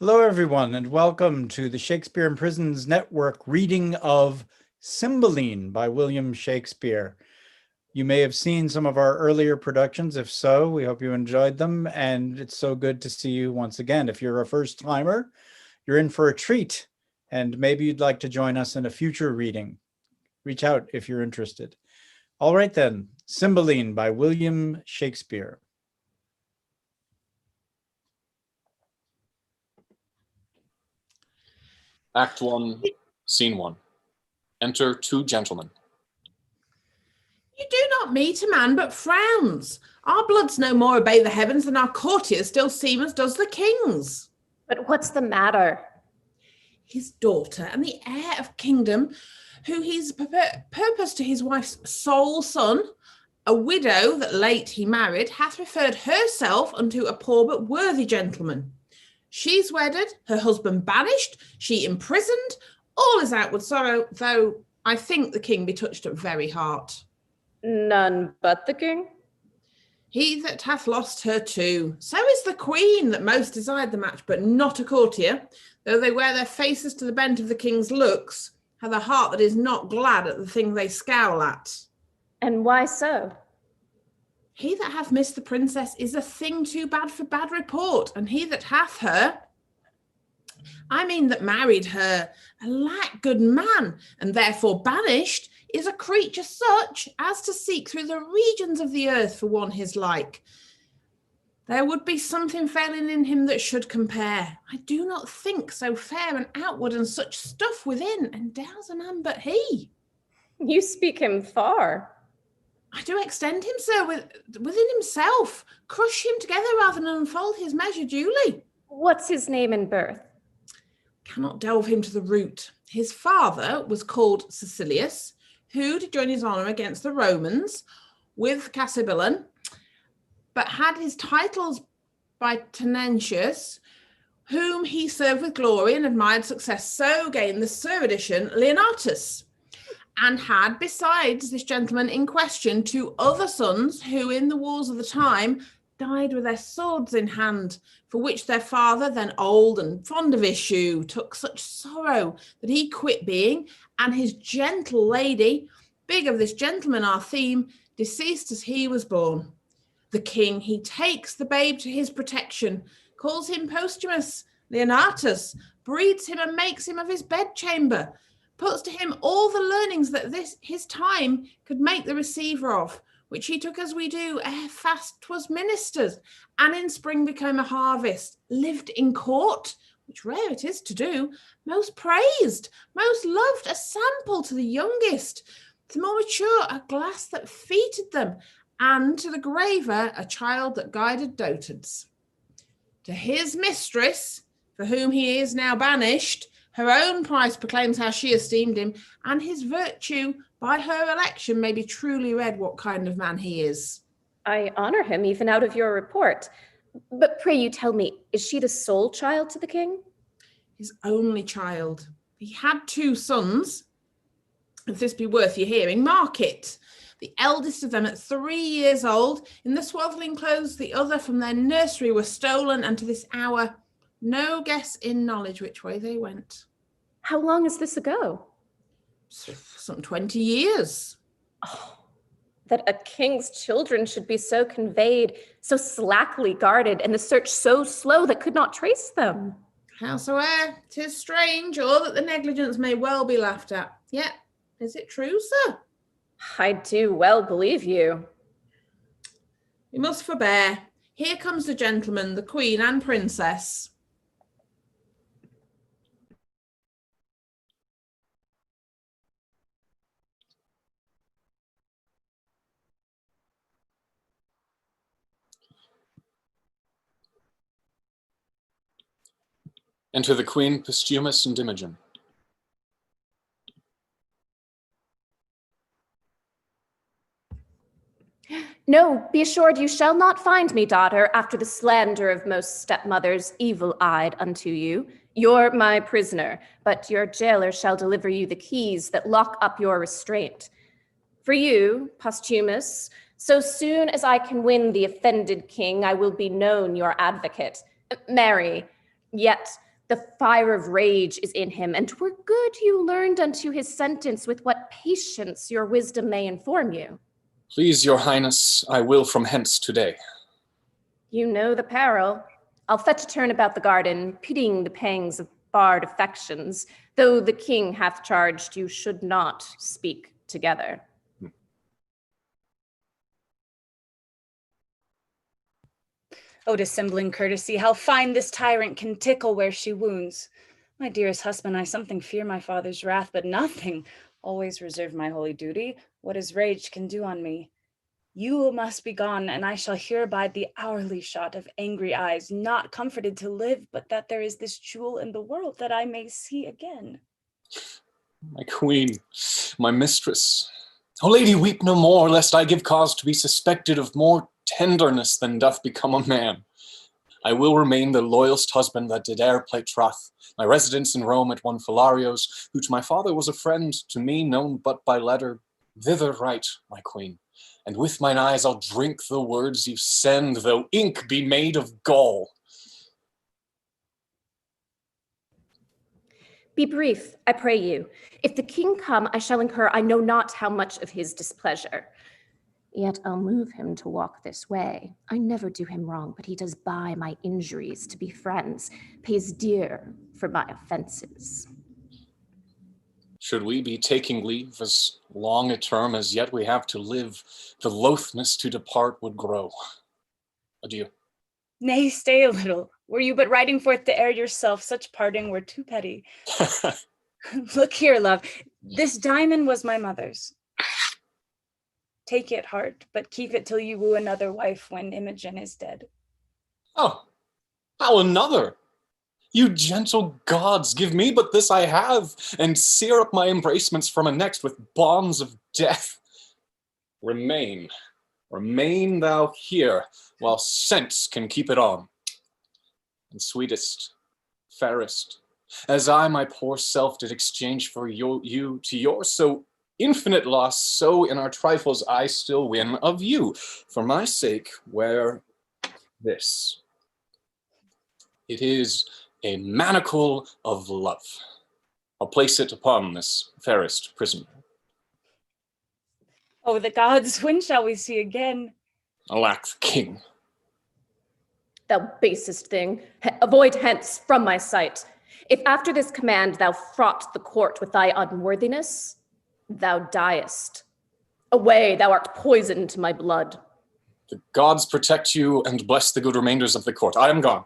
Hello, everyone, and welcome to the Shakespeare in Prisons Network reading of Cymbeline by William Shakespeare. You may have seen some of our earlier productions. If so, we hope you enjoyed them, and it's so good to see you once again. If you're a first-timer, you're in for a treat, and maybe you'd like to join us in a future reading. Reach out if you're interested. All right then, Cymbeline by William Shakespeare. Act 1, Scene 1. Enter two gentlemen. You do not meet a man but frowns. Our bloods no more obey the heavens than our courtiers still seem as does the king's. But what's the matter? His daughter and the heir of kingdom, who he's purposed to his wife's sole son, a widow that late he married, hath referred herself unto a poor but worthy gentleman. She's wedded, her husband banished, she imprisoned, all is outward sorrow, though I think the king be touched at very heart. None but the king? He that hath lost her too. So is the queen that most desired the match, but not a courtier, though they wear their faces to the bent of the king's looks, have a heart that is not glad at the thing they scowl at. And why so? He that hath missed the princess is a thing too bad for bad report, and he that hath her, I mean that married her, a lack good man, and therefore banished, is a creature such as to seek through the regions of the earth for one his like. There would be something failing in him that should compare. I do not think so fair and outward and such stuff within endows a man but he. You speak him far. I do extend him, sir, within himself, crush him together rather than unfold his measure duly. What's his name and birth? Cannot delve him to the root. His father was called Cecilius, who did join his honour against the Romans with Cassibelan, but had his titles by Tenentius, whom he served with glory and admired success, so gained the Sir edition Leonatus, and had, besides this gentleman in question, two other sons who in the wars of the time died with their swords in hand, for which their father, then old and fond of issue, took such sorrow that he quit being, and his gentle lady, big of this gentleman our theme, deceased as he was born. The king, he takes the babe to his protection, calls him Posthumus Leonatus, breeds him and makes him of his bedchamber, puts to him all the learnings that his time could make the receiver of, which he took as we do, ere fast 'twas ministers, and in spring became a harvest, lived in court, which rare it is to do, most praised, most loved, a sample to the youngest, to the more mature, a glass that feted them, and to the graver, a child that guided dotards. To his mistress, for whom he is now banished, her own price proclaims how she esteemed him, and his virtue by her election may be truly read what kind of man he is. I honor him even out of your report. But pray you tell me, is she the sole child to the king? His only child. He had two sons, if this be worth your hearing, mark it. The eldest of them at 3 years old, in the swaddling clothes, the other from their nursery were stolen, and to this hour, no guess in knowledge which way they went. How long is this ago? Some 20 years. Oh, that a king's children should be so conveyed, so slackly guarded, and the search so slow that could not trace them. Howsoe'er, 'tis strange, or that the negligence may well be laughed at. Yet, is it true, sir? I do well believe you. We must forbear. Here comes the gentleman, the queen and princess. Enter the Queen, Posthumus and Imogen. No, be assured you shall not find me, daughter, after the slander of most stepmothers, evil-eyed unto you. You're my prisoner, but your jailer shall deliver you the keys that lock up your restraint. For you, Posthumus, so soon as I can win the offended king, I will be known your advocate. Marry, yet The fire of rage is in him, and 'twere good you learned unto his sentence with what patience your wisdom may inform you. Please, your highness, I will from hence today. You know the peril. I'll fetch a turn about the garden, pitying the pangs of barred affections, though the king hath charged you should not speak together. O dissembling courtesy, how fine this tyrant can tickle where she wounds. My dearest husband, I something fear my father's wrath, but nothing. Always reserve my holy duty, what his rage can do on me. You must be gone, and I shall here abide the hourly shot of angry eyes, not comforted to live, but that there is this jewel in the world that I may see again. My queen, my mistress. O lady, weep no more, lest I give cause to be suspected of more tenderness than doth become a man. I will remain the loyalst husband that did e'er play troth. My residence in Rome at one Philario's, who to my father was a friend, to me known but by letter, thither write, my queen, and with mine eyes I'll drink the words you send, though ink be made of gall. Be brief, I pray you. If the king come, I shall incur I know not how much of his displeasure. Yet I'll move him to walk this way. I never do him wrong, but he does buy my injuries to be friends, pays dear for my offenses. Should we be taking leave as long a term as yet we have to live, the loathness to depart would grow. Adieu. Nay, stay a little. Were you but riding forth to air yourself, such parting were too petty. Look here, love, this diamond was my mother's. Take it, heart, but keep it till you woo another wife when Imogen is dead. Oh, how another? You gentle gods, give me but this I have, and sear up my embracements from a next with bonds of death. Remain thou here, while sense can keep it on. And sweetest, fairest, as I my poor self did exchange for you to your so infinite loss, so in our trifles I still win of you. For my sake, wear this. It is a manacle of love. I'll place it upon this fairest prisoner. Oh, the gods, when shall we see again? Alack, the king. Thou basest thing, avoid hence from my sight. If after this command thou fraught the court with thy unworthiness, thou diest. Away, thou art poison to my blood. The gods protect you and bless the good remainders of the court. I am gone.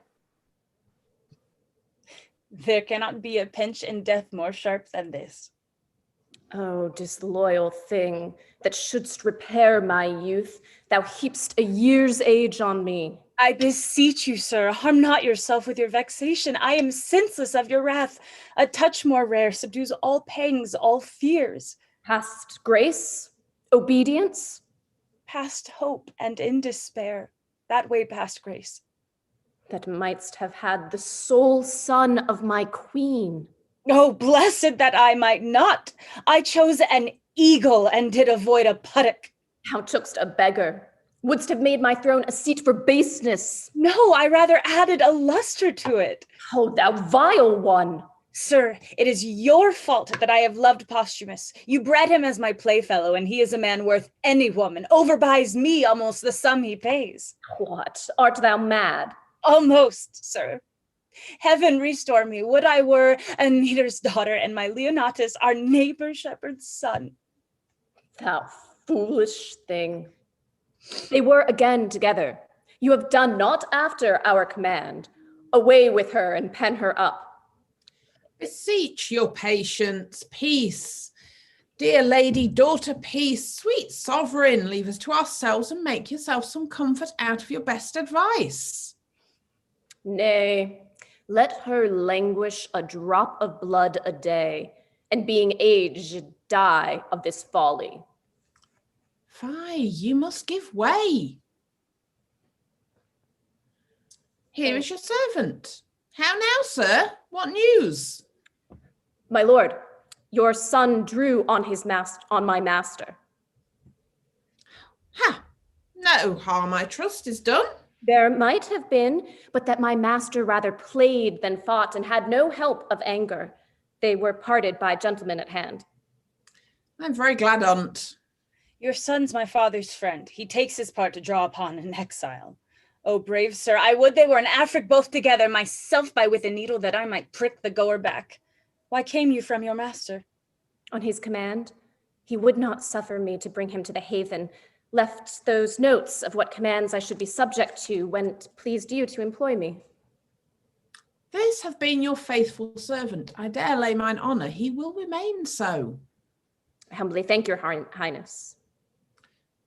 There cannot be a pinch in death more sharp than this. Oh, disloyal thing, that shouldst repair my youth, thou heapst a year's age on me. I beseech you, sir, harm not yourself with your vexation. I am senseless of your wrath. A touch more rare subdues all pangs, all fears. Past grace, obedience, Past hope and in despair, that way past grace. that mightst have had the sole son of my queen. Oh, blessed that I might not. I chose an eagle and did avoid a puttock. Thou tookst a beggar, wouldst have made my throne a seat for baseness. No, I rather added a luster to it. Oh, thou vile one! Sir, it is your fault that I have loved Posthumus. You bred him as my playfellow, and he is a man worth any woman, overbuys me almost the sum he pays. What, art thou mad? Almost, sir. Heaven restore me, would I were Aenea's daughter and my Leonatus, our neighbor shepherd's son. Thou foolish thing. They were again together. You have done not after our command. Away with her and pen her up. Beseech your patience, peace. Dear lady, daughter, peace. Sweet sovereign, leave us to ourselves and make yourself some comfort out of your best advice. Nay, let her languish a drop of blood a day, and being aged die of this folly. Fie, you must give way. Here is your servant. How now, sir? What news? My lord, your son drew on my master. Ha! No harm, I trust, is done. There might have been, but that my master rather played than fought and had no help of anger. They were parted by gentlemen at hand. I'm very glad on't. Your son's my father's friend. He takes his part to draw upon in exile. Oh, brave sir, I would they were in Afric both together, myself by with a needle that I might prick the goer back. Why came you from your master? On his command, he would not suffer me to bring him to the haven, left those notes of what commands I should be subject to when it pleased you to employ me. This have been your faithful servant. I dare lay mine honour he will remain so. I humbly thank your highness.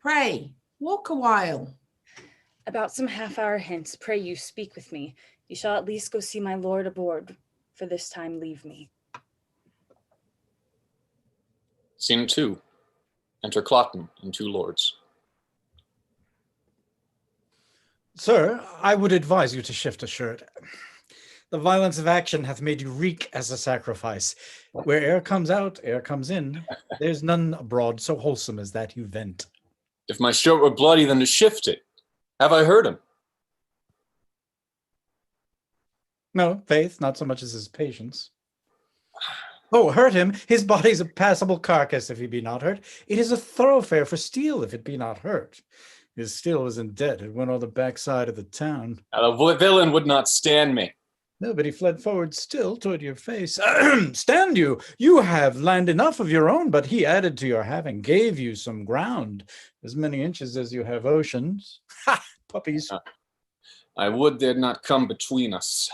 Pray, walk a while. About some half-hour hence, pray you speak with me. You shall at least go see my lord aboard. For this time leave me. Scene 2. Enter Cloten and 2 lords. Sir, I would advise you to shift a shirt. The violence of action hath made you reek as a sacrifice. Where air comes out, air comes in. There's none abroad so wholesome as that you vent. If my shirt were bloody, then to shift it. Have I hurt him? No, faith, not so much as his patience. Oh, hurt him? His body's a passable carcass if he be not hurt. It is a thoroughfare for steel if it be not hurt. His steel was in debt, it went on the backside of the town. Now, the villain would not stand me. No, but he fled forward still toward your face. Stand you! You have land enough of your own, but he added to your having, gave you some ground, as many inches as you have oceans. Ha! Puppies. I would they'd not come between us.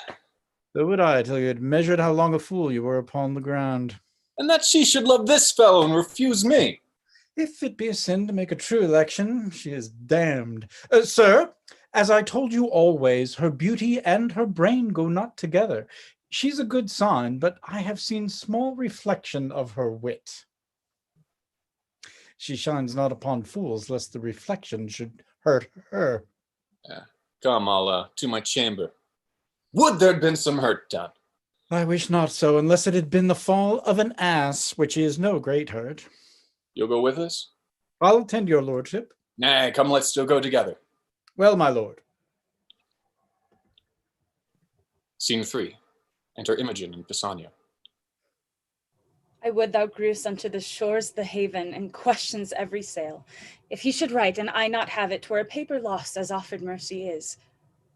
So would I, till you had measured how long a fool you were upon the ground. And that she should love this fellow and refuse me. If it be a sin to make a true election, she is damned. Sir, as I told you always, her beauty and her brain go not together. She's a good sign, but I have seen small reflection of her wit. She shines not upon fools, lest the reflection should hurt her. Come, I'll to my chamber. Would there'd been some hurt done. I wish not so, unless it had been the fall of an ass, which is no great hurt. You'll go with us? I'll attend your lordship. Nay, come, let's still go together. Well, my lord. Scene 3. Enter Imogen and Pisanio. I would thou grewest unto the shores the haven, and questions every sail. If he should write, and I not have it, 'twere a paper lost, as offered mercy is.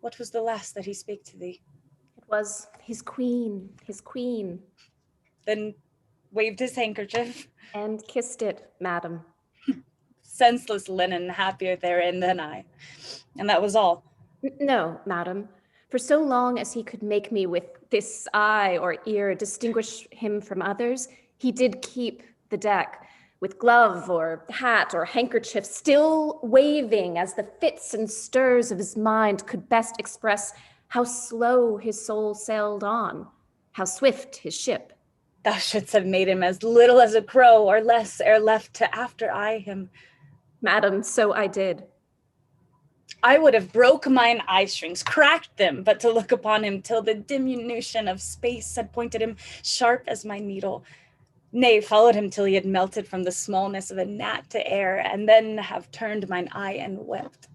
What was the last that he spake to thee? It was his queen, Then waved his handkerchief. and kissed it, madam. Senseless linen, happier therein than I. And that was all. No, madam. For so long as he could make me with this eye or ear distinguish him from others, he did keep the deck, with glove or hat or handkerchief still waving as the fits and stirs of his mind could best express how slow his soul sailed on, how swift his ship. Thou shouldst have made him as little as a crow, or less, ere left to after eye him. Madam, so I did. I would have broke mine eye strings, cracked them, but to look upon him till the diminution of space had pointed him sharp as my needle. Nay, followed him till he had melted from the smallness of a gnat to air, and then have turned mine eye and wept.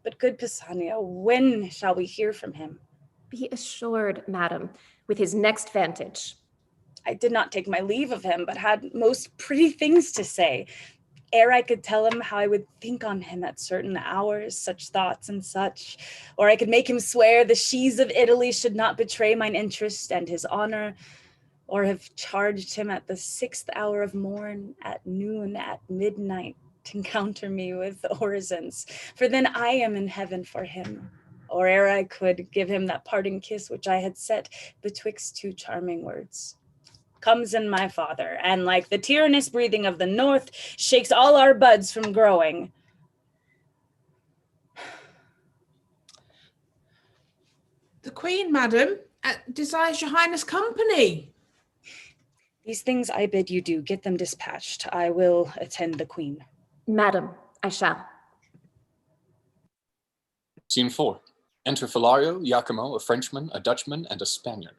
But good Pisanio, when shall we hear from him? Be assured, madam, with his next vantage. I did not take my leave of him, but had most pretty things to say. Ere I could tell him how I would think on him at certain hours, such thoughts and such, or I could make him swear the sheaves of Italy should not betray mine interest and his honor, or have charged him at the 6th hour of morn, at noon, at midnight, to encounter me with orisons, for then I am in heaven for him, or ere I could give him that parting kiss which I had set betwixt 2 charming words. Comes in my father, and like the tyrannous breathing of the north, shakes all our buds from growing. The Queen, madam, desires your highness company. These things I bid you do, get them dispatched. I will attend the Queen. Madam, I shall. Scene 4. Enter Philario, Iachimo, a Frenchman, a Dutchman, and a Spaniard.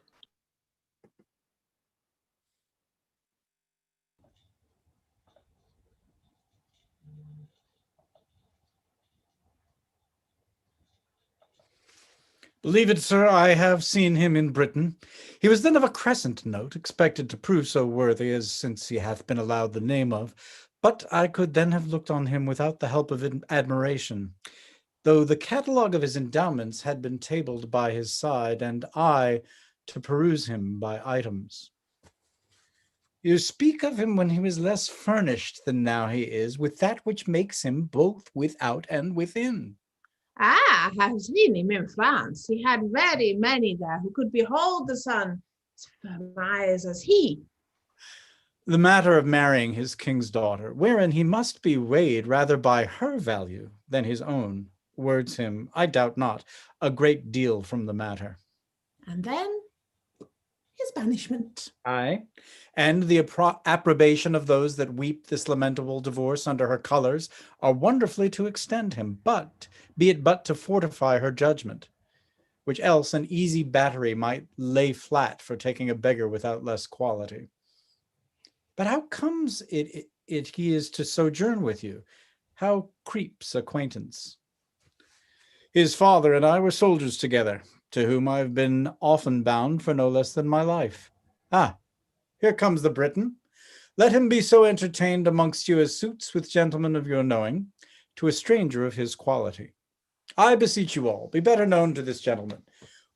Believe it, sir, I have seen him in Britain. He was then of a crescent note, expected to prove so worthy as since he hath been allowed the name of, but I could then have looked on him without the help of admiration, though the catalogue of his endowments had been tabled by his side, and I to peruse him by items. You speak of him when he was less furnished than now he is, with that which makes him both without and within. Ah, I have seen him in France. He had very many there who could behold the sun as firm eyes as he. The matter of marrying his king's daughter, wherein he must be weighed rather by her value than his own, words him, I doubt not, a great deal from the matter. And then his banishment. Aye, and the approbation of those that weep this lamentable divorce under her colours are wonderfully to extend him, but be it but to fortify her judgment, which else an easy battery might lay flat for taking a beggar without less quality. But how comes it he is to sojourn with you? How creeps acquaintance? His father and I were soldiers together, to whom I have been often bound for no less than my life. Ah, here comes the Briton. Let him be so entertained amongst you as suits with gentlemen of your knowing, to a stranger of his quality. I beseech you all, be better known to this gentleman,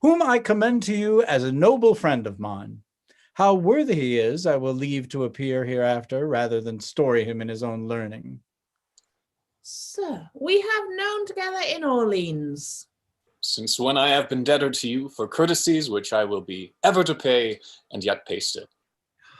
whom I commend to you as a noble friend of mine. How worthy he is, I will leave to appear hereafter, rather than story him in his own learning. Sir, we have known together in Orleans. Since when I have been debtor to you for courtesies which I will be ever to pay, and yet pay still.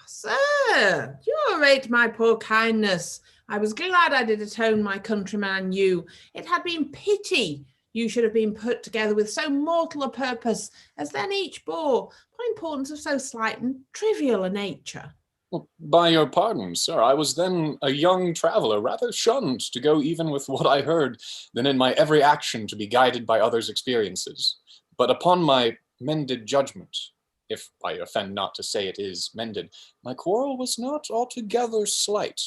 Sir, you rate my poor kindness. I was glad I did atone my countryman and you. It had been pity you should have been put together with so mortal a purpose as then each bore, by importance of so slight and trivial a nature. Well, by your pardon, sir, I was then a young traveller, rather shunned to go even with what I heard, than in my every action to be guided by others' experiences. But upon my mended judgment, if I offend not to say it is mended, my quarrel was not altogether slight.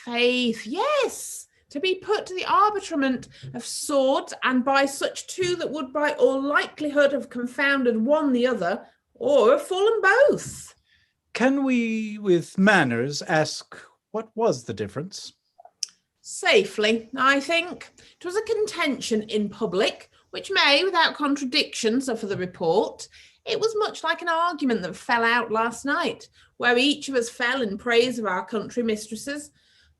Faith, yes, to be put to the arbitrament of swords, and by such two that would by all likelihood have confounded one the other, or have fallen both. Can we, with manners, ask what was the difference? Safely, I think. 'Twas a contention in public, which may, without contradiction, suffer the report. It was much like an argument that fell out last night, where each of us fell in praise of our country mistresses,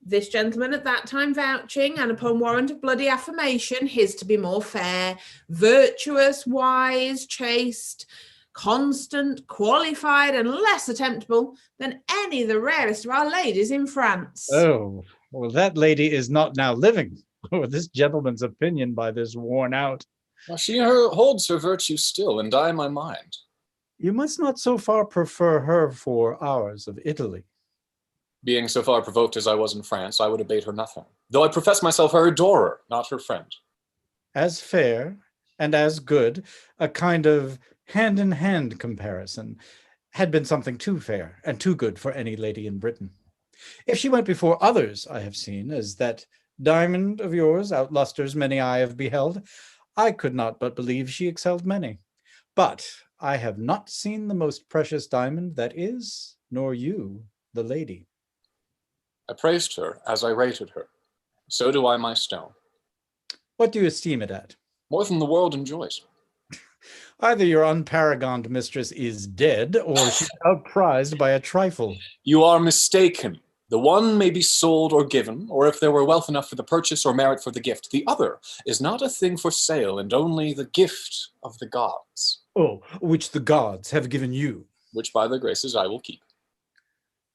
this gentleman at that time vouching, and upon warrant of bloody affirmation, his to be more fair, virtuous, wise, chaste, constant, qualified, and less attemptable than any the rarest of our ladies in France. Oh, well, that lady is not now living. Oh, this gentleman's opinion by this worn out. Well, she holds her virtue still, and I my mind. You must not so far prefer her for ours of Italy. Being so far provoked as I was in France, I would abate her nothing, though I profess myself her adorer, not her friend. As fair and as good, a kind of hand-in-hand comparison, had been something too fair and too good for any lady in Britain. If she went before others, I have seen, as that diamond of yours outlusters many I have beheld, I could not but believe she excelled many. But I have not seen the most precious diamond that is, nor you, the lady. I praised her as I rated her. So do I my stone. What do you esteem it at? More than the world enjoys. Either your unparagoned mistress is dead, or she's outprized by a trifle. You are mistaken. The one may be sold or given, or if there were wealth enough for the purchase or merit for the gift. The other is not a thing for sale, and only the gift of the gods. Oh, which the gods have given you. Which by their graces I will keep.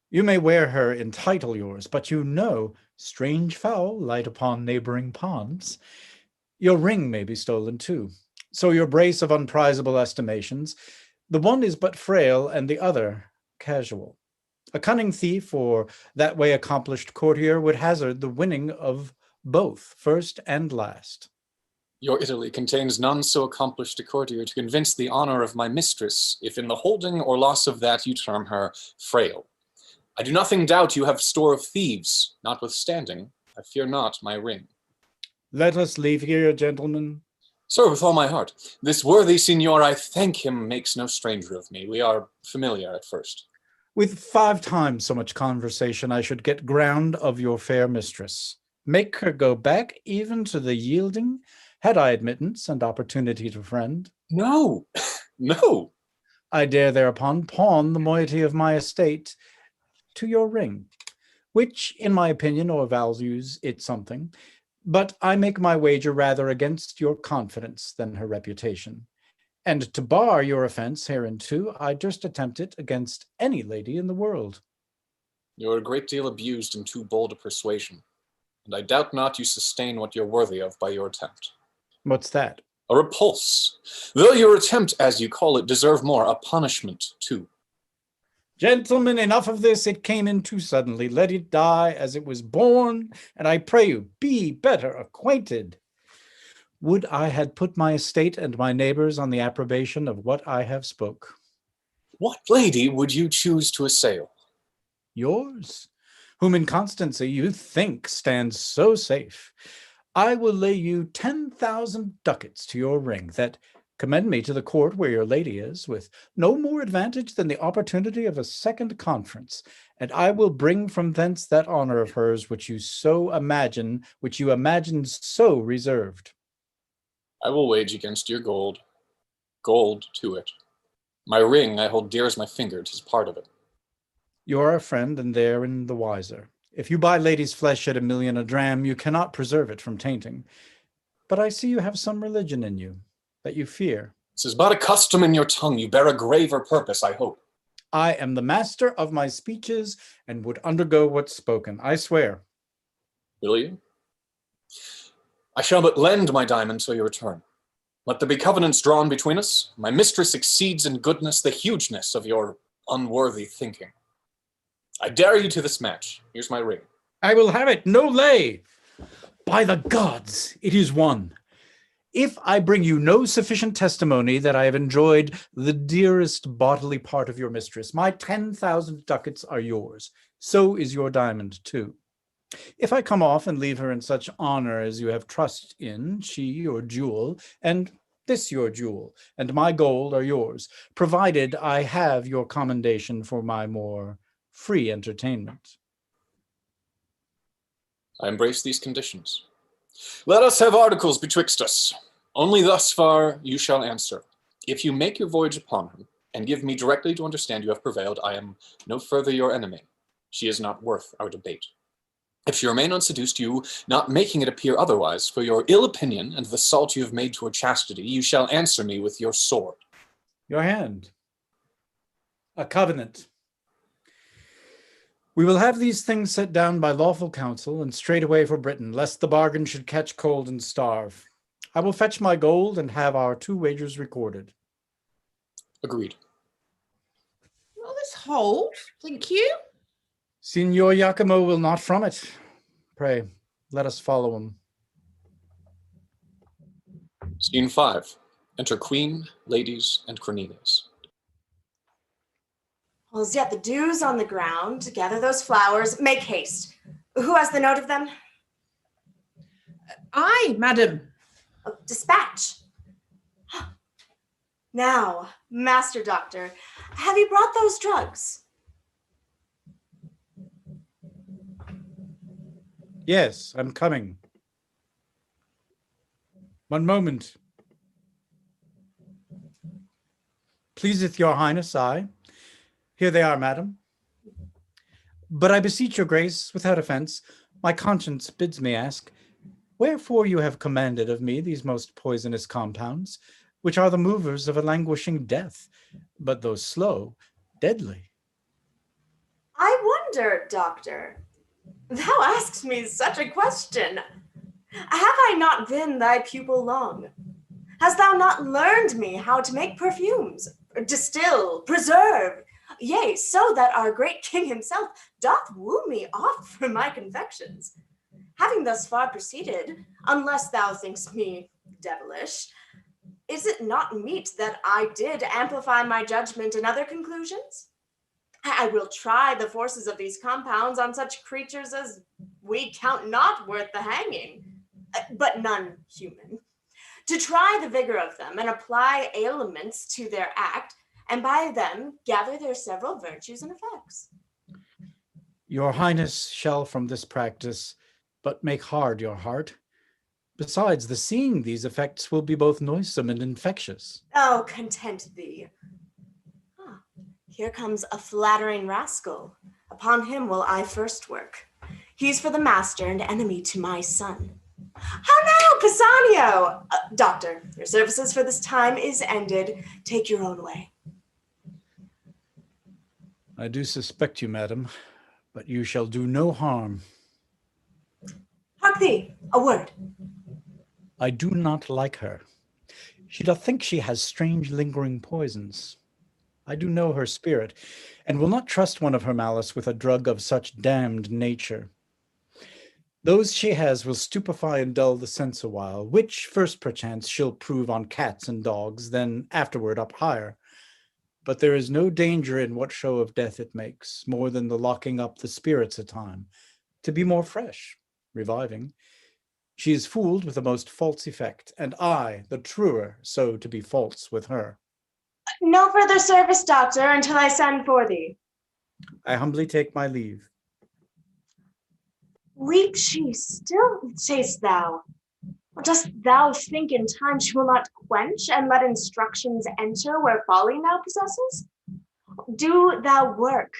You may wear her in title yours, but you know, strange fowl light upon neighboring ponds. Your ring may be stolen too. So your brace of unprizable estimations, the one is but frail and the other casual. A cunning thief or that way accomplished courtier would hazard the winning of both, first and last. Your Italy contains none so accomplished a courtier to convince the honor of my mistress, if in the holding or loss of that you term her frail. I do nothing doubt you have store of thieves, notwithstanding, I fear not my ring. Let us leave here, gentlemen. Sir, with all my heart. This worthy signor, I thank him, makes no stranger of me. We are familiar at first. With 5 times so much conversation, I should get ground of your fair mistress. Make her go back even to the yielding, had I admittance and opportunity to friend. No, no. I dare thereupon pawn the moiety of my estate to your ring, which, in my opinion, overvalues it something, but I make my wager rather against your confidence than her reputation. And to bar your offense hereinto, I durst attempt it against any lady in the world. You are a great deal abused in too bold a persuasion, and I doubt not you sustain what you're worthy of by your attempt. What's that? A repulse. Though your attempt, as you call it, deserve more, a punishment too. Gentlemen, enough of this. It came in too suddenly. Let it die as it was born, and I pray you, be better acquainted. Would I had put my estate and my neighbors on the approbation of what I have spoke. What lady would you choose to assail? Yours, whom in constancy you think stands so safe. I will lay you 10,000 ducats to your ring, that commend me to the court where your lady is, with no more advantage than the opportunity of a second conference, and I will bring from thence that honor of hers which you imagine so reserved. I will wage against your gold to it. My ring I hold dear as my finger, 'tis part of it. You are a friend, and therein the wiser. If you buy ladies' flesh at $1,000,000 a dram, you cannot preserve it from tainting. But I see you have some religion in you, that you fear. This is but a custom in your tongue. You bear a graver purpose, I hope. I am the master of my speeches, and would undergo what's spoken, I swear. Will you? I shall but lend my diamond till you return. Let there be covenants drawn between us. My mistress exceeds in goodness the hugeness of your unworthy thinking. I dare you to this match. Here's my ring. I will have it, no lay. By the gods, it is won. If I bring you no sufficient testimony that I have enjoyed the dearest bodily part of your mistress, my 10,000 ducats are yours. So is your diamond too. If I come off and leave her in such honor as you have trust in, she your jewel, and this your jewel, and my gold are yours, provided I have your commendation for my more free entertainment. I embrace these conditions. Let us have articles betwixt us. Only thus far you shall answer. If you make your voyage upon her, and give me directly to understand you have prevailed, I am no further your enemy. She is not worth our debate. If she remain unseduced, you, not making it appear otherwise, for your ill opinion and the assault you have made to her chastity, you shall answer me with your sword. Your hand. A covenant. We will have these things set down by lawful counsel, and straightway for Britain, lest the bargain should catch cold and starve. I will fetch my gold and have our 2 wagers recorded. Agreed. Will this hold? Thank you. Signor Giacomo will not from it. Pray, let us follow him. Scene 5. Enter Queen, ladies, and Cornelius. Well, as yet the dew's on the ground. Gather those flowers. Make haste. Who has the note of them? Aye, madam. Oh, dispatch. Now, Master Doctor, have you brought those drugs? Yes, I'm coming. One moment. Pleaseth your highness, I. Here they are, madam. But I beseech your grace, without offense, my conscience bids me ask, wherefore you have commanded of me these most poisonous compounds, which are the movers of a languishing death, but though slow, deadly. I wonder, Doctor. Thou ask'st me such a question. Have I not been thy pupil long? Hast thou not learned me how to make perfumes, distill, preserve, yea, so that our great king himself doth woo me oft for my confections? Having thus far proceeded, unless thou thinkst me devilish, is it not meet that I did amplify my judgment and other conclusions? I will try the forces of these compounds on such creatures as we count not worth the hanging, but none human. to try the vigor of them and apply ailments to their act, and by them gather their several virtues and effects. Your highness shall from this practice but make hard your heart. Besides, the seeing these effects will be both noisome and infectious. Oh, content thee. Ah, here comes a flattering rascal. Upon him will I first work. He's for the master and enemy to my son. How now, Pisanio? Doctor, your services for this time is ended. Take your own way. I do suspect you, madam, but you shall do no harm. Hark thee, a word. I do not like her. She doth think she has strange lingering poisons. I do know her spirit, and will not trust one of her malice with a drug of such damned nature. Those she has will stupefy and dull the sense a while, which first perchance she'll prove on cats and dogs, then afterward up higher. But there is no danger in what show of death it makes, more than the locking up the spirits a time, to be more fresh, reviving. She is fooled with the most false effect, and I, the truer, so to be false with her. No further service, doctor, until I send for thee. I humbly take my leave. Weep she still, say'st thou? Or dost thou think in time she will not quench and let instructions enter where folly now possesses? Do thou work.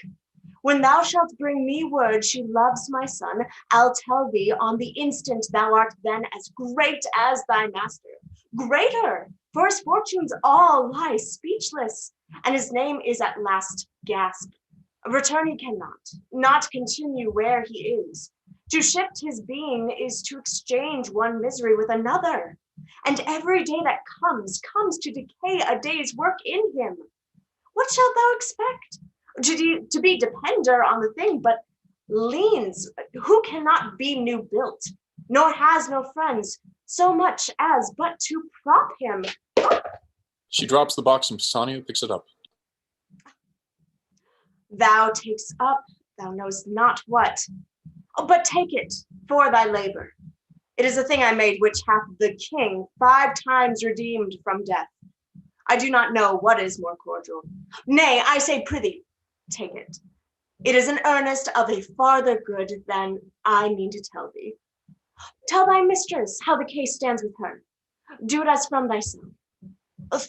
When thou shalt bring me word she loves my son, I'll tell thee on the instant thou art then as great as thy master. Greater, for his fortunes all lie speechless, and his name is at last gasp. Return he cannot, not continue where he is. To shift his being is to exchange one misery with another, and every day that comes to decay a day's work in him. What shalt thou expect? To be depender on the thing, but leans, who cannot be new built, nor has no friends, so much as but to prop him. She drops the box and Pisanio picks it up. Thou takes up, thou knowest not what, but take it for thy labor. It is a thing I made which hath the king 5 times redeemed from death. I do not know what is more cordial. Nay, I say prithee, take it. It is an earnest of a farther good than I mean to tell thee. Tell thy mistress how the case stands with her. Do it as from thyself.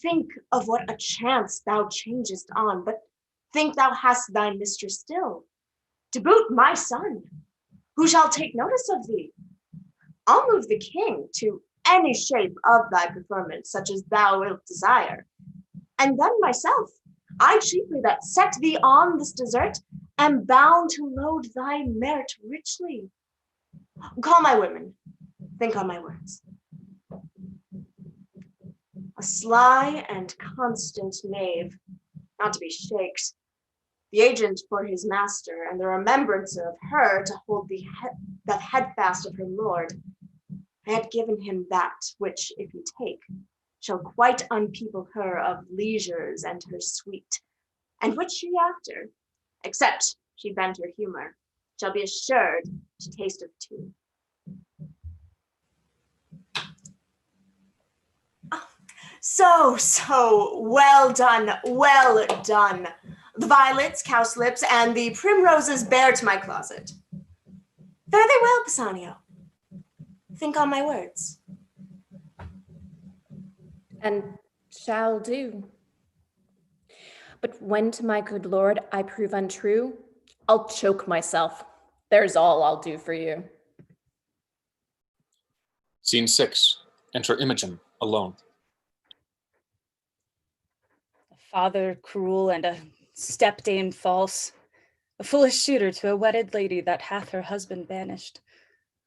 Think of what a chance thou changest on, but think thou hast thy mistress still. To boot my son, who shall take notice of thee? I'll move the king to any shape of thy preferment, such as thou wilt desire. And then myself, I chiefly that set thee on this desert, am bound to load thy merit richly. Call my women, think on my words. A sly and constant knave, not to be shaked, the agent for his master, and the remembrance of her to hold the headfast of her lord. I had given him that which, if he take, shall quite unpeople her of leisures and her suite, and which she after, except she bend her humor, shall be assured to taste of two. So, well done, well done. The violets, cowslips, and the primroses bear to my closet. Fare thee well, Pisanio. Think on my words. And shall do. But when to my good lord I prove untrue, I'll choke myself. There's all I'll do for you. Scene 6. Enter Imogen, alone. A father cruel and a stepdame false, a foolish suitor to a wedded lady that hath her husband banished.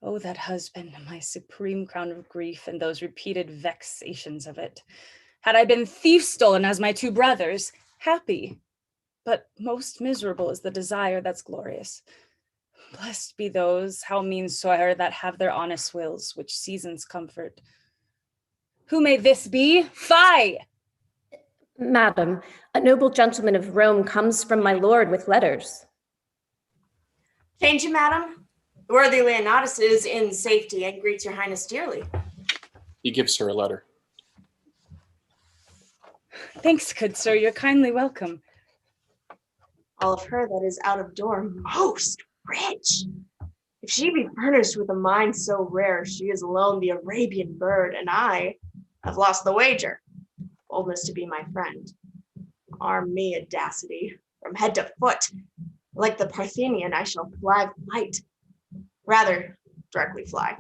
Oh, that husband, my supreme crown of grief, and those repeated vexations of it. Had I been thief stolen as my 2 brothers, happy, but most miserable is the desire that's glorious. Blessed be those, how mean soe'er, that have their honest wills, which seasons comfort. Who may this be? Fie! Madam, a noble gentleman of Rome comes from my lord with letters. Change you, madam. The worthy Leonatus is in safety and greets your highness dearly. He gives her a letter. Thanks, good sir, you're kindly welcome. All of her that is out of door most rich. If she be furnished with a mind so rare, she is alone the Arabian bird, and I have lost the wager. Boldness to be my friend. Arm me audacity, from head to foot. Like the Parthenian, I shall fly flight. Rather, directly fly.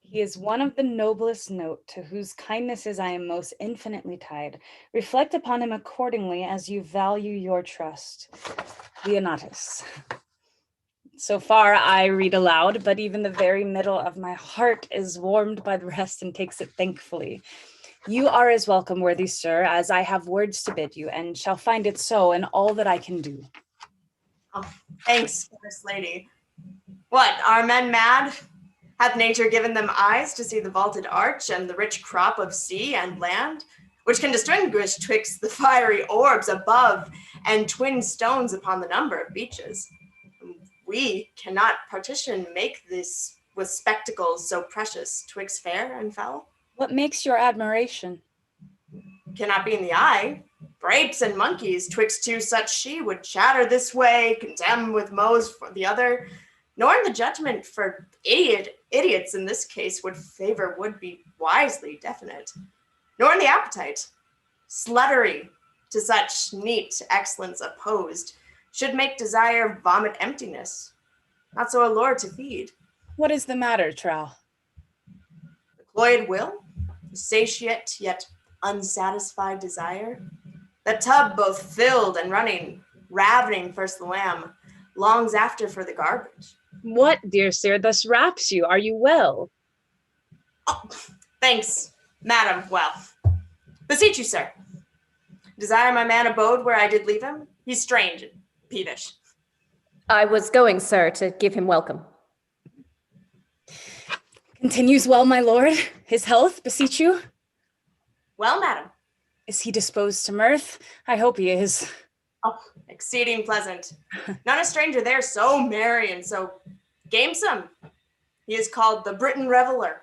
He is one of the noblest note, to whose kindnesses I am most infinitely tied. Reflect upon him accordingly as you value your trust. Leonatus. So far I read aloud, but even the very middle of my heart is warmed by the rest and takes it thankfully. You are as welcome, worthy sir, as I have words to bid you, and shall find it so in all that I can do. Oh, thanks, first lady. What, are men mad? Hath nature given them eyes to see the vaulted arch and the rich crop of sea and land, which can distinguish twixt the fiery orbs above and twin stones upon the number of beaches? We cannot partition make this with spectacles so precious twixt fair and foul. What makes your admiration? Cannot be in the eye. For apes and monkeys, twixt two such she would chatter this way, condemn with mows for the other, nor in the judgment for idiots in this case would be wisely definite, nor in the appetite. Sluttery to such neat excellence opposed should make desire vomit emptiness, not so allured to feed. What is the matter, Trow? The cloyed will, the satiate yet unsatisfied desire, the tub both filled and running, ravening first the lamb, longs after for the garbage. What, dear sir, thus raps you? Are you well? Oh, thanks, madam, well. Beseech you, sir. Desire my man abode where I did leave him? He's strange and peevish. I was going, sir, to give him welcome. Continues well, my lord. His health, beseech you? Well, madam. Is he disposed to mirth? I hope he is. Oh, exceeding pleasant. Not a stranger there, so merry and so gamesome. He is called the Britain Reveler.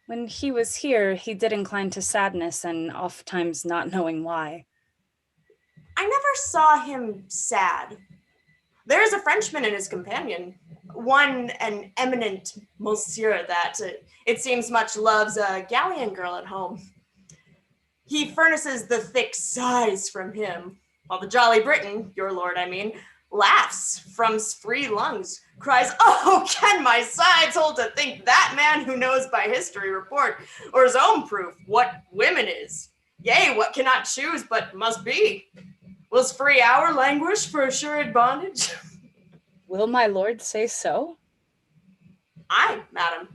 When he was here, he did incline to sadness, and oft times not knowing why. I never saw him sad. There is a Frenchman in his companion, one an eminent monsieur that it seems much loves a galleon girl at home. He furnishes the thick sighs from him, while the jolly Briton, your lord I mean, laughs from free lungs, cries, "Oh, can my sides hold to think that man who knows by history report, or his own proof, what women is? Yea, what cannot choose but must be? Will's free hour languish for assured bondage?" Will my lord say so? Aye, madam.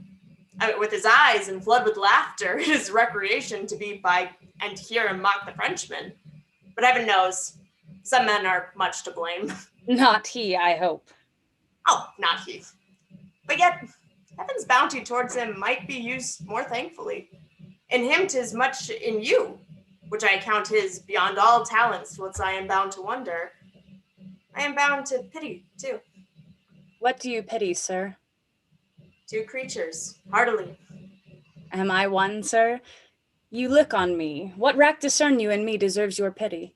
I mean, with his eyes and flood with laughter, it is recreation to be by and hear him mock the Frenchman. But heaven knows, some men are much to blame. Not he, I hope. Oh, not he. But yet, heaven's bounty towards him might be used more thankfully. In him 'tis much in you, which I count his beyond all talents, whilst I am bound to wonder. I am bound to pity, too. What do you pity, sir? Two creatures, heartily. Am I one, sir? You look on me. What wrack discern you in me deserves your pity?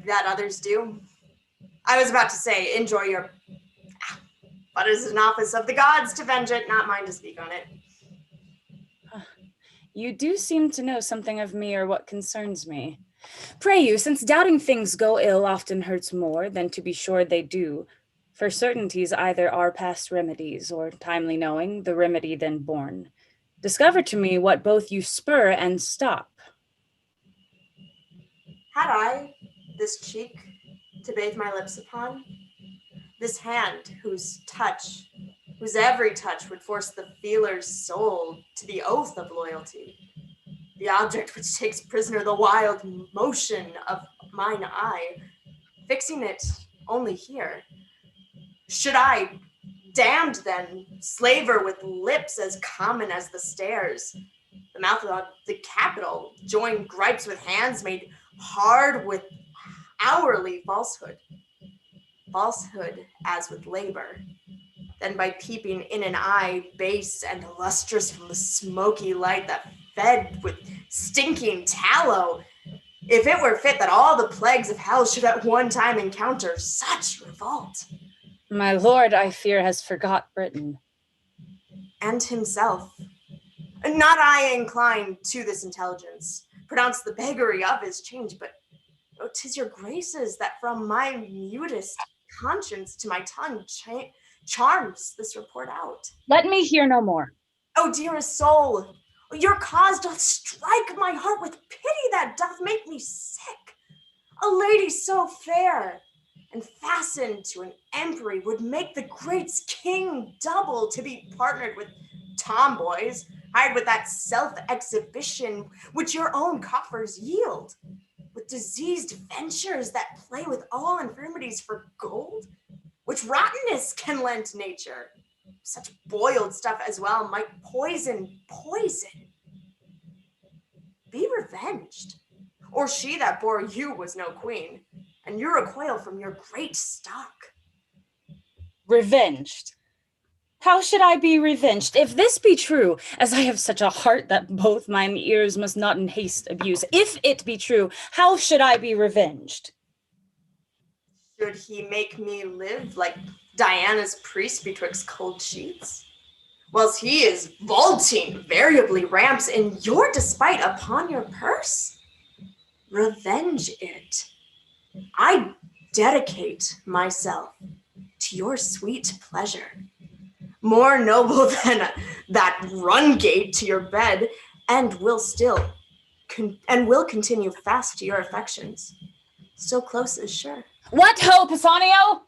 That others do. I was about to say, enjoy your... But it is an office of the gods to venge it, not mine to speak on it. You do seem to know something of me or what concerns me. Pray you, since doubting things go ill often hurts more than to be sure they do, for certainties either are past remedies, or timely knowing, the remedy then born. Discover to me what both you spur and stop. Had I this cheek to bathe my lips upon, this hand whose every touch would force the feeler's soul to the oath of loyalty, the object which takes prisoner the wild motion of mine eye, fixing it only here, should I, damned then, slaver with lips as common as the stairs, the mouth of the capital, join gripes with hands made hard with hourly falsehood as with labor, then by peeping in an eye base and lustrous from the smoky light that fed with stinking tallow. If it were fit that all the plagues of hell should at one time encounter such revolt. My lord, I fear, has forgot Britain. And himself. Not I inclined to this intelligence, pronounce the beggary of his change, but 'tis your graces that from my mutest conscience to my tongue charms this report out. Let me hear no more. Oh, dearest soul, your cause doth strike my heart with pity that doth make me sick. A lady so fair and fastened to an empery would make the great king double to be partnered with tomboys, hired with that self-exhibition which your own coffers yield, with diseased ventures that play with all infirmities for gold, which rottenness can lend to nature. Such boiled stuff as well might poison. Be revenged, or she that bore you was no queen, and you recoil from your great stock. Revenged? How should I be revenged? If this be true, as I have such a heart that both mine ears must not in haste abuse, if it be true, how should I be revenged? Should he make me live like Diana's priest betwixt cold sheets? Whilst he is vaulting variably ramps in your despite upon your purse? Revenge it. I dedicate myself to your sweet pleasure. More noble than that run gate to your bed, and will continue fast to your affections. So close is sure. What ho, Pisanio?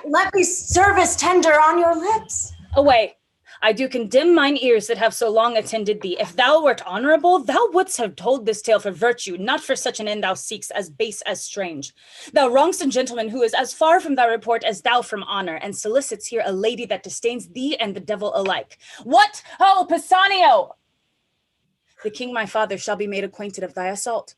Let me service tender on your lips. Away. I do condemn mine ears that have so long attended thee. If thou wert honorable, thou wouldst have told this tale for virtue, not for such an end thou seekst, as base as strange. Thou wrongst a gentleman who is as far from thy report as thou from honor, and solicits here a lady that disdains thee and the devil alike. What ho, Pisanio? The king my father shall be made acquainted of thy assault.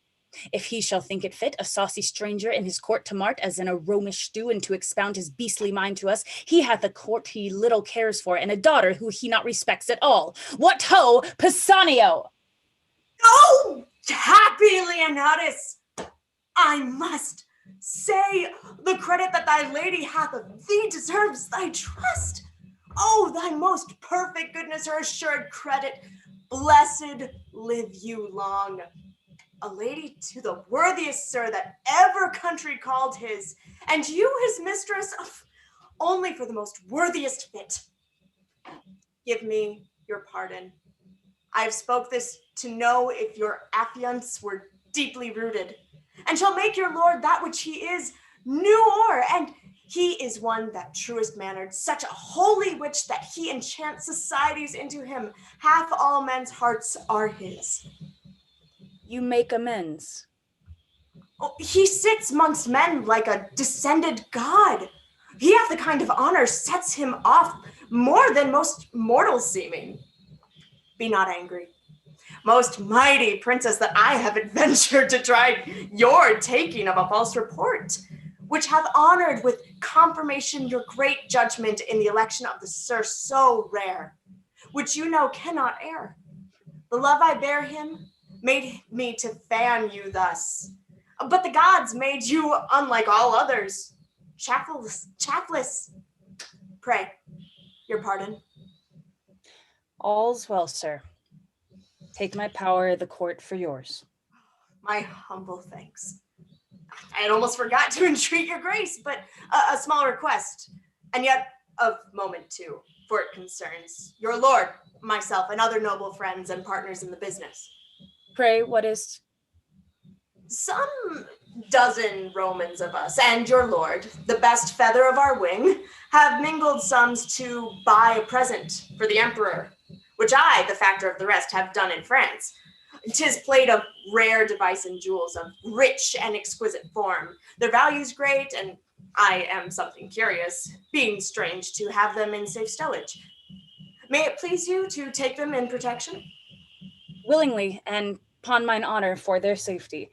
If he shall think it fit, a saucy stranger in his court to mart, as in a Romish stew, and to expound his beastly mind to us, he hath a court he little cares for, and a daughter who he not respects at all. What ho, Pisanio? Oh, happy Leonatus! I must say the credit that thy lady hath of thee deserves thy trust. Oh, thy most perfect goodness her assured credit. Blessed live you long. A lady to the worthiest sir that ever country called his, and you his mistress, only for the most worthiest fit. Give me your pardon. I have spoke this to know if your affiance were deeply rooted, and shall make your lord that which he is, new o'er, and he is one that truest mannered, such a holy witch that he enchants societies into him. Half all men's hearts are his. You make amends. Oh, he sits mongst men like a descended god. He hath the kind of honor sets him off more than most mortals seeming. Be not angry. Most mighty princess, that I have adventured to try your taking of a false report, which hath honored with confirmation your great judgment in the election of the sir so rare, which you know cannot err. The love I bear him made me to fan you thus, but the gods made you unlike all others, chapless. Pray, your pardon. All's well, sir. Take my power of the court for yours. My humble thanks. I had almost forgot to entreat your grace, but a small request, and yet of moment too, for it concerns your lord, myself, and other noble friends and partners in the business. Pray, what is? Some dozen Romans of us and your lord, the best feather of our wing, have mingled sums to buy a present for the emperor, which I, the factor of the rest, have done in France. 'Tis plate of rare device and jewels of rich and exquisite form. Their value's great, and I am something curious, being strange to have them in safe stowage. May it please you to take them in protection? Willingly, and upon mine honor for their safety.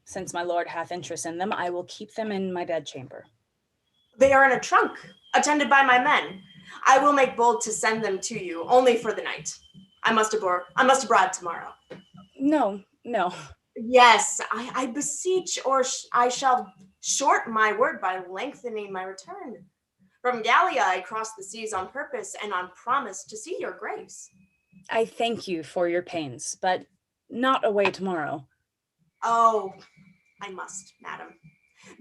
Since my lord hath interest in them, I will keep them in my bedchamber. They are in a trunk, attended by my men. I will make bold to send them to you, only for the night. I must abroad tomorrow. No, No. Yes, I beseech, or I shall short my word by lengthening my return. From Gallia I crossed the seas on purpose and on promise to see your grace. I thank you for your pains, but not away tomorrow. Oh, I must, madam.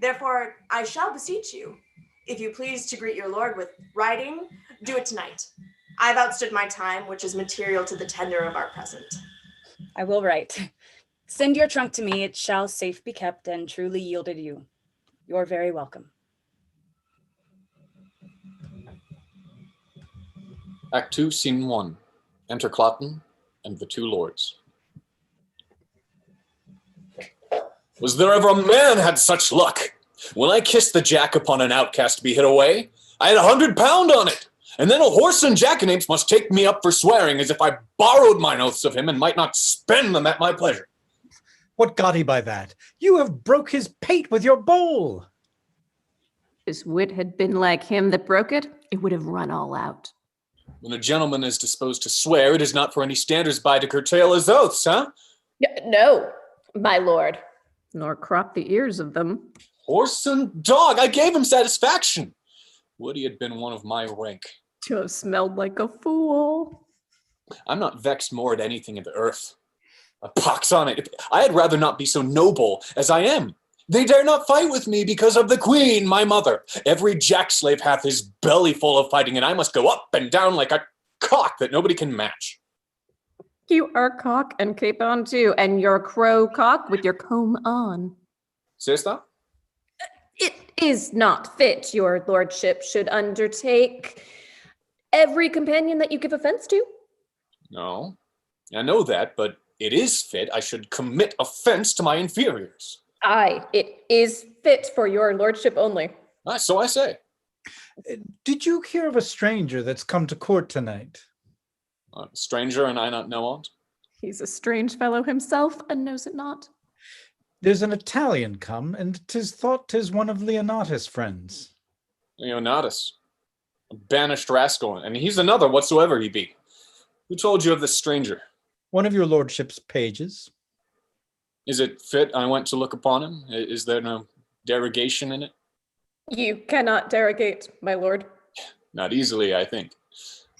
Therefore, I shall beseech you, if you please to greet your lord with writing, do it tonight. I've outstood my time, which is material to the tender of our present. I will write. Send your trunk to me, it shall safe be kept and truly yielded you. You're very welcome. Act 2, Scene 1. Enter Cloten and the two lords. Was there ever a man had such luck? When I kissed the jack upon an outcast to be hid away, I had £100 on it. And then a horse and jackanapes must take me up for swearing as if I borrowed mine oaths of him and might not spend them at my pleasure. What got he by that? You have broke his pate with your bowl. His wit had been like him that broke it, it would have run all out. When a gentleman is disposed to swear, it is not for any standers by to curtail his oaths, huh? No, my lord, nor crop the ears of them. Horse and dog, I gave him satisfaction. Would he had been one of my rank. To have smelled like a fool. I'm not vexed more at anything in the earth. A pox on it. I had rather not be so noble as I am. They dare not fight with me because of the queen, my mother. Every jack-slave hath his belly full of fighting, and I must go up and down like a cock that nobody can match. You are cock and capon too, and your crow cock with your comb on. Sayest thou? It is not fit your lordship should undertake every companion that you give offense to. No, I know that, but it is fit I should commit offense to my inferiors. Aye, it is fit for your lordship only. So I say. Did you hear of a stranger that's come to court tonight? A stranger and I not know on't? He's a strange fellow himself and knows it not. There's an Italian come, and 'tis thought 'tis one of Leonatus' friends. Leonatus, a banished rascal, and he's another whatsoever he be. Who told you of this stranger? One of your lordship's pages. Is it fit I went to look upon him? Is there no derogation in it? You cannot derogate, my lord. Not easily, I think.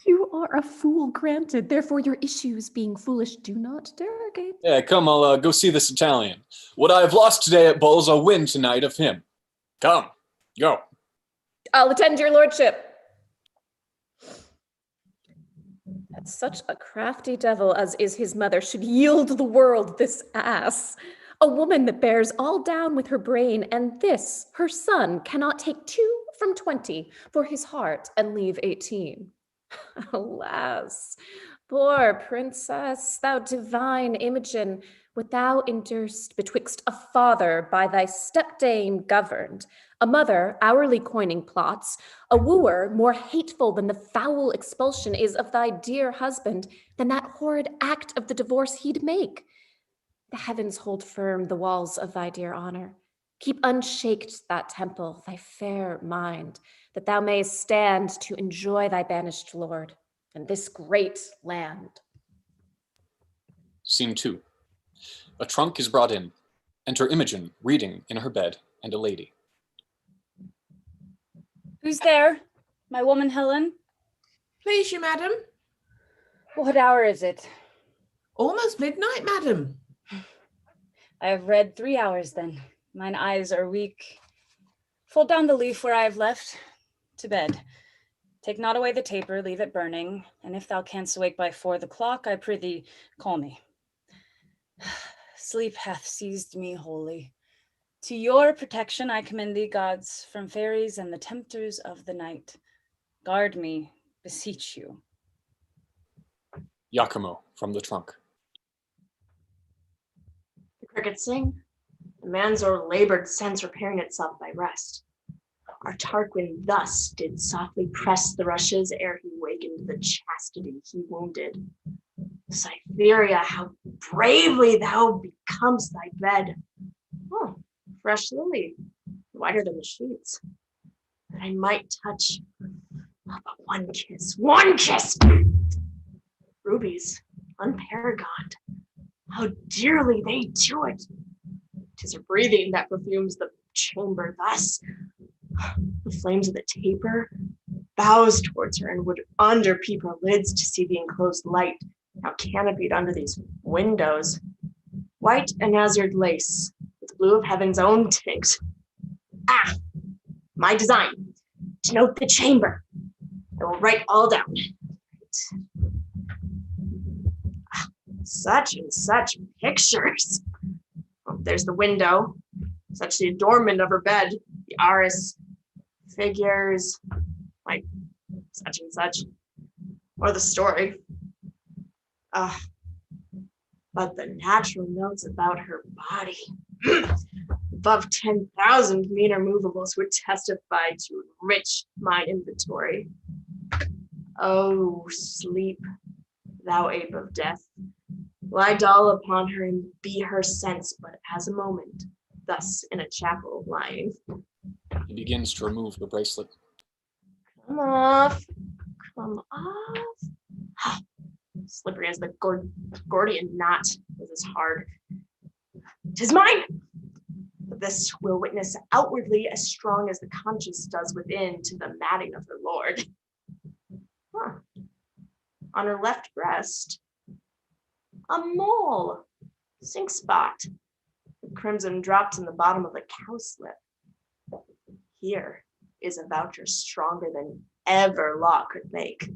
You are a fool granted, therefore your issues being foolish do not derogate. Yeah, come, I'll go see this Italian. What I have lost today at bowls, I'll win tonight of him. Come, go. I'll attend your lordship. That such a crafty devil as is his mother should yield the world this ass. A woman that bears all down with her brain, and this, her son, cannot take 2 from 20 for his heart and leave 18. Alas, poor princess, thou divine Imogen, what thou endurst betwixt a father by thy stepdame governed, a mother hourly coining plots, a wooer more hateful than the foul expulsion is of thy dear husband, than that horrid act of the divorce he'd make. The heavens hold firm the walls of thy dear honor. Keep unshaked that temple, thy fair mind, that thou mayst stand to enjoy thy banished lord and this great land. Scene 2. A trunk is brought in. Enter Imogen, reading in her bed, and a lady. Who's there? My woman Helen? Please you, madam. What hour is it? Almost midnight, madam. I have read 3 hours then. Mine eyes are weak. Fold down the leaf where I have left. To bed. Take not away the taper, leave it burning, and if thou canst awake by 4 the clock, I prithee, call me. Sleep hath seized me wholly. To your protection I commend thee, gods, from fairies and the tempters of the night. Guard me, beseech you. Iachimo, from the trunk. The crickets sing. The man's o'erlabored sense repairing itself by rest. Our Tarquin thus did softly press the rushes ere he wakened the chastity he wounded. Cytherea, how bravely thou becomest thy bed. Oh, fresh lily, whiter than the sheets. That I might touch, oh, but one kiss, rubies, unparagoned. How dearly they do it. 'Tis her breathing that perfumes the chamber thus. The flames of the taper bows towards her and would underpeep her lids to see the enclosed light, now canopied under these windows. White and azured lace, with blue of heaven's own tint. Ah, my design, to note the chamber. I will write all down. Such and such pictures. Oh, there's the window, such the adornment of her bed, the arras, figures, like such and such, or the story. But the natural notes about her body, above 10,000 meaner movables would testify to enrich my inventory. Oh, sleep, thou ape of death. Lie dull upon her and be her sense but as a moment, thus in a chapel lying. He begins to remove the bracelet. Come off, come off. Slippery as the Gordian knot with his hard. 'Tis mine! But this will witness outwardly as strong as the conscience does within to the matting of her lord. On her left breast, a mole, sink spot, the crimson drops in the bottom of the cowslip. Here is a voucher stronger than ever law could make.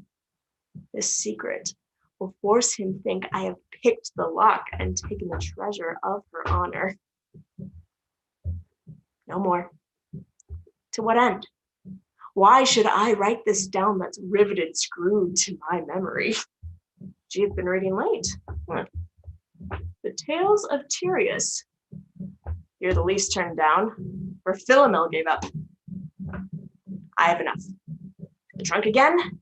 This secret will force him think I have picked the lock and taken the treasure of her honor. No more. To what end? Why should I write this down that's riveted, screwed to my memory? She hath been reading late. The Tales of Tyreus. You're the least turned down, for Philomel gave up. I have enough. The trunk again,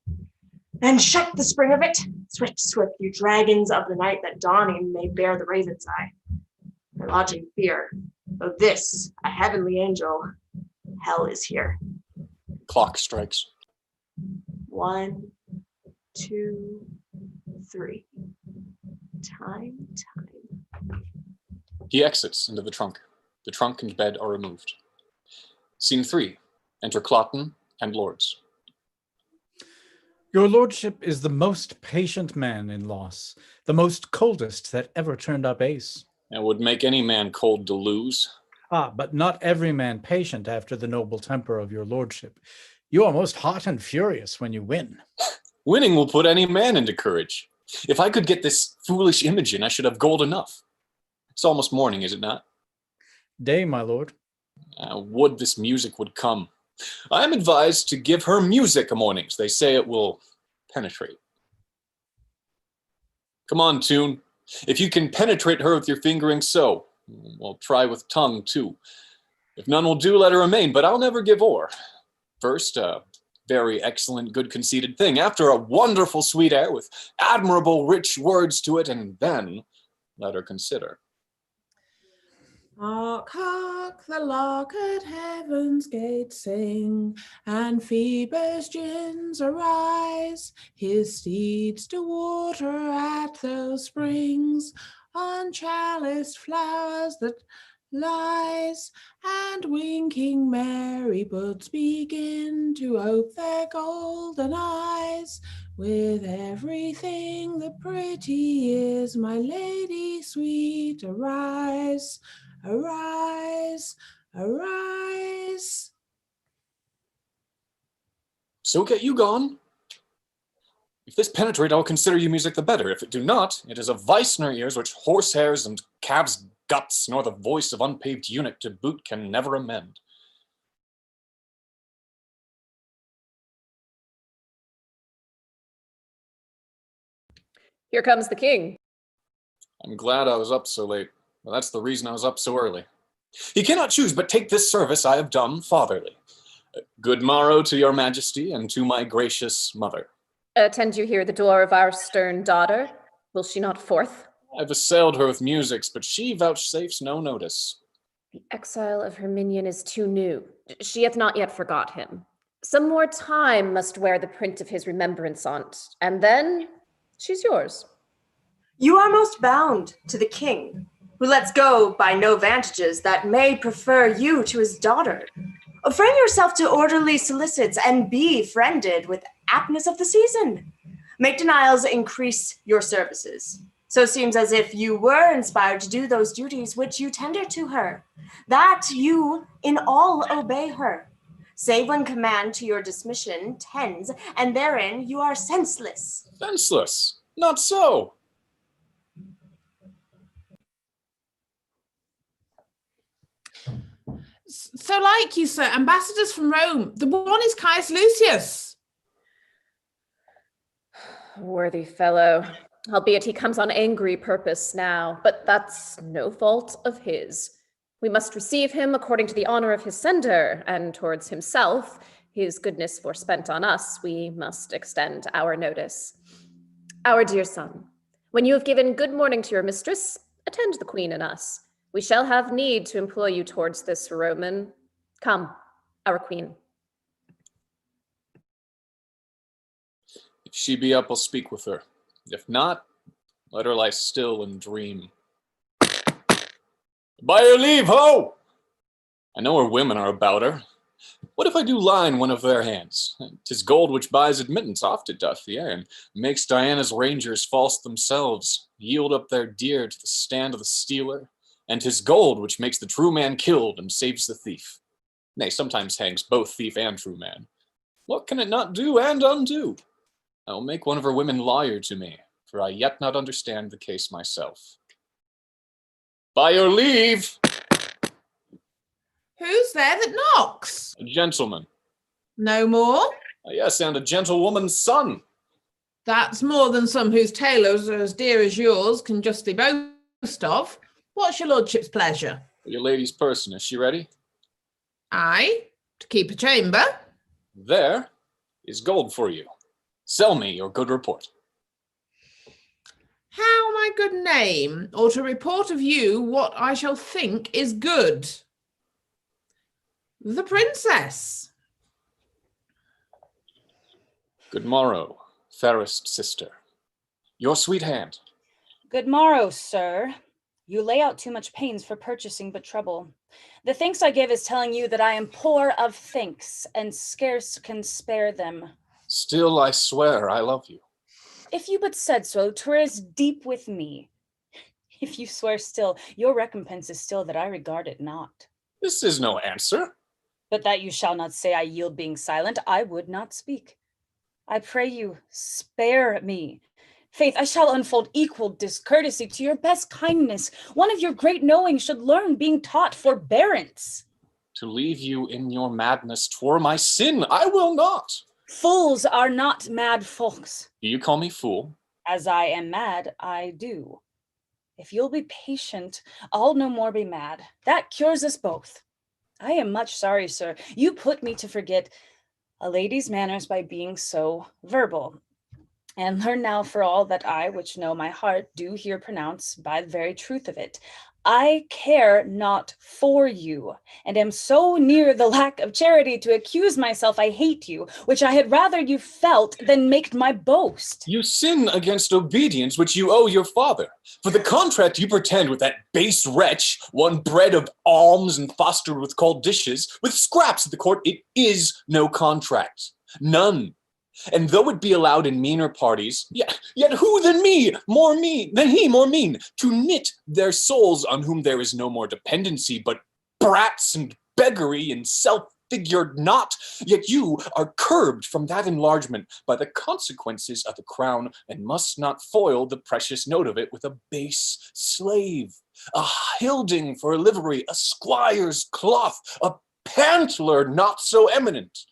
and shut the spring of it. Swift, swift, you dragons of the night, that dawning may bear the raven's eye. My lodging fear, though this a heavenly angel, hell is here. Clock strikes. 1, 2, 3. Time. He exits into the trunk. The trunk and bed are removed. Scene 3. Enter Cloten and lords. Your lordship is the most patient man in loss, the most coldest that ever turned up ace. And would make any man cold to lose. But not every man patient after the noble temper of your lordship. You are most hot and furious when you win. Winning will put any man into courage. If I could get this foolish Imogen, I should have gold enough. It's almost morning, is it not? Day, my lord. Would this music would come. I am advised to give her music a mornings. They say it will penetrate. Come on, Tune. If you can penetrate her with your fingering, so. We'll try with tongue, too. If none will do, let her remain, but I'll never give o'er. First, a very excellent, good conceited thing. After, a wonderful sweet air with admirable, rich words to it, and then let her consider. Hark, hark, the lark at heaven's gate sing, and Phoebus gins arise, his steeds to water at those springs, on chaliced flowers that lies, and winking merry buds begin to ope their golden eyes. With everything the pretty is, my lady sweet, arise. Arise, arise. So get you gone. If this penetrate, I'll consider you music the better. If it do not, it is a vice in our ears which horsehairs and calves' guts, nor the voice of unpaved eunuch to boot can never amend. Here comes the king. I'm glad I was up so late. Well, that's the reason I was up so early. He cannot choose but take this service I have done fatherly. Good morrow to your majesty and to my gracious mother. Attend you here the door of our stern daughter. Will she not forth? I've assailed her with musics, but she vouchsafes no notice. The exile of her minion is too new. She hath not yet forgot him. Some more time must wear the print of his remembrance on't, and then she's yours. You are most bound to the king, who lets go by no vantages that may prefer you to his daughter. Frame yourself to orderly solicits and be friended with aptness of the season. Make denials increase your services. So it seems as if you were inspired to do those duties which you tender to her, that you in all obey her. Save when command to your dismission tends, and therein you are senseless. Senseless. Not so. So like you, sir, ambassadors from Rome. The one is Caius Lucius. Worthy fellow, albeit he comes on angry purpose now, but that's no fault of his. We must receive him according to the honor of his sender, and towards himself, his goodness forespent on us, we must extend our notice. Our dear son, when you have given good morning to your mistress, attend the queen and us. We shall have need to employ you towards this Roman. Come, our queen. If she be up, I'll speak with her. If not, let her lie still and dream. By her leave, ho! I know her women are about her. What if I do lie in one of their hands? 'Tis gold which buys admittance, oft it doth, yea, and makes Diana's rangers false themselves, yield up their dear to the stand of the stealer, and 'tis gold which makes the true man killed and saves the thief. Nay, sometimes hangs both thief and true man. What can it not do and undo? I will make one of her women lawyer to me, for I yet not understand the case myself. By your leave! Who's there that knocks? A gentleman. No more? Yes, and a gentlewoman's son. That's more than some whose tailors are as dear as yours can justly boast of. What's your lordship's pleasure? Your lady's person, is she ready? Aye, to keep a chamber. There is gold for you. Sell me your good report. How my good name, or to report of you what I shall think is good? The princess. Good morrow, fairest sister. Your sweet hand. Good morrow, sir. You lay out too much pains for purchasing but trouble. The thanks I give is telling you that I am poor of thanks and scarce can spare them. Still I swear I love you. If you but said so, 'twere as deep with me. If you swear still, your recompense is still that I regard it not. This is no answer. But that you shall not say I yield being silent, I would not speak. I pray you, spare me. Faith, I shall unfold equal discourtesy to your best kindness. One of your great knowing should learn being taught forbearance. To leave you in your madness 'twere my sin. I will not. Fools are not mad folks. Do you call me fool? As I am mad, I do. If you'll be patient, I'll no more be mad. That cures us both. I am much sorry, sir. You put me to forget a lady's manners by being so verbal. And learn now for all that I, which know my heart, do here pronounce by the very truth of it. I care not for you, and am so near the lack of charity to accuse myself I hate you, which I had rather you felt than make my boast. You sin against obedience which you owe your father. For the contract you pretend with that base wretch, one bred of alms and fostered with cold dishes, with scraps at the court, it is no contract. None. And though it be allowed in meaner parties, yet who than me, more mean, than he more mean, to knit their souls on whom there is no more dependency, but brats and beggary and self-figured not, yet you are curbed from that enlargement by the consequences of the crown, and must not foil the precious note of it with a base slave, a hilding for a livery, a squire's cloth, a pantler not so eminent.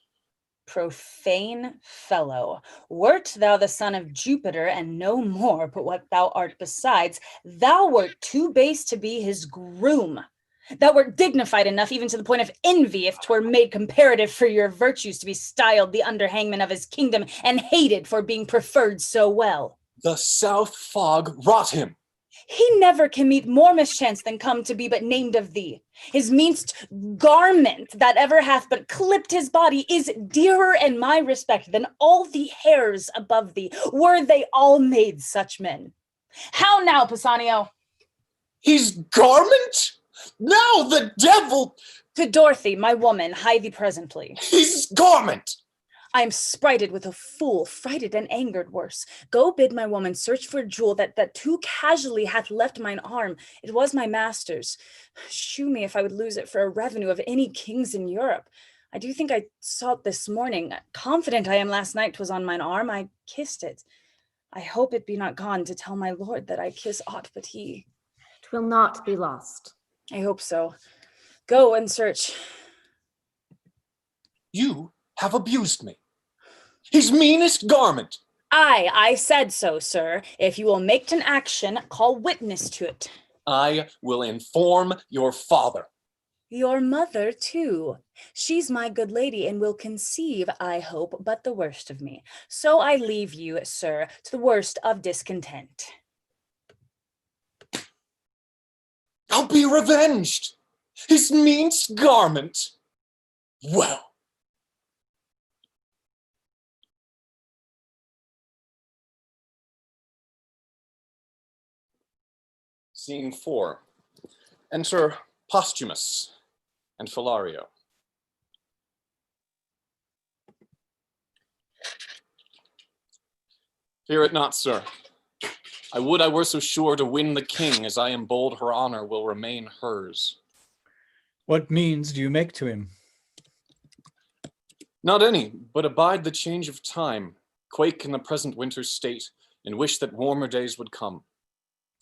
Profane fellow, wert thou the son of Jupiter and no more but what thou art besides, thou wert too base to be his groom. Thou wert dignified enough even to the point of envy if 'twere made comparative for your virtues to be styled the underhangman of his kingdom and hated for being preferred so well. The south fog rot him. He never can meet more mischance than come to be but named of thee. His meanest garment that ever hath but clipped his body is dearer in my respect than all the hairs above thee, were they all made such men. How now, Pisanio? His garment? Now the devil! To Dorothy, my woman, hie thee presently. His garment! I am sprited with a fool, frighted and angered worse. Go bid my woman search for a jewel that too casually hath left mine arm. It was my master's. Shew me if I would lose it for a revenue of any kings in Europe. I do think I saw it this morning. Confident I am last night 'twas on mine arm, I kissed it. I hope it be not gone to tell my lord that I kiss aught but he. It will not be lost. I hope so. Go and search. You have abused me. His meanest garment. I said so, sir. If you will make an action, call witness to it. I will inform your father. Your mother, too. She's my good lady and will conceive, I hope, but the worst of me. So I leave you, sir, to the worst of discontent. I'll be revenged. His meanest garment. Well. Scene 4. Enter Posthumus and Philario. Fear it not, sir. I would I were so sure to win the king, as I am bold her honor will remain hers. What means do you make to him? Not any, but abide the change of time, quake in the present winter's state, and wish that warmer days would come.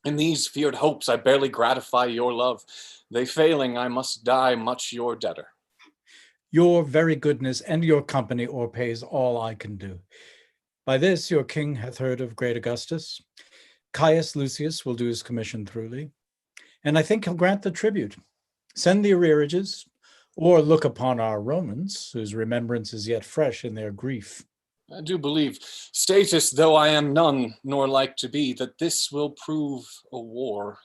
In these feared hopes I barely gratify your love. They failing, I must die much your debtor. Your very goodness and your company o'erpays all I can do. By this your king hath heard of great Augustus. Caius Lucius will do his commission throughly, and I think he'll grant the tribute. Send the arrearages, or look upon our Romans, whose remembrance is yet fresh in their grief. I do believe, statist though I am none, nor like to be, that this will prove a war.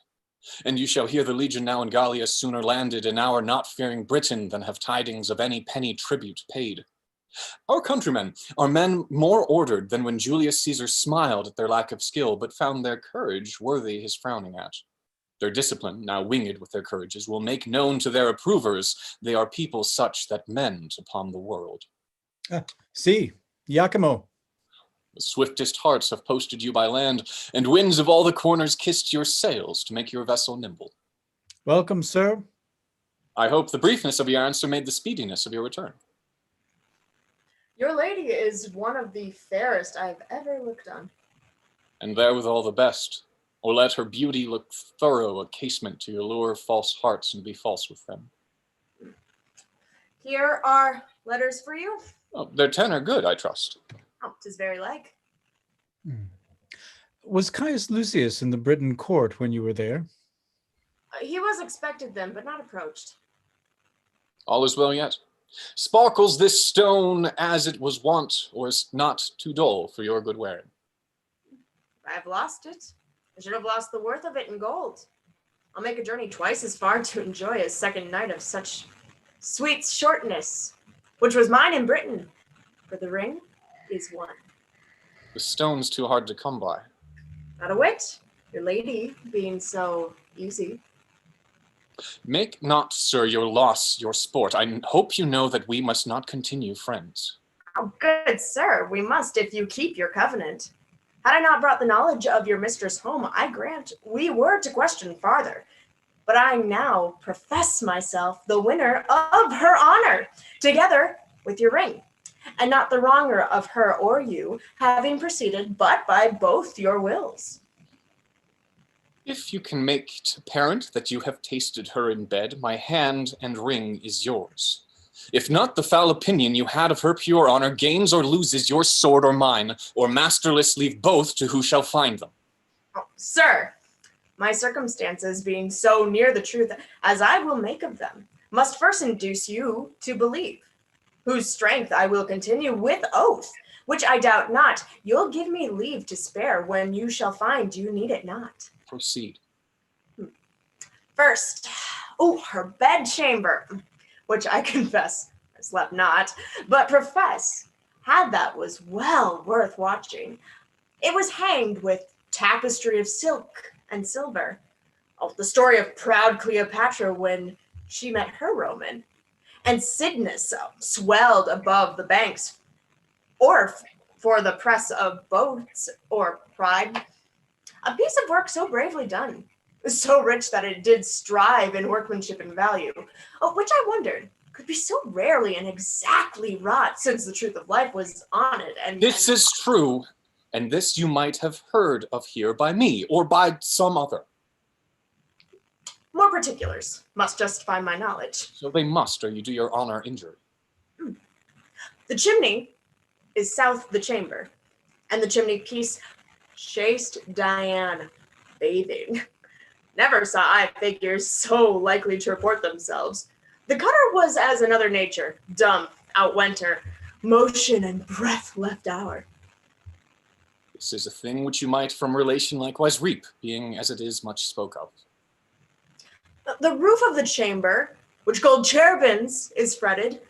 And you shall hear the legion now in Gallia sooner landed in our not fearing Britain than have tidings of any penny tribute paid. Our countrymen are men more ordered than when Julius Caesar smiled at their lack of skill, but found their courage worthy his frowning at. Their discipline, now winged with their courages, will make known to their approvers they are people such that mend upon the world. See, Iachimo. The swiftest hearts have posted you by land, and winds of all the corners kissed your sails to make your vessel nimble. Welcome, sir. I hope the briefness of your answer made the speediness of your return. Your lady is one of the fairest I've ever looked on. And therewithal the best, or let her beauty look thorough a casement to allure false hearts and be false with them. Here are letters for you. Oh, their tenor good, I trust. Oh, 'tis very like. Was Caius Lucius in the Britain court when you were there? He was expected then, but not approached. All is well yet. Sparkles this stone as it was wont, or is not too dull for your good wearing? I've lost it. I should have lost the worth of it in gold. I'll make a journey twice as far to enjoy a second night of such sweet shortness, which was mine in Britain, for the ring is one. The stone's too hard to come by. Not a whit, your lady being so easy. Make not, sir, your loss your sport. I hope you know that we must not continue friends. Oh, good sir, we must if you keep your covenant. Had I not brought the knowledge of your mistress home, I grant we were to question farther. But I now profess myself the winner of her honor, together with your ring, and not the wronger of her or you, having proceeded but by both your wills. If you can make it apparent that you have tasted her in bed, my hand and ring is yours. If not, the foul opinion you had of her pure honor gains or loses your sword or mine, or masterless leave both to who shall find them. Oh, sir, my circumstances being so near the truth as I will make of them, must first induce you to believe, whose strength I will continue with oath, which I doubt not you'll give me leave to spare when you shall find you need it not. Proceed. First, her bedchamber, which I confess I slept not, but profess had that was well worth watching. It was hanged with tapestry of silk and silver. Oh, the story of proud Cleopatra when she met her Roman, and Cygnus swelled above the banks, or for the press of boats or pride. A piece of work so bravely done, so rich that it did strive in workmanship and value, which I wondered could be so rarely and exactly wrought, since the truth of life was on it. And This is true, and this you might have heard of here by me, or by some other. more particulars must justify my knowledge. So they must, or you do your honor injury. The chimney is south the chamber, and the chimney piece chaste Diana bathing. Never saw I figures so likely to report themselves. The cutter was as another nature, dumb, outwent her, motion and breath left our. This is a thing which you might from relation likewise reap, being as it is much spoke of. The roof of the chamber, which gold cherubims is fretted,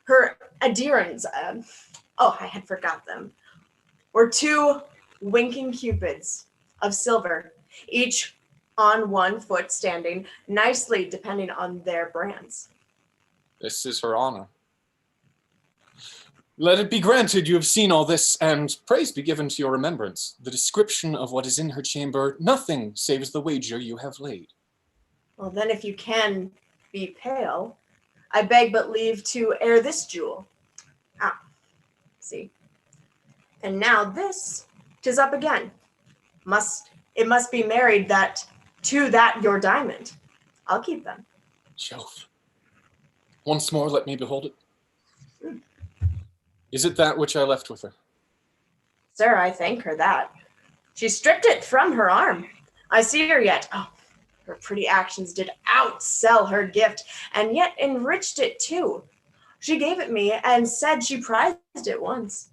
her adherents, I had forgot them, were two winking cupids of silver, each on 1 foot standing, nicely depending on their brands. This is her honor. Let it be granted you have seen all this, and praise be given to your remembrance. The description of what is in her chamber, nothing saves the wager you have laid. Well, then if you can be pale, I beg but leave to air this jewel. See. And now this, 'tis up again. It must be married to that your diamond. I'll keep them. Jove. Once more let me behold it. Is it that which I left with her? Sir, I thank her that. She stripped it from her arm. I see her yet. Oh, her pretty actions did outsell her gift, and yet enriched it too. She gave it me and said she prized it once.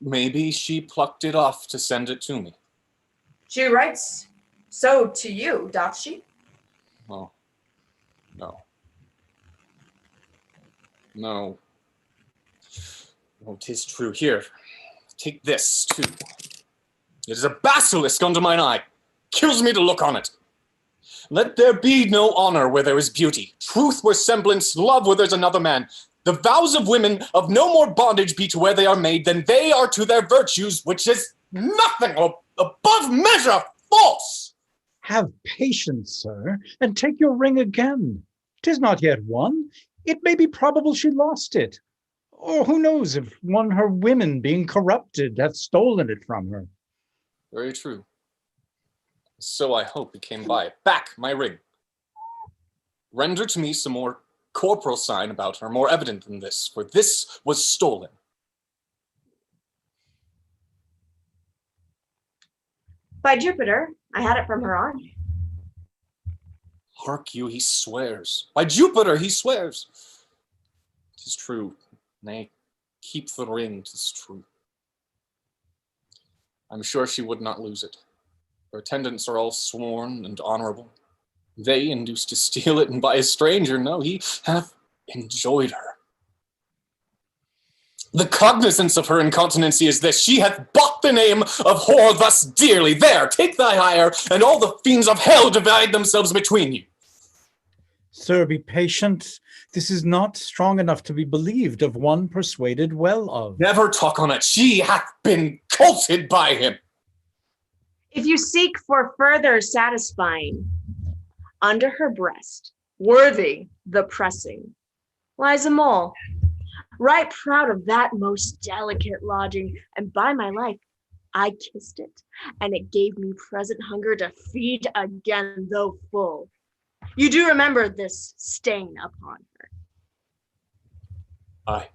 Maybe she plucked it off to send it to me. She writes so to you, doth she? Oh, no. No. Oh, 'tis true. Here, take this, too. It is a basilisk under mine eye. Kills me to look on it. Let there be no honor where there is beauty, truth where semblance, love where there's another man. The vows of women of no more bondage be to where they are made than they are to their virtues, which is nothing or above measure false. Have patience, sir, and take your ring again. 'Tis not yet won. It may be probable she lost it. Or who knows if one her women, being corrupted, hath stolen it from her. Very true. So I hope he came by. Back, my ring. Render to me some more corporal sign about her, more evident than this, for this was stolen. By Jupiter, I had it from her arm. Hark you, he swears. By Jupiter, he swears. 'Tis true. Nay, keep the ring, 'tis true. I'm sure she would not lose it. Her attendants are all sworn and honorable. They induced to steal it, and by a stranger, no, he hath enjoyed her. The cognizance of her incontinency is this: she hath bought the name of whore thus dearly. There, take thy hire, and all the fiends of hell divide themselves between you. Sir, be patient. This is not strong enough to be believed of one persuaded well of. Never talk on it. She hath been colted by him. If you seek for further satisfying, under her breast, worthy the pressing, lies a mole, right proud of that most delicate lodging, and by my life, I kissed it, and it gave me present hunger to feed again, though full. You do remember this stain upon her? Aye,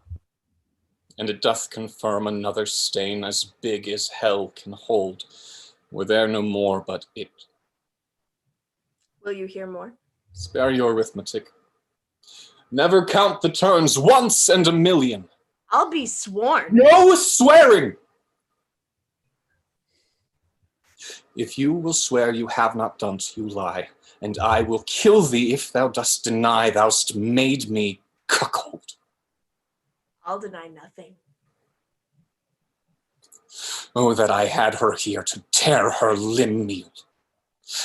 and it doth confirm another stain as big as hell can hold. Were there no more but it. Will you hear more? Spare your arithmetic. Never count the turns once and a million. I'll be sworn. No swearing! If you will swear you have not done't, you lie, and I will kill thee if thou dost deny thou'st made me cuckold. I'll deny nothing. Oh, that I had her here to tear her limb meal.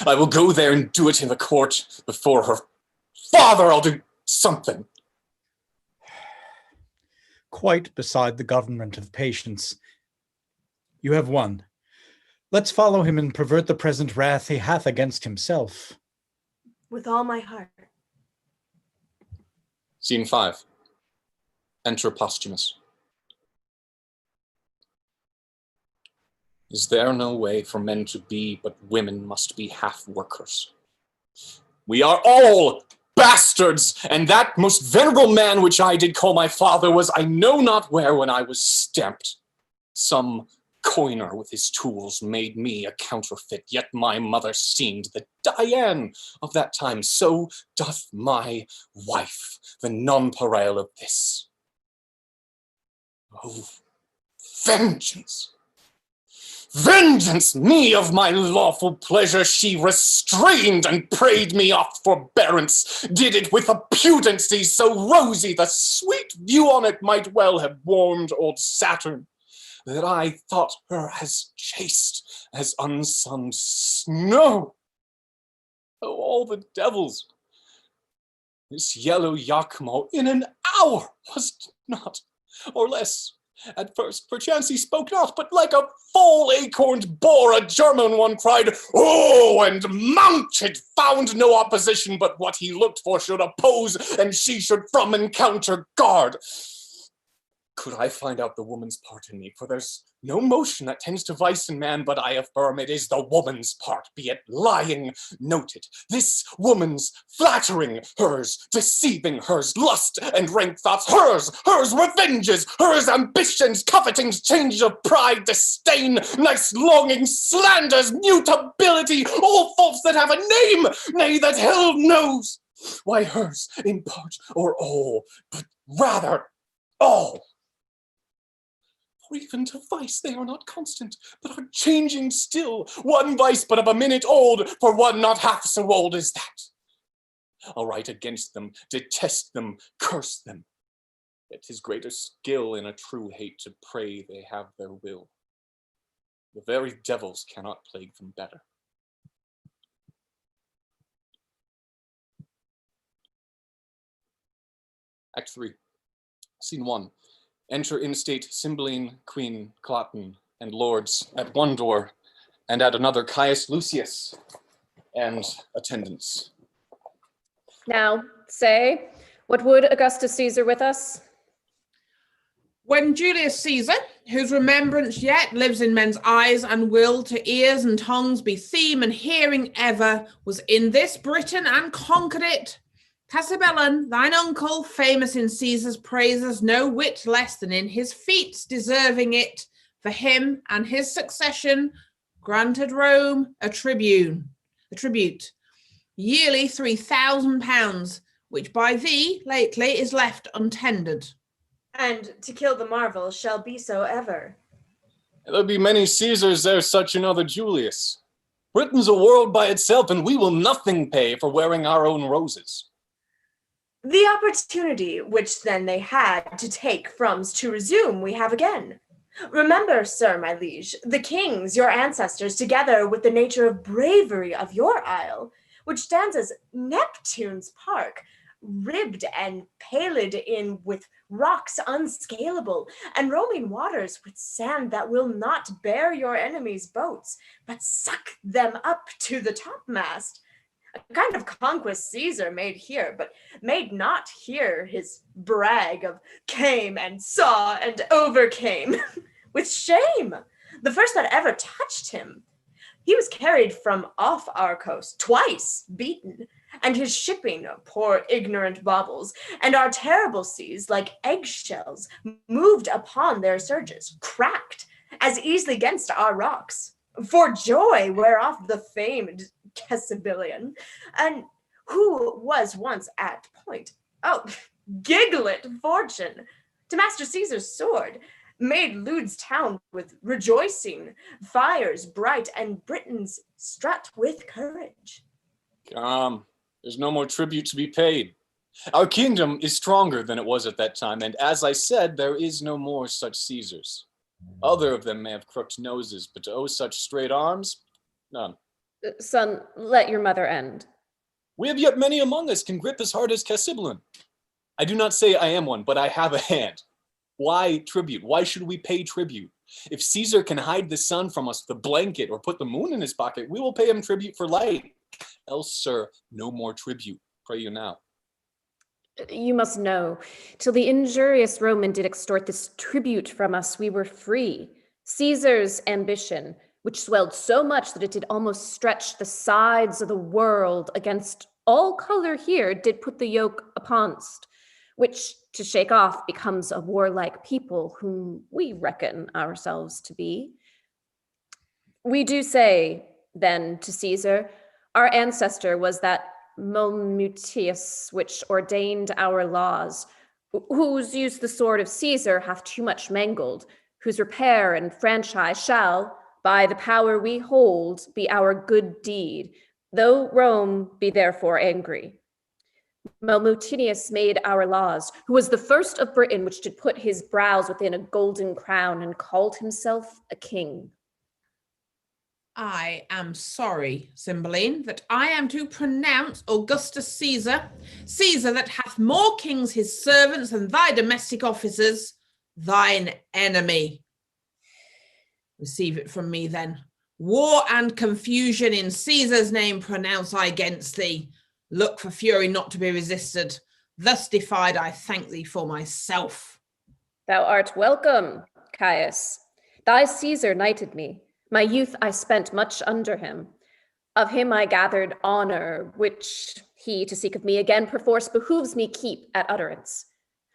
I will go there and do it in the court before her father. I'll do something. Quite beside the government of patience. You have won. Let's follow him and pervert the present wrath he hath against himself. With all my heart. Scene 5. Enter Posthumus. Is there no way for men to be, but women must be half-workers? We are all bastards, and that most venerable man which I did call my father was I know not where when I was stamped. Some coiner with his tools made me a counterfeit, yet my mother seemed the Diane of that time. So doth my wife, the nonpareil of this. Oh, vengeance! Vengeance me of my lawful pleasure she restrained and prayed me oft forbearance, did it with a pudency so rosy the sweet view on it might well have warmed old Saturn, that I thought her as chaste as unsunned snow. Oh, all the devils! This yellow Iachimo in an hour was not, or less. At first, perchance he spoke not, but like a full acorned boar, a German one cried, "Oh!" and mounted, found no opposition, but what he looked for should oppose, and she should from encounter guard. Could I find out the woman's part in me, for there's no motion that tends to vice in man, but I affirm it is the woman's part, be it lying, noted. This woman's flattering, hers deceiving, hers lust and rank thoughts, hers revenges, hers ambitions, covetings, change of pride, disdain, nice longing, slanders, mutability, all faults that have a name, nay, that hell knows. Why hers in part or all, but rather all. For even to vice they are not constant, but are changing still. One vice but of a minute old, for one not half so old as that. I'll write against them, detest them, curse them. Yet 'tis greater skill in a true hate to pray they have their will. The very devils cannot plague them better. Act 3, Scene 1. Enter in state Cymbeline, Queen, Cloten, and lords at one door, and at another Caius Lucius and attendants. Now, say, what would Augustus Caesar with us? When Julius Caesar, whose remembrance yet lives in men's eyes and will to ears and tongues be theme and hearing ever, was in this Britain and conquered it, Cassibelan, thine uncle, famous in Caesar's praises, no whit less than in his feats deserving it, for him and his succession, granted Rome a tribute, yearly £3,000, which by thee lately is left untendered. And to kill the marvel shall be so ever. There'll be many Caesars, there's such another Julius. Britain's a world by itself, and we will nothing pay for wearing our own roses. The opportunity which then they had to take from's to resume we have again. Remember, sir, my liege, the kings, your ancestors, together with the nature of bravery of your isle, which stands as Neptune's park, ribbed and paled in with rocks unscalable, and roaming waters with sand that will not bear your enemies' boats, but suck them up to the topmast. A kind of conquest Caesar made here, but made not here his brag of came and saw and overcame. With shame, the first that ever touched him. He was carried from off our coast, twice beaten, and his shipping, poor ignorant baubles, and our terrible seas, like eggshells, moved upon their surges, cracked as easily against our rocks. For joy whereof the famed Cassibelan, and who was once at point, giglet fortune, to Master Caesar's sword, made Lude's town with rejoicing, fires bright, and Britons strut with courage. There's no more tribute to be paid. Our kingdom is stronger than it was at that time, and as I said, there is no more such Caesars. Other of them may have crooked noses, but oh, such straight arms, none. Son, let your mother end. We have yet many among us can grip as hard as Cassibelan. I do not say I am one, but I have a hand. Why tribute? Why should we pay tribute? If Caesar can hide the sun from us with a blanket or put the moon in his pocket, we will pay him tribute for light. Else, sir, no more tribute. Pray you now. You must know, till the injurious Roman did extort this tribute from us, we were free. Caesar's ambition, which swelled so much that it did almost stretch the sides of the world against all color here, did put the yoke uponst, which to shake off becomes a warlike people whom we reckon ourselves to be. We do say, then, to Caesar, our ancestor was that Molmutius, which ordained our laws, whose use the sword of Caesar hath too much mangled, whose repair and franchise shall, by the power we hold, be our good deed, though Rome be therefore angry. Molmutius made our laws, who was the first of Britain which did put his brows within a golden crown and called himself a king. I am sorry, Cymbeline, that I am to pronounce Augustus Caesar, Caesar that hath more kings his servants than thy domestic officers, thine enemy. Receive it from me then. War and confusion in Caesar's name pronounce I against thee. Look for fury not to be resisted. Thus defied, I thank thee for myself. Thou art welcome, Caius. Thy Caesar knighted me. My youth I spent much under him. Of him I gathered honor, which he to seek of me again perforce behooves me keep at utterance.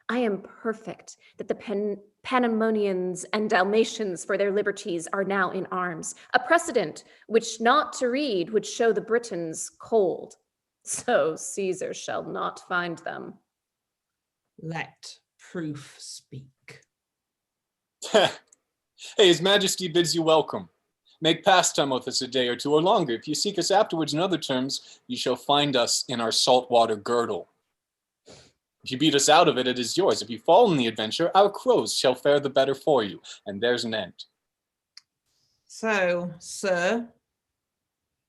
I am perfect that the Pannonians and Dalmatians for their liberties are now in arms, a precedent which not to read would show the Britons cold. So Caesar shall not find them. Let proof speak. Hey, His Majesty bids you welcome. Make pastime with us a day or two or longer. If you seek us afterwards in other terms, you shall find us in our saltwater girdle. If you beat us out of it, it is yours. If you fall in the adventure, our crows shall fare the better for you, and there's an end. So, sir,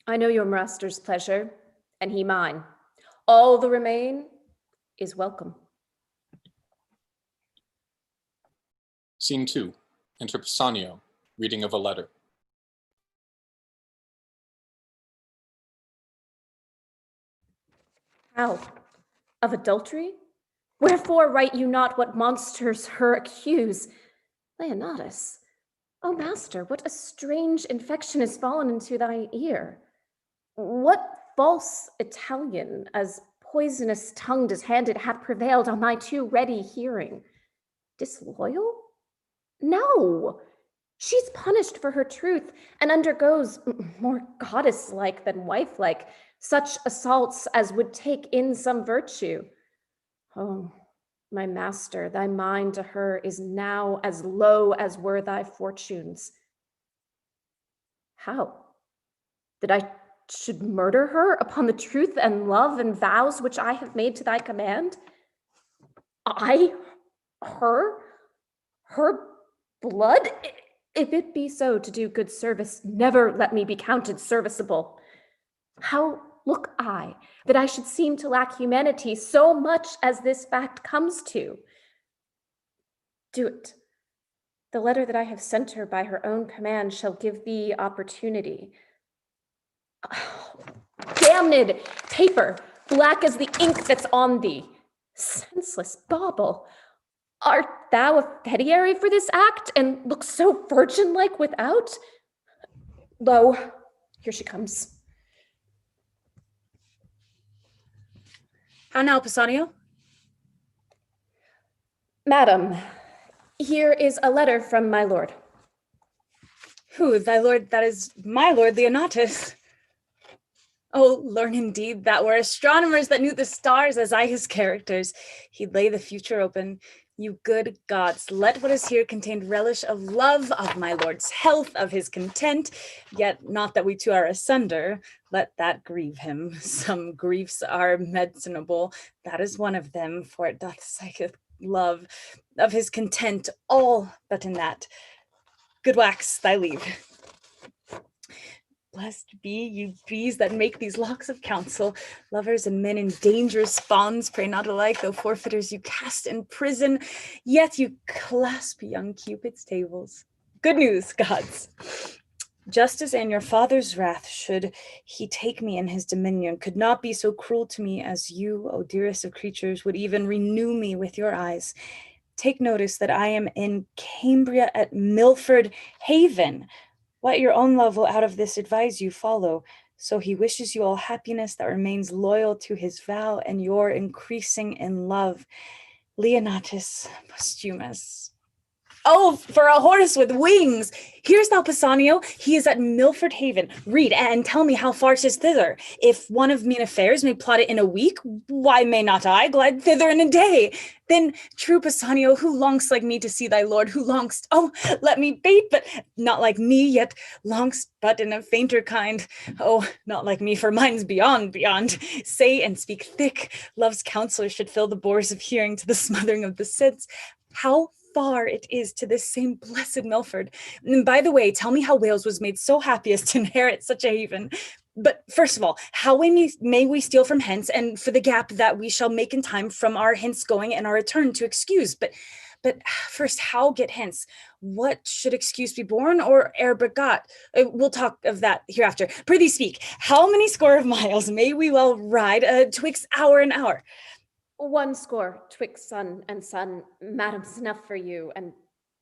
I know your master's pleasure, and he mine. All the remain is welcome. Scene 2. Enter Pisanio, reading of a letter. How? Of adultery? Wherefore write you not what monsters her accuse? Leonatus, O master, what a strange infection has fallen into thy ear. What false Italian, as poisonous tongued as handed, hath prevailed on thy too ready hearing? Disloyal? No, she's punished for her truth and undergoes, more goddess-like than wife-like, such assaults as would take in some virtue. Oh, my master, thy mind to her is now as low as were thy fortunes. How? That I should murder her upon the truth and love and vows which I have made to thy command? I? Her blood? If it be so to do good service, never let me be counted serviceable. How look I, that I should seem to lack humanity so much as this fact comes to? Do it. The letter that I have sent her by her own command shall give thee opportunity. Oh, damned paper, black as the ink that's on thee. Senseless bauble. Art thou a fetiary for this act, and look so virgin-like without? Lo, here she comes. How now, Pisanio? Madam, here is a letter from my lord. Who, thy lord? That is my lord, Leonatus. Oh, learn indeed that were astronomers that knew the stars as I his characters. He'd lay the future open. You good gods, let what is here contain relish of love, of my lord's health, of his content, yet not that we two are asunder. Let that grieve him. Some griefs are medicinable. That is one of them, for it doth psycheth love, of his content, all but in that. Good wax, thy leave. Blessed be you bees that make these locks of counsel. Lovers and men in dangerous bonds pray not alike, though forfeiters you cast in prison, yet you clasp young Cupid's tables. Good news, gods. Justice and your father's wrath, should he take me in his dominion, could not be so cruel to me as you, O dearest of creatures, would even renew me with your eyes. Take notice that I am in Cambria at Milford Haven. Let your own love will out of this advise you follow. So he wishes you all happiness that remains loyal to his vow and your increasing in love. Leonatus Posthumus. Oh, for a horse with wings! Here's thou, Pisanio. He is at Milford Haven. Read and tell me how far 'tis thither. If one of mean affairs may plot it in a week, why may not I glide thither in a day? Then, true Pisanio, who longst like me to see thy lord, who longst, oh, let me bait, but not like me, yet longst but in a fainter kind. Oh, not like me, for mine's beyond. Say and speak thick. Love's counselor should fill the bores of hearing to the smothering of the sense. How far it is to this same blessed Milford. And by the way, tell me how Wales was made so happy as to inherit such a haven. But first of all, how may we steal from hence, and for the gap that we shall make in time from our hence going and our return to excuse. But first, how get hence? What should excuse be born or ere begot? We'll talk of that hereafter. Prithee speak, how many score of miles may we well ride twixt hour and hour? 1 score twixt sun and sun, madam's enough for you, and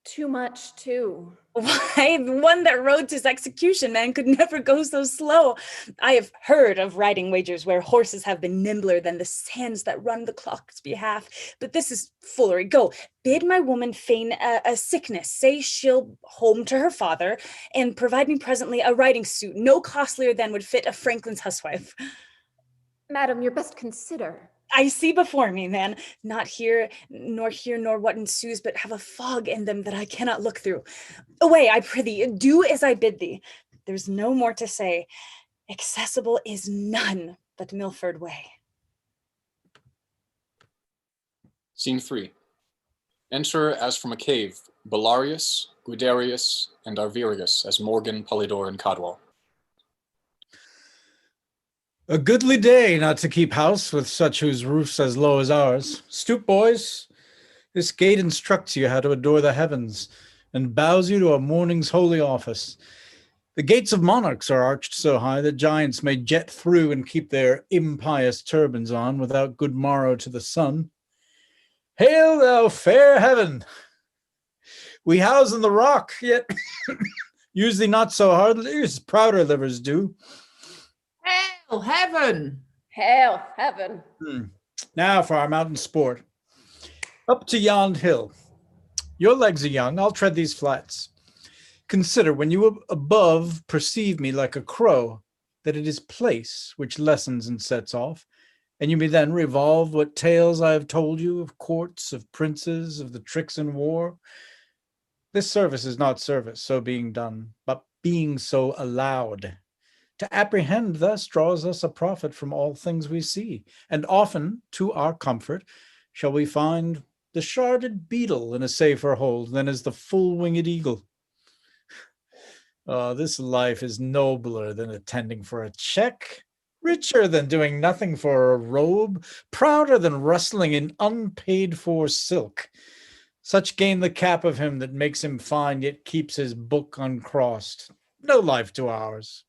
too much too. Why, the one that rode to his execution, man, could never go so slow. I have heard of riding wagers where horses have been nimbler than the sands that run the clock's behalf, but this is foolery. Go, bid my woman feign a sickness, say she'll home to her father, and provide me presently a riding suit, no costlier than would fit a Franklin's huswife. Madam, your best consider. I see before me, man, not here nor what ensues, but have a fog in them that I cannot look through. Away, I prithee, do as I bid thee. There's no more to say. Accessible is none but Milford way. Scene 3. Enter as from a cave Belarius, Guiderius, and Arviragus as Morgan, Polydor, and Cadwal. A goodly day not to keep house with such whose roof's as low as ours. Stoop, boys. This gate instructs you how to adore the heavens and bows you to a morning's holy office. The gates of monarchs are arched so high that giants may jet through and keep their impious turbans on without good morrow to the sun. Hail, thou fair heaven! We house in the rock, yet usually not so hardly as prouder livers do. Hail heaven! Hail heaven! Now for our mountain sport. Up to yond hill. Your legs are young, I'll tread these flats. Consider, when you above perceive me like a crow, that it is place which lessens and sets off, and you may then revolve what tales I have told you of courts, of princes, of the tricks in war. This service is not service, so being done, but being so allowed. To apprehend thus draws us a profit from all things we see, and often, to our comfort, shall we find the sharded beetle in a safer hold than is the full-winged eagle. This life is nobler than attending for a check, richer than doing nothing for a robe, prouder than rustling in unpaid-for silk. Such gain the cap of him that makes him fine, yet keeps his book uncrossed. No life to ours.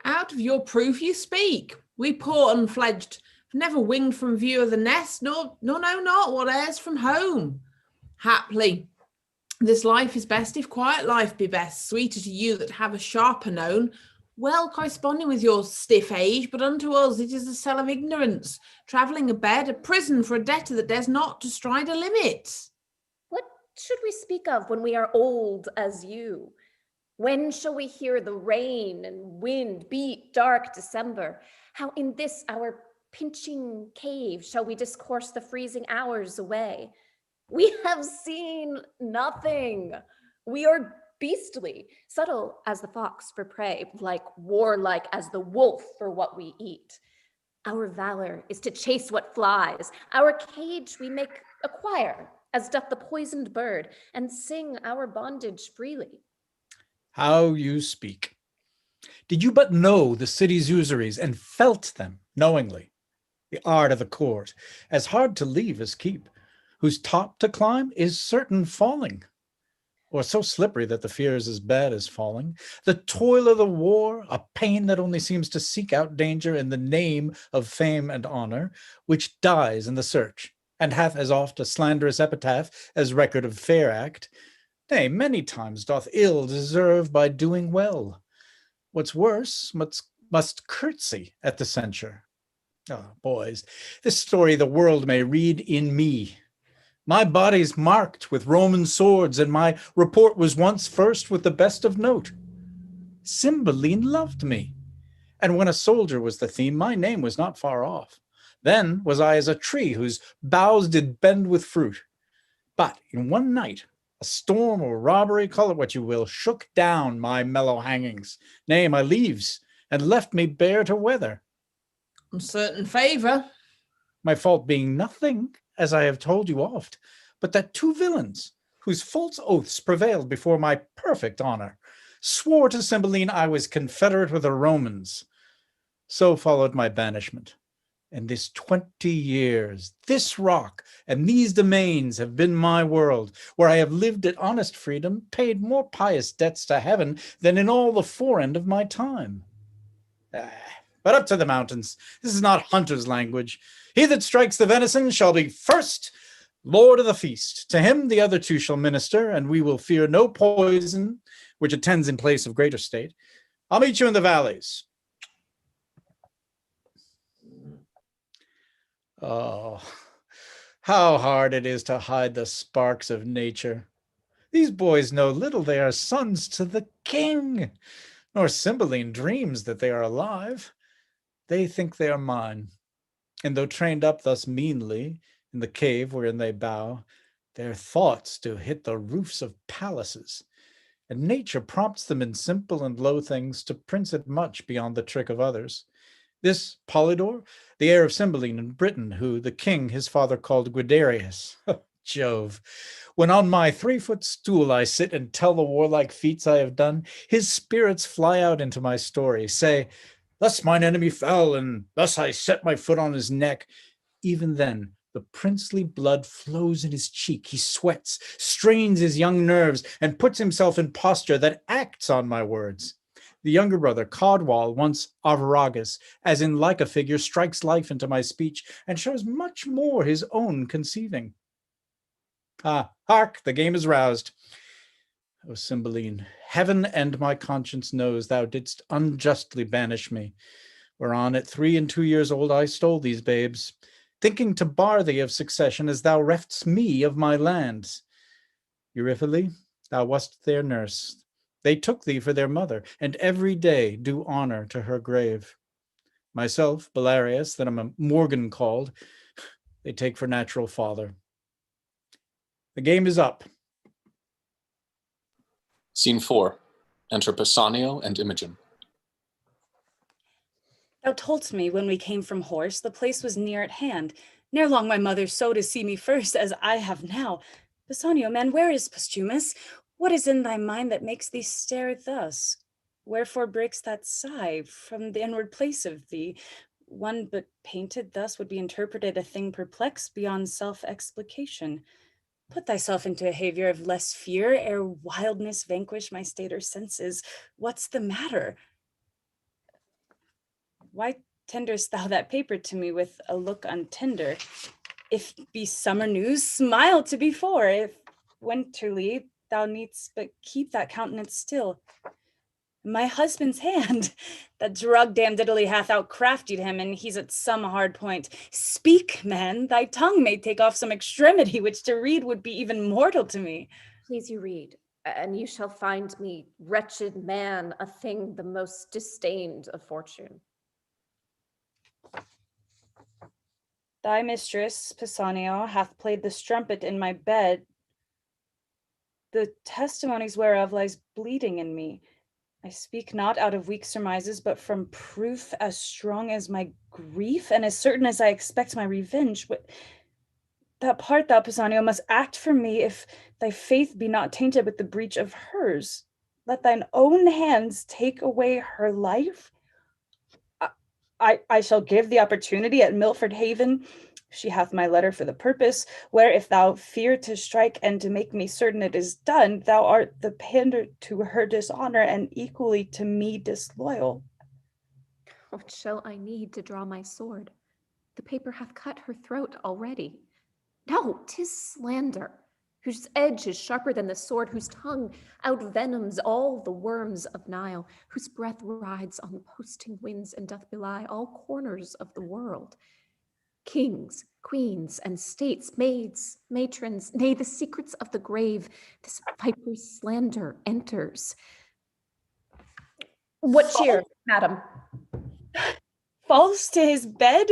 Out of your proof you speak. We poor unfledged have never winged from view of the nest, nor know not what airs from home. Haply, this life is best if quiet life be best, sweeter to you that have a sharper known, well corresponding with your stiff age, but unto us it is the cell of ignorance, travelling a bed, a prison for a debtor that dares not to stride a limit. What should we speak of when we are old as you? When shall we hear the rain and wind beat dark December? How in this our pinching cave shall we discourse the freezing hours away? We have seen nothing. We are beastly, subtle as the fox for prey, warlike as the wolf for what we eat. Our valor is to chase what flies. Our cage we make acquire as doth the poisoned bird, and sing our bondage freely. How you speak. Did you but know the city's usuries and felt them knowingly, the art of the court, as hard to leave as keep, whose top to climb is certain falling, or so slippery that the fear is as bad as falling, the toil of the war, a pain that only seems to seek out danger in the name of fame and honor, which dies in the search, and hath as oft a slanderous epitaph as record of fair act, nay, many times doth ill deserve by doing well. What's worse, must curtsy at the censure. Oh, boys, this story the world may read in me. My body's marked with Roman swords, and my report was once first with the best of note. Cymbeline loved me, and when a soldier was the theme, my name was not far off. Then was I as a tree whose boughs did bend with fruit. But in one night, a storm or robbery, call it what you will, shook down my mellow hangings, nay, my leaves, and left me bare to weather. Uncertain favour. My fault being nothing, as I have told you oft, but that two villains, whose false oaths prevailed before my perfect honor, swore to Cymbeline I was confederate with the Romans. So followed my banishment. And this 20 years, this rock and these domains have been my world, where I have lived at honest freedom, paid more pious debts to heaven than in all the forend of my time. But up to the mountains. This is not hunter's language. He that strikes the venison shall be first lord of the feast. To him the other two shall minister, and we will fear no poison which attends in place of greater state. I'll meet you in the valleys. Oh, how hard it is to hide the sparks of nature. These boys know little they are sons to the king, nor Cymbeline dreams that they are alive. They think they are mine, and though trained up thus meanly in the cave wherein they bow, their thoughts do hit the roofs of palaces, and nature prompts them in simple and low things to prince it much beyond the trick of others. This Polydore, the heir of Cymbeline in Britain, who the king his father called Guiderius. Jove, when on my 3-foot stool I sit and tell the warlike feats I have done, his spirits fly out into my story, say, thus mine enemy fell, and thus I set my foot on his neck. Even then, the princely blood flows in his cheek. He sweats, strains his young nerves, and puts himself in posture that acts on my words. The younger brother, Codwall, once Arviragus, as in like a figure, strikes life into my speech, and shows much more his own conceiving. Ah, hark, the game is roused. O Cymbeline, heaven and my conscience knows thou didst unjustly banish me, whereon at 3 and 2 years old I stole these babes, thinking to bar thee of succession as thou reft'st me of my lands. Euryphile, thou wast their nurse. They took thee for their mother, and every day do honor to her grave. Myself, Belarius, that am a Morgan called, they take for natural father. The game is up. Scene 4. Enter Bassanio and Imogen. Thou toldst me when we came from horse, the place was near at hand. Ne'er long my mother so to see me first as I have now. Bassanio, man, where is Posthumus? What is in thy mind that makes thee stare thus? Wherefore breaks that sigh from the inward place of thee? One but painted thus would be interpreted a thing perplexed beyond self-explication. Put thyself into behavior of less fear, ere wildness vanquish my stater senses. What's the matter? Why tenderest thou that paper to me with a look untender? If be summer news, smile to before. If winterly, thou needst but keep that countenance still. My husband's hand, that drug damned Italy hath outcraftied him, and he's at some hard point. Speak, man, thy tongue may take off some extremity, which to read would be even mortal to me. Please you read, and you shall find me, wretched man, a thing the most disdained of fortune. Thy mistress, Bassanio, hath played the strumpet in my bed, the testimonies whereof lies bleeding in me. I speak not out of weak surmises, but from proof as strong as my grief, and as certain as I expect my revenge. That part, thou, Pisanio, must act for me if thy faith be not tainted with the breach of hers. Let thine own hands take away her life. I shall give the opportunity at Milford Haven. She hath my letter for the purpose, where if thou fear to strike and to make me certain it is done, thou art the pander to her dishonor and equally to me disloyal. What shall I need to draw my sword? The paper hath cut her throat already. No, 'tis slander, whose edge is sharper than the sword, whose tongue outvenoms all the worms of Nile, whose breath rides on posting winds and doth belie all corners of the world. Kings, queens, and states, maids, matrons, nay, the secrets of the grave, this viper's slander enters. What cheer, madam? False to his bed?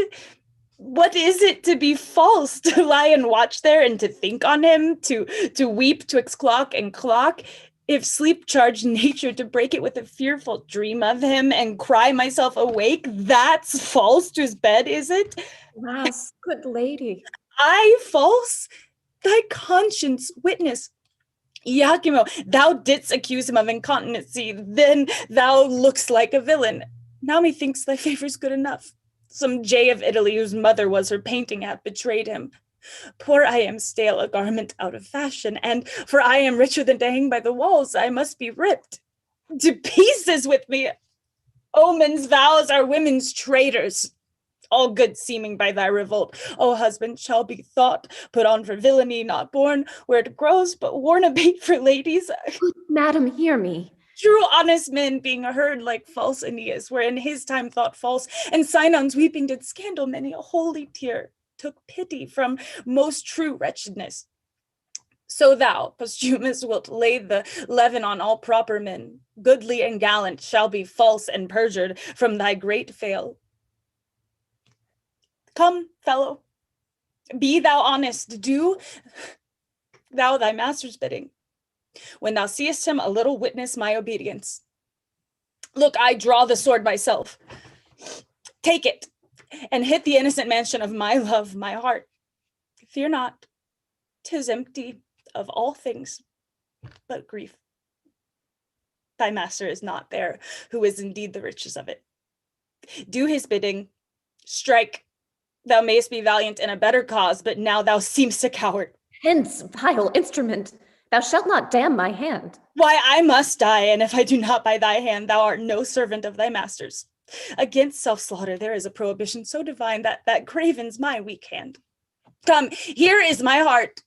What is it to be false? To lie and watch there and to think on him, to weep twixt clock and clock? If sleep charged nature to break it with a fearful dream of him and cry myself awake, that's false to his bed, is it? Alas, good lady. I false? Thy conscience witness. Iachimo, thou didst accuse him of incontinency, then thou lookst like a villain. Now methinks thy favor's good enough. Some jay of Italy whose mother was her painting hath betrayed him. Poor I am stale, a garment out of fashion, and for I am richer than to hang by the walls, I must be ripped to pieces with me. O men's vows are women's traitors. All good seeming by thy revolt, O husband, shall be thought, put on for villainy, not born where it grows, but worn a bait for ladies. Good madam, hear me. True honest men being heard like false Aeneas, where in his time thought false, and Sinon's weeping did scandal many a holy tear, took pity from most true wretchedness. So thou, Posthumus, wilt lay the leaven on all proper men, goodly and gallant shall be false and perjured from thy great fail. Come, fellow, be thou honest, do thou thy master's bidding. When thou seest him, a little witness my obedience. Look, I draw the sword myself. Take it, and hit the innocent mansion of my love, my heart. Fear not, 'tis empty of all things but grief. Thy master is not there, who is indeed the riches of it. Do his bidding, strike. Thou mayst be valiant in a better cause, but now thou seemst a coward. Hence, vile instrument, thou shalt not damn my hand. Why, I must die, and if I do not by thy hand, thou art no servant of thy master's. Against self-slaughter there is a prohibition so divine that cravens my weak hand. Come, here is my heart.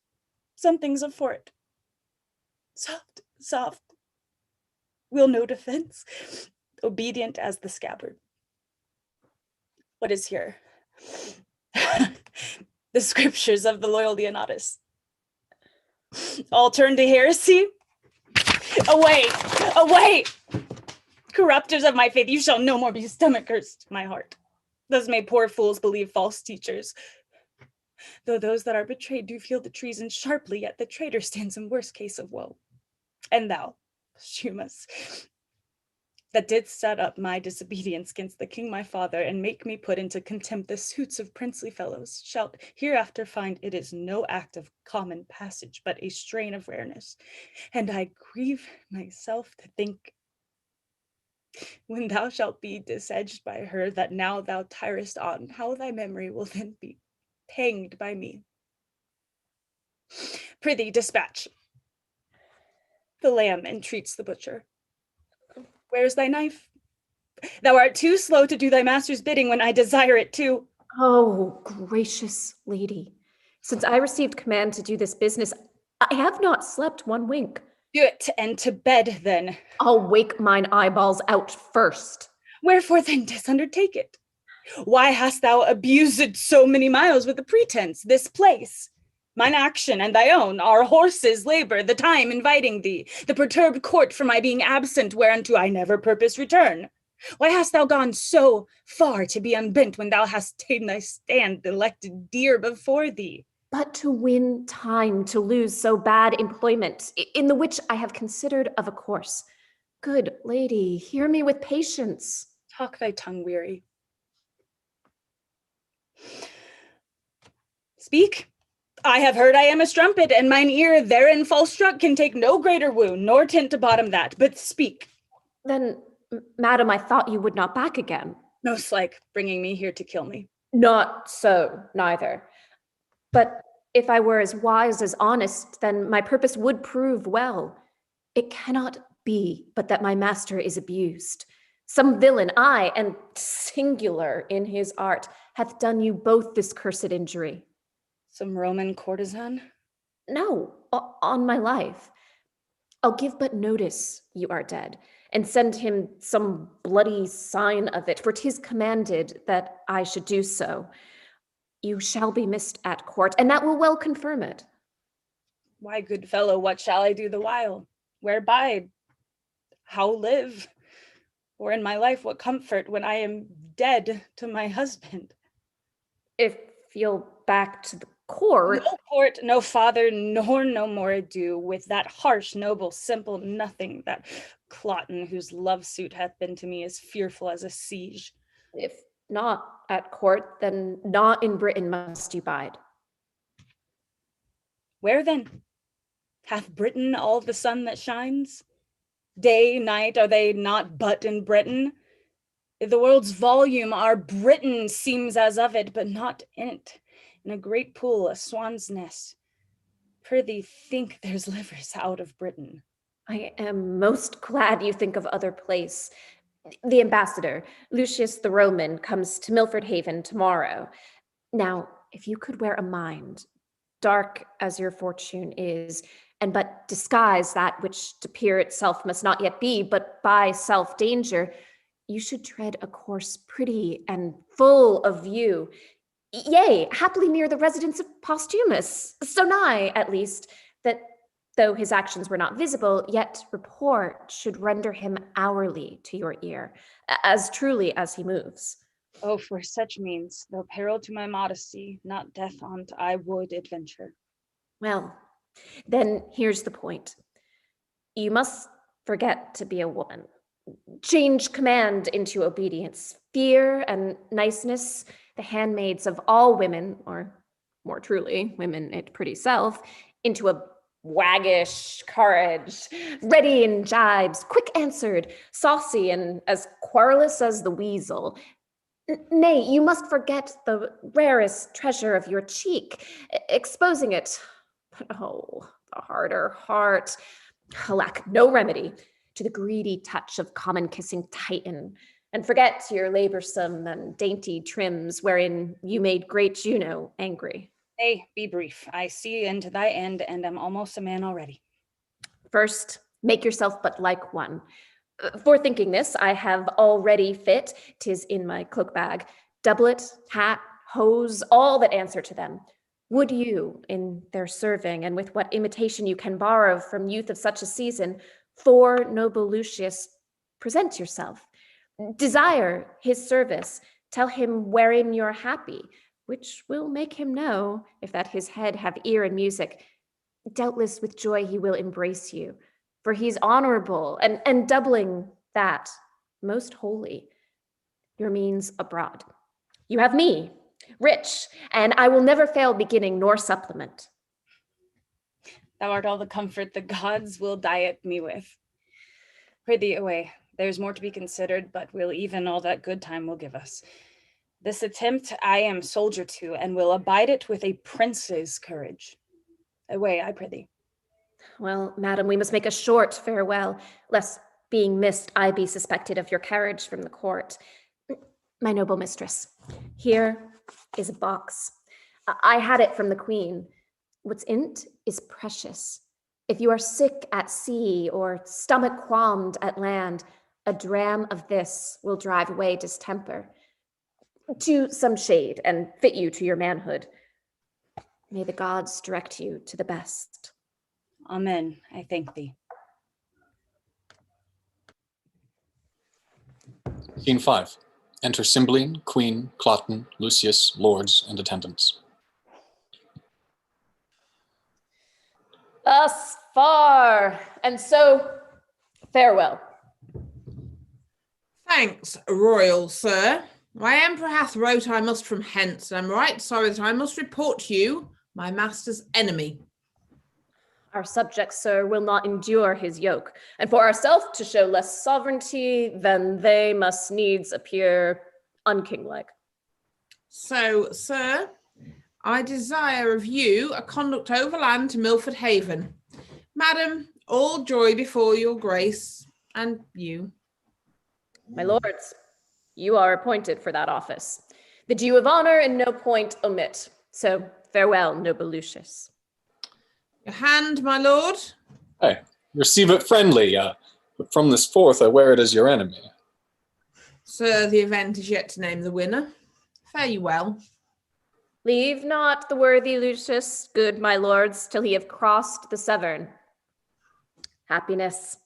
Some things are for it. Soft, soft. Will no defense, obedient as the scabbard. What is here? The scriptures of the loyal Leonatus. All turn to heresy? Away, away! Corrupters of my faith, you shall no more be stomachers to my heart. Thus may poor fools believe false teachers. Though those that are betrayed do feel the treason sharply, yet the traitor stands in worse case of woe. And thou, Posthumus, that didst set up my disobedience against the king my father, and make me put into contempt the suits of princely fellows, shalt hereafter find it is no act of common passage, but a strain of rareness. And I grieve myself to think, when thou shalt be disedged by her that now thou tirest on, how thy memory will then be panged by me. Prithee, dispatch. The lamb entreats the butcher. Where's thy knife? Thou art too slow to do thy master's bidding when I desire it too. Oh, gracious lady, since I received command to do this business, I have not slept one wink. Do it, and to bed then. I'll wake mine eyeballs out first. Wherefore then didst undertake it? Why hast thou abused so many miles with a pretense, this place? Mine action and thy own, our horses' labor, the time inviting thee, the perturbed court for my being absent, whereunto I never purpose return. Why hast thou gone so far to be unbent when thou hast ta'en thy stand elected dear before thee? But to win time to lose so bad employment, in the which I have considered of a course. Good lady, hear me with patience. Talk thy tongue weary. Speak. I have heard I am a strumpet, and mine ear therein fall struck can take no greater wound, nor tint to bottom that. But speak. Then, madam, I thought you would not back again. Most like bringing me here to kill me. Not so, neither. But if I were as wise as honest, then my purpose would prove well. It cannot be but that my master is abused. Some villain, aye, and singular in his art, hath done you both this cursed injury. Some Roman courtesan? No, on my life. I'll give but notice you are dead, and send him some bloody sign of it, for 'tis commanded that I should do so. You shall be missed at court, and that will well confirm it. Why, good fellow, what shall I do the while? Where bide? How live? Or in my life, what comfort when I am dead to my husband? If you'll back to the court. No court, no father, nor no more ado with that harsh, noble, simple nothing, that cloten whose love suit hath been to me as fearful as a siege. If not at court, then not in Britain must you bide. Where then? Hath Britain all the sun that shines? Day, night, are they not but in Britain? The world's volume, our Britain seems as of it, but not in't. In a great pool, a swan's nest. Prithee, think there's livers out of Britain. I am most glad you think of other place. The ambassador, Lucius the Roman, comes to Milford Haven tomorrow. Now, if you could wear a mind, dark as your fortune is, and but disguise that which to peer itself must not yet be, but by self-danger, you should tread a course pretty and full of view. Yea, happily near the residence of Posthumus, so nigh, at least, that though his actions were not visible, yet report should render him hourly to your ear, as truly as he moves. Oh, for such means, though peril to my modesty, not death on't I would adventure. Well, then here's the point. You must forget to be a woman. Change command into obedience. Fear and niceness, the handmaids of all women, or more truly, women it pretty self, into a waggish courage, ready in jibes, quick answered, saucy, and as querulous as the weasel. Nay, you must forget the rarest treasure of your cheek, exposing it. But oh, the harder heart, alack, no remedy, to the greedy touch of common kissing Titan, and forget your laborsome and dainty trims wherein you made great Juno angry. Nay, be brief. I see into thy end, and am almost a man already. First, make yourself but like one. For thinking this, I have already fit, 'tis in my cloak bag, doublet, hat, hose, all that answer to them. Would you, in their serving, and with what imitation you can borrow from youth of such a season, for noble Lucius, present yourself. Desire his service, tell him wherein you're happy, which will make him know, if that his head have ear in music. Doubtless with joy he will embrace you, for he's honorable, and doubling that, most holy. Your means abroad. You have me, rich, and I will never fail beginning nor supplement. Thou art all the comfort the gods will diet me with. Prithee, away. There's more to be considered, but will even all that good time will give us. This attempt I am soldier to, and will abide it with a prince's courage. Away, I prithee. Well, madam, we must make a short farewell, lest being missed I be suspected of your carriage from the court. My noble mistress, here is a box. I had it from the queen. What's in't is precious. If you are sick at sea or stomach qualmed at land, a dram of this will drive away distemper. To some shade and fit you to your manhood. May the gods direct you to the best. Amen. I thank thee. Scene 5. Enter Cymbeline, Queen, Cloten, Lucius, lords, and attendants. Thus far, and so farewell. Thanks, royal sir. My emperor hath wrote I must from hence, and I'm right sorry that I must report to you my master's enemy. Our subjects, sir, will not endure his yoke, and for ourselves to show less sovereignty, then they must needs appear unkinglike. So, sir, I desire of you a conduct overland to Milford Haven. Madam, all joy before your grace, and you. My lords, you are appointed for that office. The due of honor in no point omit. So farewell, noble Lucius. Your hand, my lord. Hey, receive it friendly, but from this forth I wear it as your enemy. Sir, the event is yet to name the winner. Fare you well. Leave not the worthy Lucius, good my lords, till he have crossed the Severn. Happiness.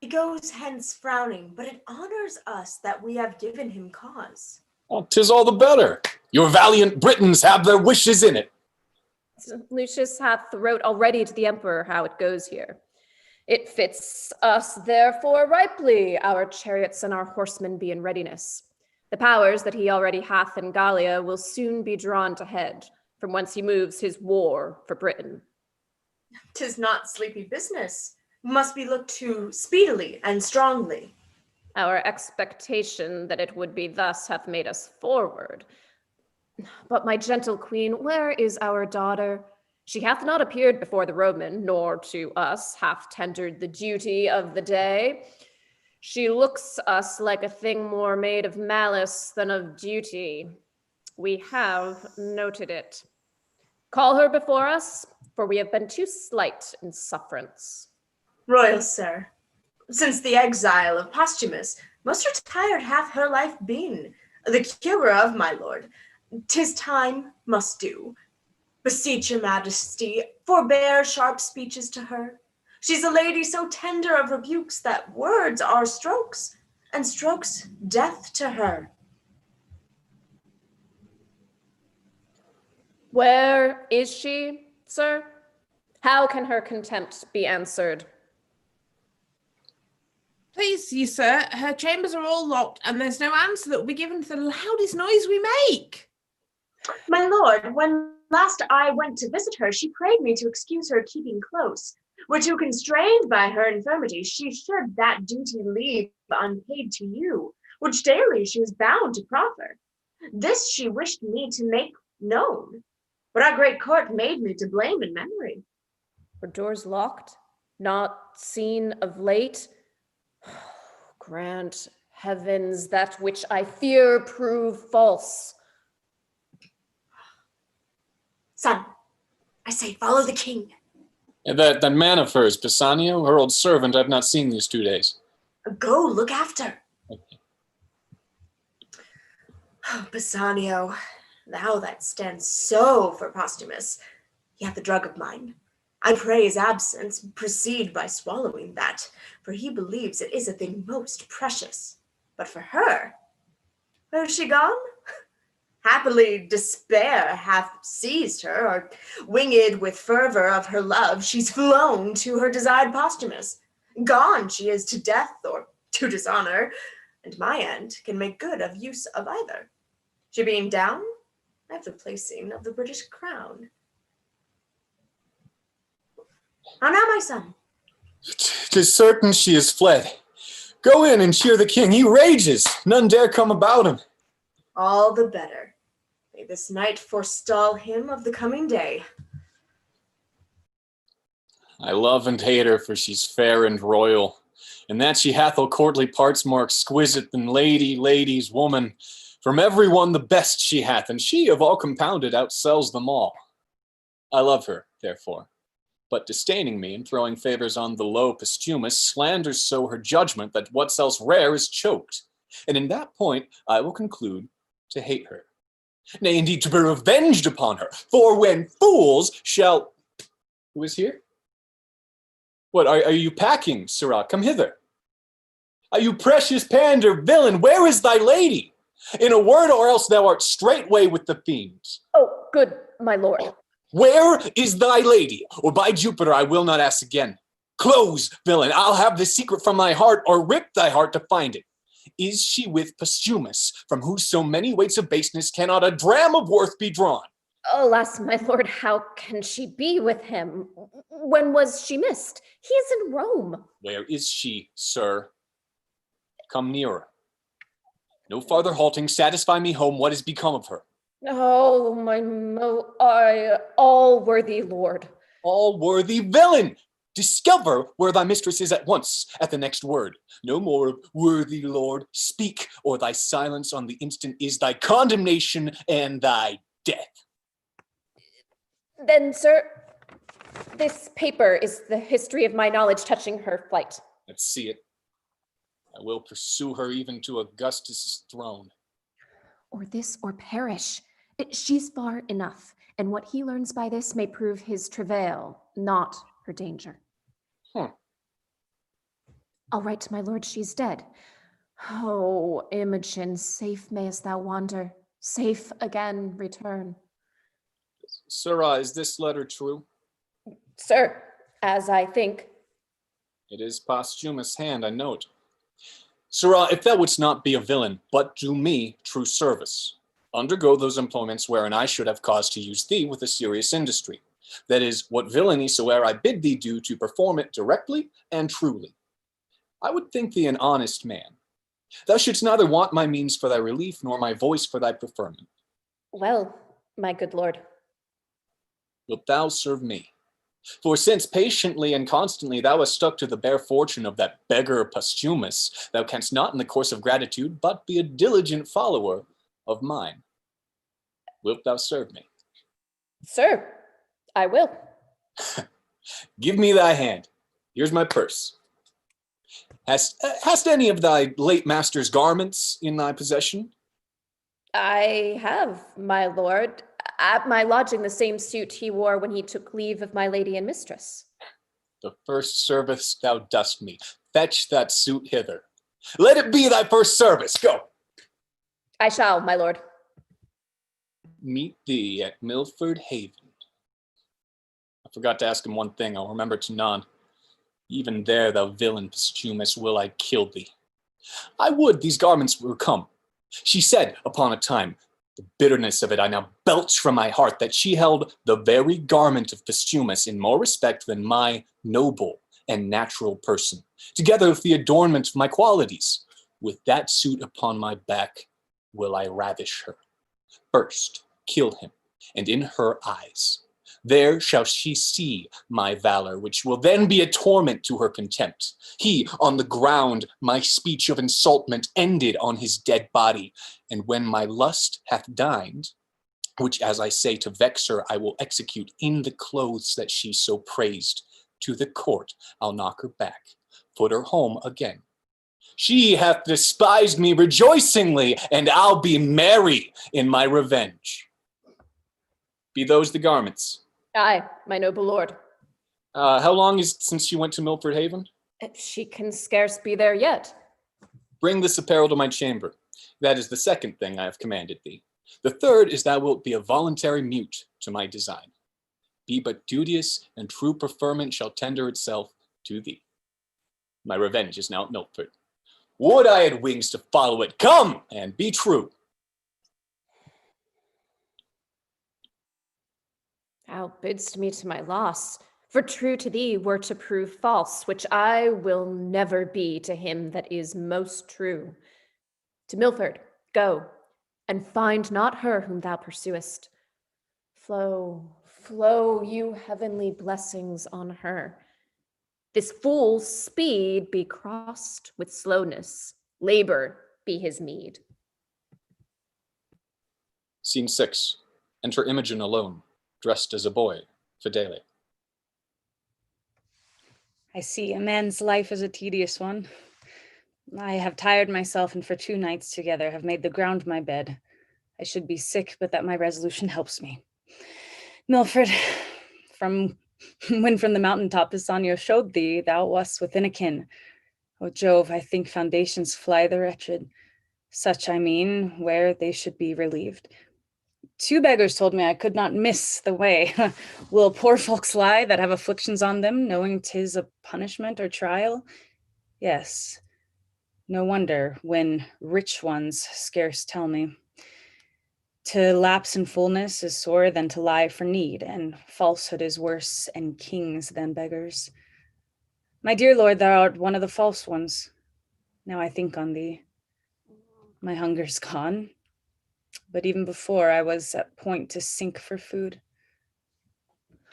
He goes hence frowning, but it honors us that we have given him cause. Oh, 'tis all the better. Your valiant Britons have their wishes in it. Lucius hath wrote already to the emperor how it goes here. It fits us therefore ripely, our chariots and our horsemen be in readiness. The powers that he already hath in Gallia will soon be drawn to head, from whence he moves his war for Britain. 'Tis not sleepy business, must be looked to speedily and strongly. Our expectation that it would be thus hath made us forward. But my gentle queen, where is our daughter? She hath not appeared before the Roman, nor to us hath tendered the duty of the day. She looks us like a thing more made of malice than of duty. We have noted it. Call her before us, for we have been too slight in sufferance. Royal sir, since the exile of Posthumus, most retired hath her life been, the curer of my lord. 'Tis time must do. Beseech your majesty, forbear sharp speeches to her. She's a lady so tender of rebukes that words are strokes, and strokes death to her. Where is she, sir? How can her contempt be answered? Please, you sir, her chambers are all locked, and there's no answer that will be given to the loudest noise we make. My lord, when last I went to visit her, she prayed me to excuse her keeping close. Were too constrained by her infirmity, she should that duty leave unpaid to you, which daily she was bound to proffer. This she wished me to make known, but our great court made me to blame in memory. Her doors locked, not seen of late. Grant heavens that which I fear prove false. Son, I say follow the king. And that man of hers, Pisanio, her old servant, I've not seen these 2 days. Go look after. Oh, Pisanio, thou that stands so for Posthumus, he hath a drug of mine. I pray his absence proceed by swallowing that, for he believes it is a thing most precious. But for her, where is she gone? Happily despair hath seized her, or winged with fervor of her love, she's flown to her desired Posthumus. Gone she is to death or to dishonor, and my end can make good of use of either. She being down, I have the placing of the British crown. How now, my son? 'Tis certain she is fled. Go in and cheer the king. He rages. None dare come about him. All the better. May this night forestall him of the coming day. I love and hate her, for she's fair and royal, and that she hath all courtly parts more exquisite than lady's woman. From every one the best she hath, and she of all compounded outsells them all. I love her, therefore, but disdaining me and throwing favors on the low Posthumus, slanders so her judgment that what's else rare is choked. And in that point I will conclude to hate her. Nay, indeed, to be revenged upon her. For when fools shall... Who is here? What, are you packing, sirrah? Come hither. Are you precious pander, villain? Where is thy lady? In a word, or else thou art straightway with the fiends. Oh, good, my lord. Where is thy lady? Or by Jupiter, I will not ask again. Close, villain, I'll have the secret from thy heart, or rip thy heart to find it. Is she with Posthumus, from whose so many weights of baseness cannot a dram of worth be drawn? Alas, my lord, how can she be with him? When was she missed? He is in Rome. Where is she, sir? Come nearer. No farther halting, satisfy me home what has become of her. Oh, all-worthy lord. All-worthy villain! Discover where thy mistress is at once, at the next word. No more of worthy lord, speak, or thy silence on the instant is thy condemnation and thy death. Then, sir, this paper is the history of my knowledge touching her flight. Let's see it. I will pursue her even to Augustus' throne. Or this or perish. She's far enough, and what he learns by this may prove his travail, not her danger. I'll write to my lord she's dead. Oh, Imogen, safe mayest thou wander, safe again return. Sirrah, is this letter true? Sir, as I think. It is Posthumus' hand, I note. Sirrah, if thou wouldst not be a villain, but do me true service, undergo those employments wherein I should have cause to use thee with a serious industry. That is, what villainy soe'er I bid thee do, to perform it directly and truly. I would think thee an honest man. Thou shouldst neither want my means for thy relief, nor my voice for thy preferment. Well, my good lord. Wilt thou serve me? For since patiently and constantly thou hast stuck to the bare fortune of that beggar Posthumus, thou canst not in the course of gratitude but be a diligent follower of mine. Wilt thou serve me? Sir, I will. Give me thy hand. Here's my purse. Hast any of thy late master's garments in thy possession? I have, my lord. At my lodging, the same suit he wore when he took leave of my lady and mistress. The first service thou dost me. Fetch that suit hither. Let it be thy first service. Go. I shall, my lord. Meet thee at Milford Haven. I forgot to ask him one thing. I'll remember to none. Even there, thou villain Posthumus, will I kill thee. I would these garments were come. She said upon a time, the bitterness of it I now belch from my heart, that she held the very garment of Posthumus in more respect than my noble and natural person, together with the adornment of my qualities. With that suit upon my back will I ravish her. First, kill him, and in her eyes. There shall she see my valor, which will then be a torment to her contempt. He, on the ground, my speech of insultment ended on his dead body. And when my lust hath dined, which as I say to vex her, I will execute in the clothes that she so praised, to the court I'll knock her back, put her home again. She hath despised me rejoicingly, and I'll be merry in my revenge. Be those the garments? Aye, my noble lord. How long is it since you went to Milford Haven? She can scarce be there yet. Bring this apparel to my chamber. That is the second thing I have commanded thee. The third is thou wilt be a voluntary mute to my design. Be but duteous, and true preferment shall tender itself to thee. My revenge is now at Milford. Would I had wings to follow it. Come and be true. Thou bidst me to my loss, for true to thee were to prove false, which I will never be to him that is most true. To Milford, go, and find not her whom thou pursuest. Flow, flow, you heavenly blessings on her. This fool's speed be crossed with slowness, labor be his meed. Scene 6. Enter Imogen alone, dressed as a boy, Fidele. I see a man's life is a tedious one. I have tired myself, and for 2 nights together have made the ground my bed. I should be sick, but that my resolution helps me. Milford, when from the mountaintop Pisanio showed thee, thou wast within a kin. O Jove, I think foundations fly the wretched. Such, I mean, where they should be relieved. 2 beggars told me I could not miss the way. Will poor folks lie that have afflictions on them, knowing 'tis a punishment or trial? Yes, No wonder when rich ones scarce tell me. To lapse in fullness is sorer than to lie for need, and falsehood is worse and kings than beggars. My dear lord, thou art one of the false ones. Now I think on thee. My hunger's gone, but even before I was at point to sink for food.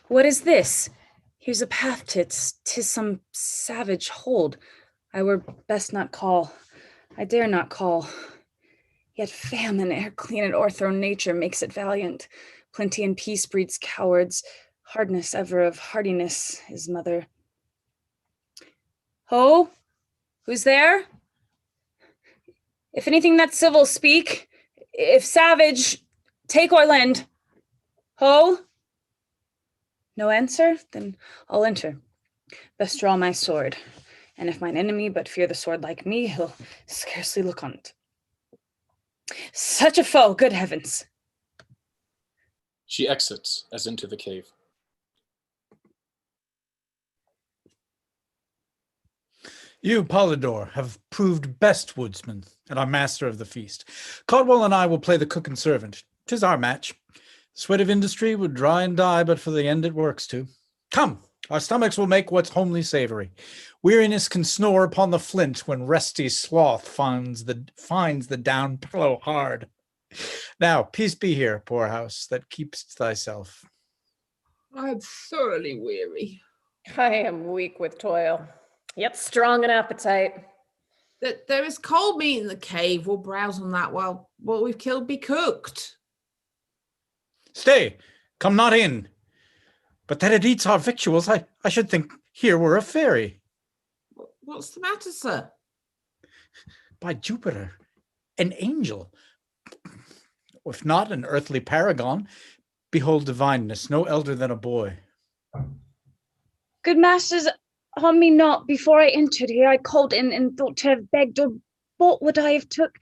What is this? Here's a path tis some savage hold. I were best not call. I dare not call. Yet famine, ere clean and o'erthrown nature makes it valiant. Plenty and peace breeds cowards. Hardness ever of hardiness is mother. Ho? Who's there? If anything that's civil, speak. If savage, take or lend. Ho? No answer? Then I'll enter. Best draw my sword. And if mine enemy but fear the sword like me, he'll scarcely look on it. Such a foe, good heavens. She exits as into the cave. You, Polydor, have proved best woodsman and are master of the feast. Caldwell and I will play the cook and servant. 'Tis our match. Sweat of industry would dry and die, but for the end it works to. Come, our stomachs will make what's homely savory. Weariness can snore upon the flint when resty sloth finds the down pillow hard. Now, peace be here, poor house, that keep'st thyself. I am thoroughly weary. I am weak with toil, yet strong in appetite. That there is cold meat in the cave. We'll browse on that while what we've killed be cooked. Stay, come not in. But that it eats our victuals, I should think here were a fairy. What's the matter, sir? By Jupiter, an angel. If not an earthly paragon, behold divineness, no elder than a boy. Good masters, harm me not. Before I entered here, I called in and thought to have begged or bought what I have took.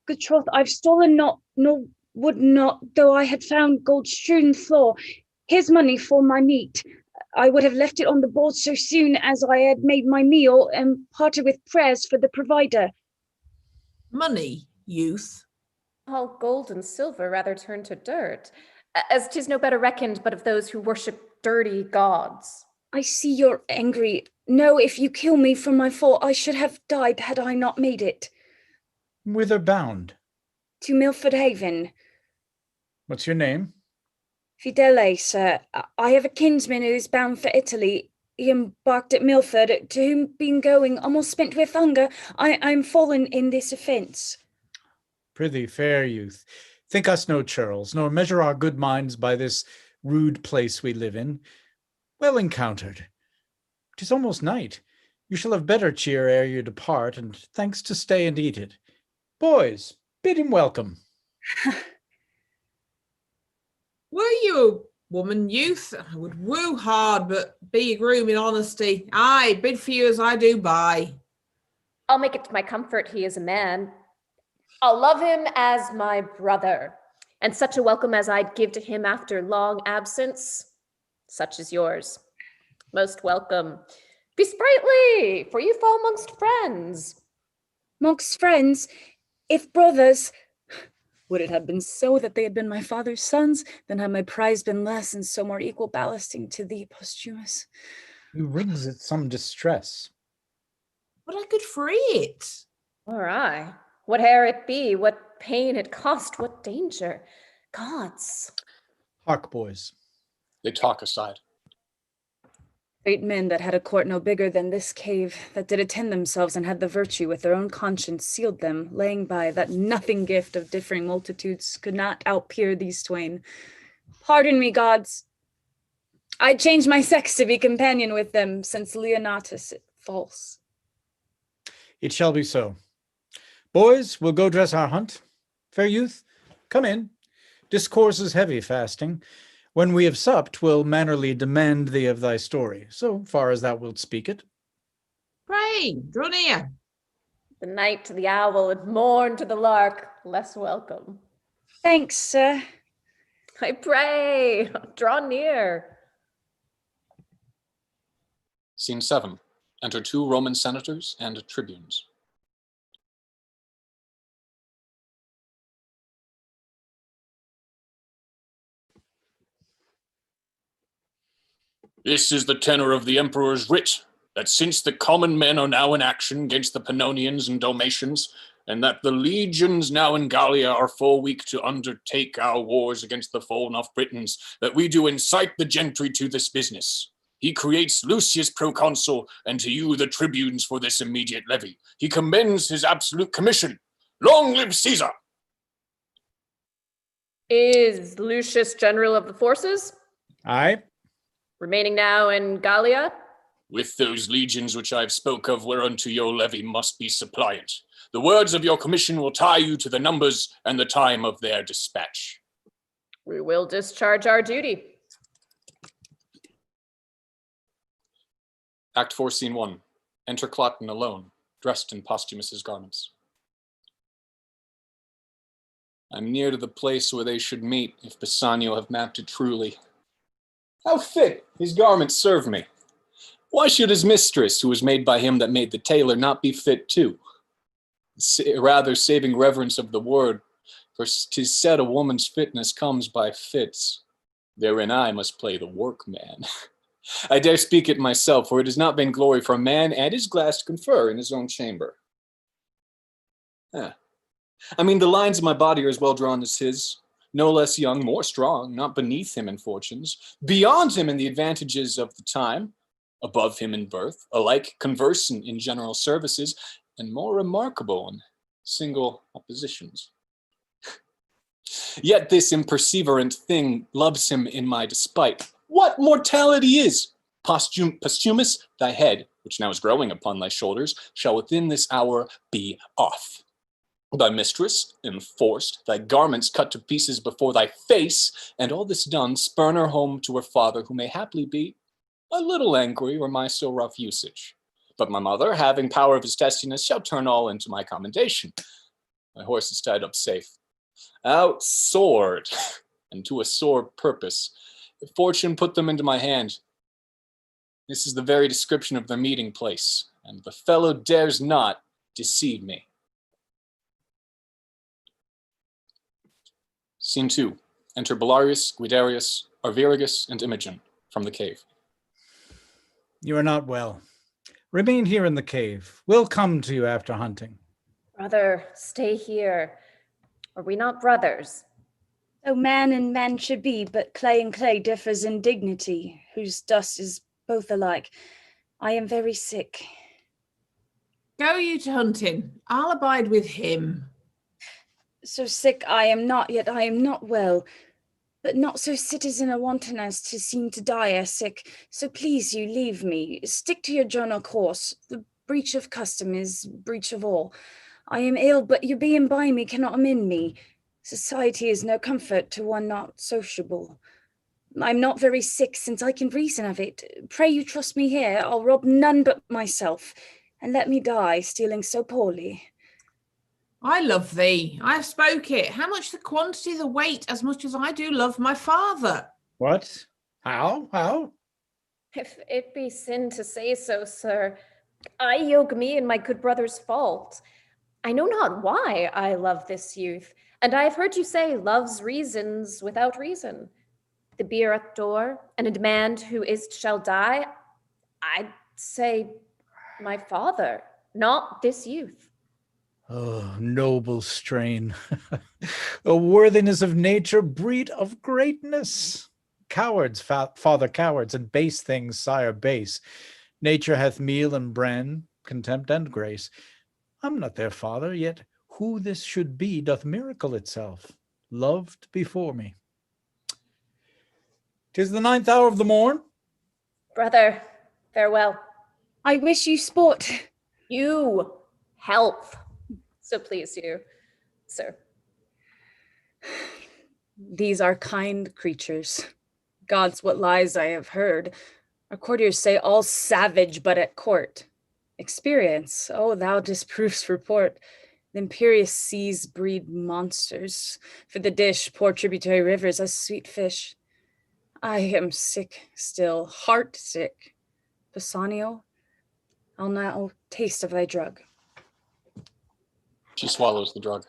Good troth, I've stolen not, nor would not, though I had found gold-strewn floor. Here's money for my meat. I would have left it on the board so soon as I had made my meal and parted with prayers for the provider. Money, youth. All gold and silver rather turn to dirt, as 'tis no better reckoned but of those who worship dirty gods. I see you're angry. No, if you kill me for my fault, I should have died had I not made it. Whither bound? To Milford Haven. What's your name? Fidele, sir. I have a kinsman who is bound for Italy. He embarked at Milford, to whom being going, almost spent with hunger, I'm fallen in this offence. Prithee, fair youth, think us no churls, nor measure our good minds by this rude place we live in. Well encountered. 'Tis almost night. You shall have better cheer ere you depart, and thanks to stay and eat it. Boys, bid him welcome. Were you a woman, youth? I would woo hard, but be a groom in honesty. Aye, bid for you as I do buy. I'll make it to my comfort he is a man. I'll love him as my brother, and such a welcome as I'd give to him after long absence, such is yours. Most welcome. Be sprightly, for you fall amongst friends. Amongst friends, if brothers, would it have been so that they had been my father's sons, then had my prize been less and so more equal ballasting to thee, Posthumus. You rings at some distress. But I could free it. Or I, whate'er it be, what pain it cost, what danger. Gods. Hark, boys. They talk aside. Great men that had a court no bigger than this cave, that did attend themselves and had the virtue with their own conscience sealed them, laying by that nothing gift of differing multitudes could not outpeer these twain. Pardon me, gods. I changed my sex to be companion with them, since Leonatus false. It shall be so. Boys, we'll go dress our hunt. Fair youth, come in. Discourse is heavy fasting. When we have supped, we'll mannerly demand thee of thy story, so far as thou wilt speak it. Pray, draw near. The night to the owl and morn to the lark, less welcome. Thanks, sir. I pray, draw near. Scene 7. Enter 2 Roman senators and tribunes. This is the tenor of the Emperor's writ, that since the common men are now in action against the Pannonians and Dalmatians, and that the legions now in Gallia are full weak to undertake our wars against the fallen off Britons, that we do incite the gentry to this business. He creates Lucius proconsul, and to you the tribunes for this immediate levy. He commends his absolute commission. Long live Caesar! Is Lucius general of the forces? Aye. Remaining now in Gallia? With those legions which I have spoke of, whereunto your levy must be suppliant. The words of your commission will tie you to the numbers and the time of their dispatch. We will discharge our duty. Act 4, Scene 1. Enter Cloten alone, dressed in Posthumus's garments. I'm near to the place where they should meet, if Bassanio have mapped it truly. How fit his garments serve me! Why should his mistress, who was made by him that made the tailor, not be fit too? Rather, saving reverence of the word, for 'tis said a woman's fitness comes by fits. Therein I must play the workman. I dare speak it myself, for it is not vainglory for a man and his glass to confer in his own chamber. I mean, the lines of my body are as well drawn as his, no less young, more strong, not beneath him in fortunes, beyond him in the advantages of the time, above him in birth, alike conversant in general services, and more remarkable in single oppositions. Yet this imperseverant thing loves him in my despite. What mortality is? Posthumus, thy head, which now is growing upon thy shoulders, shall within this hour be off. Thy mistress, enforced, thy garments cut to pieces before thy face, and all this done, spurn her home to her father, who may haply be a little angry or my so rough usage. But my mother, having power of his testiness, shall turn all into my commendation. My horse is tied up safe. Out sword, and to a sore purpose. If fortune put them into my hand, this is the very description of their meeting place, and the fellow dares not deceive me. Scene 2. Enter Belarius, Guiderius, Arviragus, and Imogen from the cave. You are not well. Remain here in the cave. We'll come to you after hunting. Brother, stay here. Are we not brothers? Oh, man and man should be, but clay and clay differs in dignity, whose dust is both alike. I am very sick. Go you to hunting. I'll abide with him. So sick I am not, yet I am not well, but not so citizen a wanton as to seem to die ere sick. So please you leave me. Stick to your journal course. The breach of custom is breach of all. I am ill, but your being by me cannot amend me. Society is no comfort to one not sociable. I'm not very sick, since I can reason of it. Pray you trust me here. I'll rob none but myself, and let me die, stealing so poorly. I love thee. I have spoke it. How much the quantity, the weight, as much as I do love my father. What? How? If it be sin to say so, sir, I yoke me in my good brother's fault. I know not why I love this youth, and I have heard you say love's reasons without reason. The bier at door, and a demand who is shall die, I'd say my father, not this youth. Oh, noble strain. A worthiness of nature, breed of greatness. Cowards, father cowards, and base things, sire base. Nature hath meal and bran, contempt and grace. I'm not their father, yet who this should be doth miracle itself, loved before me. 'Tis the 9th hour of the morn. Brother, farewell. I wish you sport. You, health. So please you, sir. These are kind creatures. Gods, what lies I have heard. Our courtiers say all savage but at court. Experience, oh, thou disproves report. The imperious seas breed monsters. For the dish, pour tributary rivers as sweet fish. I am sick still, heart sick. Bassanio, I'll now taste of thy drug. She swallows the drug.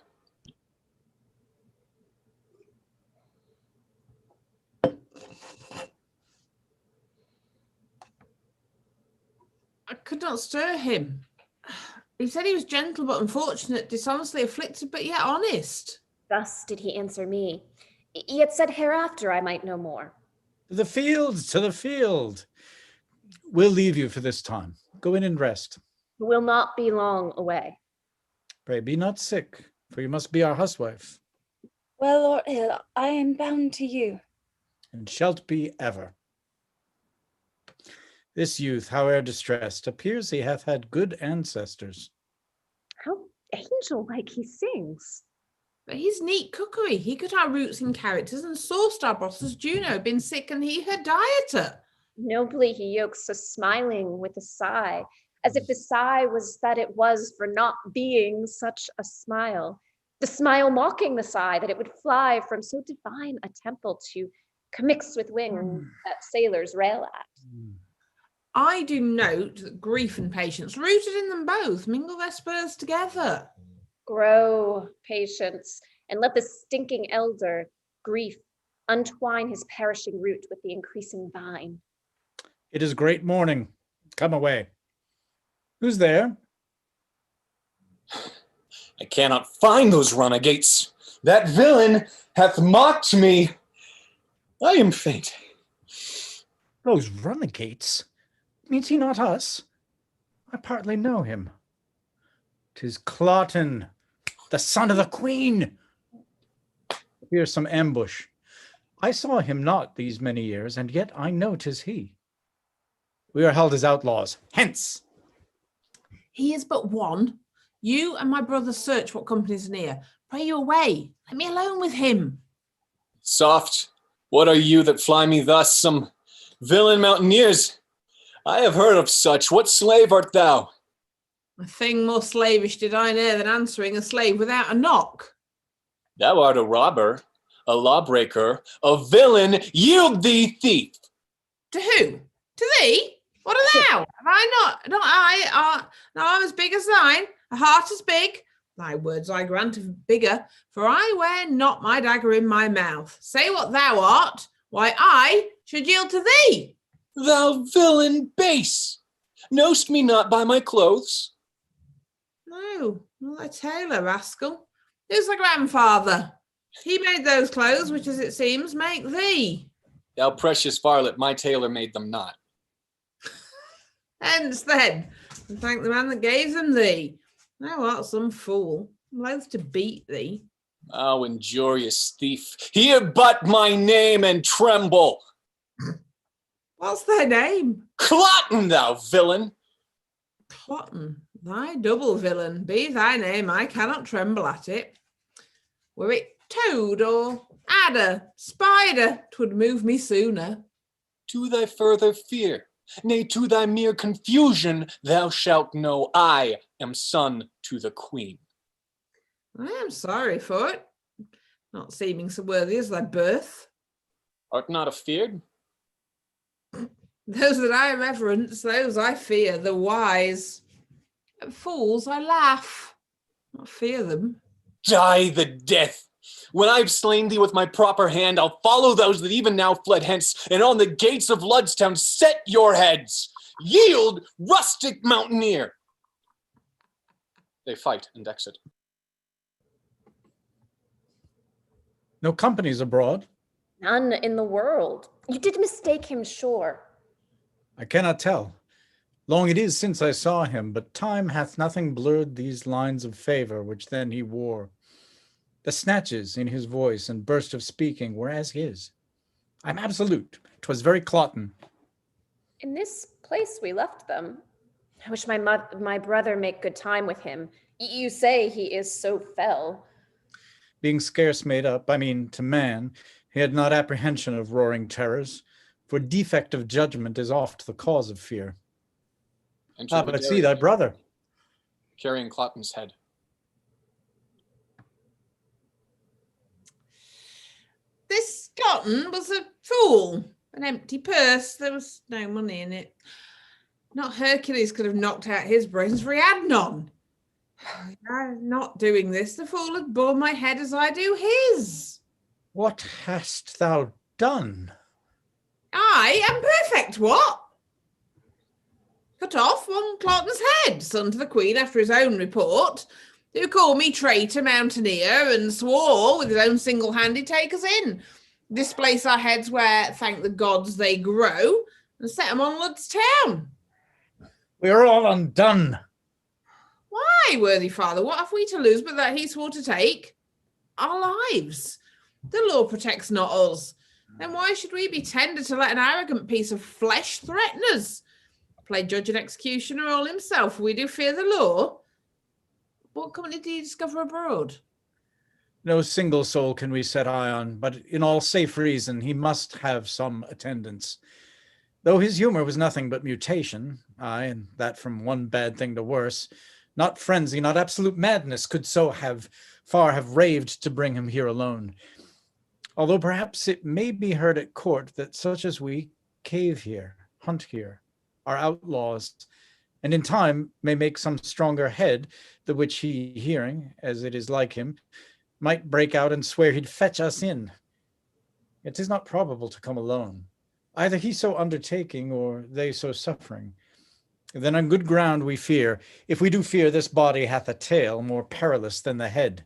I could not stir him. He said he was gentle but unfortunate, dishonestly afflicted but yet honest. Thus did he answer me, yet said hereafter I might know more. To the fields, to the field. We'll leave you for this time. Go in and rest. Will not be long away. Pray be not sick, for you must be our huswife, Well or ill, I am bound to you. and shalt be ever. This youth, howe'er distressed, appears he hath had good ancestors. How angel-like he sings. But he's neat cookery. He cut our roots and characters and sourced our bosses Juno, been sick and he her dieter. Nobly he yokes a smiling with a sigh, as if the sigh was that it was for not being such a smile. The smile mocking the sigh, that it would fly from so divine a temple to commix with wings that sailors rail at. I do note that grief and patience, rooted in them both, mingle their spurs together. Grow, patience, and let the stinking elder, grief, untwine his perishing root with the increasing vine. It is great morning. Come away. Who's there? I cannot find those runagates. That villain hath mocked me. I am faint. Those runagates? Means he not us? I partly know him. 'Tis Cloten, the son of the queen. Here's some ambush. I saw him not these many years, and yet I know 'tis he. We are held as outlaws. Hence! He is but one. You and my brother search what company's near. Pray you away. Let me alone with him. Soft, what are you that fly me thus? Some villain mountaineers? I have heard of such. What slave art thou? A thing more slavish did I ne'er than answering a slave without a knock. Thou art a robber, a lawbreaker, a villain. Yield thee, thief! To who? To thee? What are thou? Have I not I, now I'm as big as thine, a heart as big. Thy words I grant of bigger, for I wear not my dagger in my mouth. Say what thou art, why I should yield to thee. Thou villain base! Know'st me not by my clothes? No, not thy tailor, rascal. Who's thy grandfather? He made those clothes, which, as it seems, make thee. Thou precious varlet, my tailor made them not. Hence, then, and thank the man that gave them thee. Thou art some fool. I'm loath to beat thee. Oh, injurious thief, hear but my name and tremble. What's thy name? Cloten, thou villain! Cloten, thy double villain, be thy name, I cannot tremble at it. Were it toad or adder, spider, 'twould move me sooner. To thy further fear, nay, to thy mere confusion, thou shalt know I am son to the queen. I am sorry for it, not seeming so worthy as thy birth. Art not afeard? Those that I reverence, those I fear, the wise. At fools I laugh, not fear them. Die the death! When I've slain thee with my proper hand, I'll follow those that even now fled hence, and on the gates of Ludstown set your heads. Yield, rustic mountaineer! They fight and exit. No companies abroad. None in the world. You did mistake him, sure. I cannot tell. Long it is since I saw him, but time hath nothing blurred these lines of favor which then he wore. The snatches in his voice and burst of speaking were as his. I'm absolute. 'Twas very Cloten. In this place we left them. I wish my brother make good time with him. You say he is so fell. Being scarce made up, I mean to man, he had not apprehension of roaring terrors, for defect of judgment is oft the cause of fear. Enter But see thy brother. carrying Cloten's head. This Cotton was a fool, an empty purse. There was no money in it. Not Hercules could have knocked out his brains, for he had none. I'm not doing this. The fool had borne my head as I do his. What hast thou done? I am perfect, what? cut off one Clotton's head, son to the Queen after his own report, who called me traitor mountaineer and swore with his own single hand he'd take us in, displace our heads where, thank the gods, they grow, and set them on Lud's town. We are all undone. Why, worthy father, what have we to lose but that he swore to take? Our lives. The law protects not us. Then why should we be tender to let an arrogant piece of flesh threaten us? Play judge and executioner all himself, we do fear the law. What company did you discover abroad? No single soul can we set eye on, but in all safe reason he must have some attendance. Though his humor was nothing but mutation, aye, and that from one bad thing to worse, not frenzy, not absolute madness could so have raved to bring him here alone. Although perhaps it may be heard at court that such as we cave here, hunt here, are outlaws, and in time may make some stronger head, the which he, hearing, as it is like him, might break out and swear he'd fetch us in. It is not probable to come alone, either he so undertaking, or they so suffering. Then on good ground we fear, if we do fear, this body hath a tail more perilous than the head.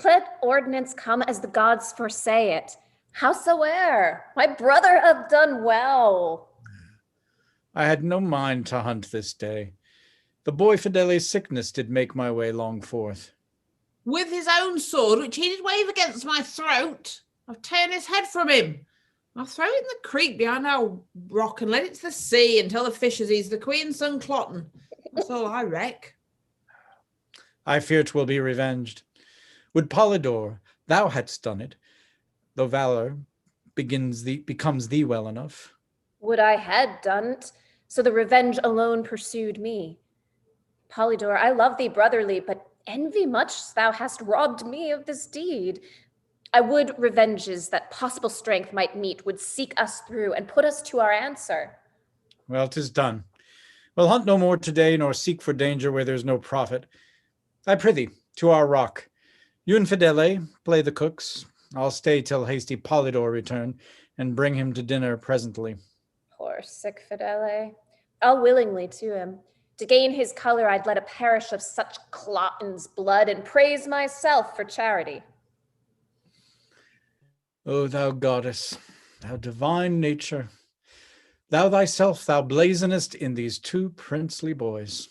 Let ordinance come as the gods foresay it. Howsoe'er, my brother hath done well. I had no mind to hunt this day. The boy Fidele's sickness did make my way long forth. With his own sword, which he did wave against my throat, I've torn his head from him. I'll throw it in the creek behind our rock and let it to the sea until the fishes ease the Queen's son Clotton. That's all I reck. I fear 'twill be revenged. Would Polydore, thou hadst done it, though valor becomes thee well enough. Would I had done't, so the revenge alone pursued me. Polydore, I love thee brotherly, but envy much thou hast robbed me of this deed. I would revenges that possible strength might meet would seek us through and put us to our answer. Well, 'tis done. We'll hunt no more today, nor seek for danger where there's no profit. I prithee, to our rock. You and Fidele play the cooks. I'll stay till hasty Polydore return, and bring him to dinner presently. Poor sick Fidele. I'll willingly to him. To gain his color, I'd let a parish of such Clotton's blood and praise myself for charity. O thou goddess, thou divine nature, thou thyself thou blazonest in these two princely boys.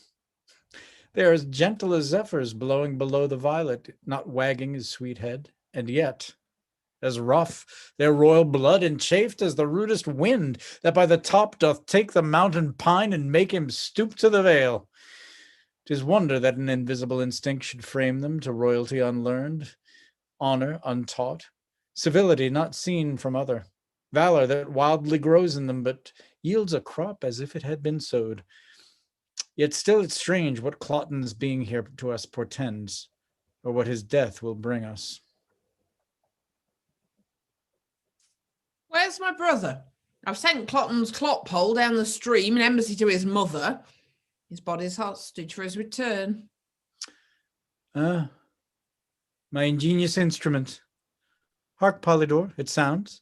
They are as gentle as zephyrs blowing below the violet, not wagging his sweet head, and yet as rough their royal blood and chafed as the rudest wind that by the top doth take the mountain pine and make him stoop to the vale. 'Tis wonder that an invisible instinct should frame them to royalty unlearned, honor untaught, civility not seen from other, valor that wildly grows in them but yields a crop as if it had been sowed. Yet still it's strange what Clotton's being here to us portends, or what his death will bring us. Where's my brother? I've sent Clotton's clot pole down the stream in embassy to his mother. His body's hostage for his return. Ah, my ingenious instrument. Hark, Polydore, it sounds.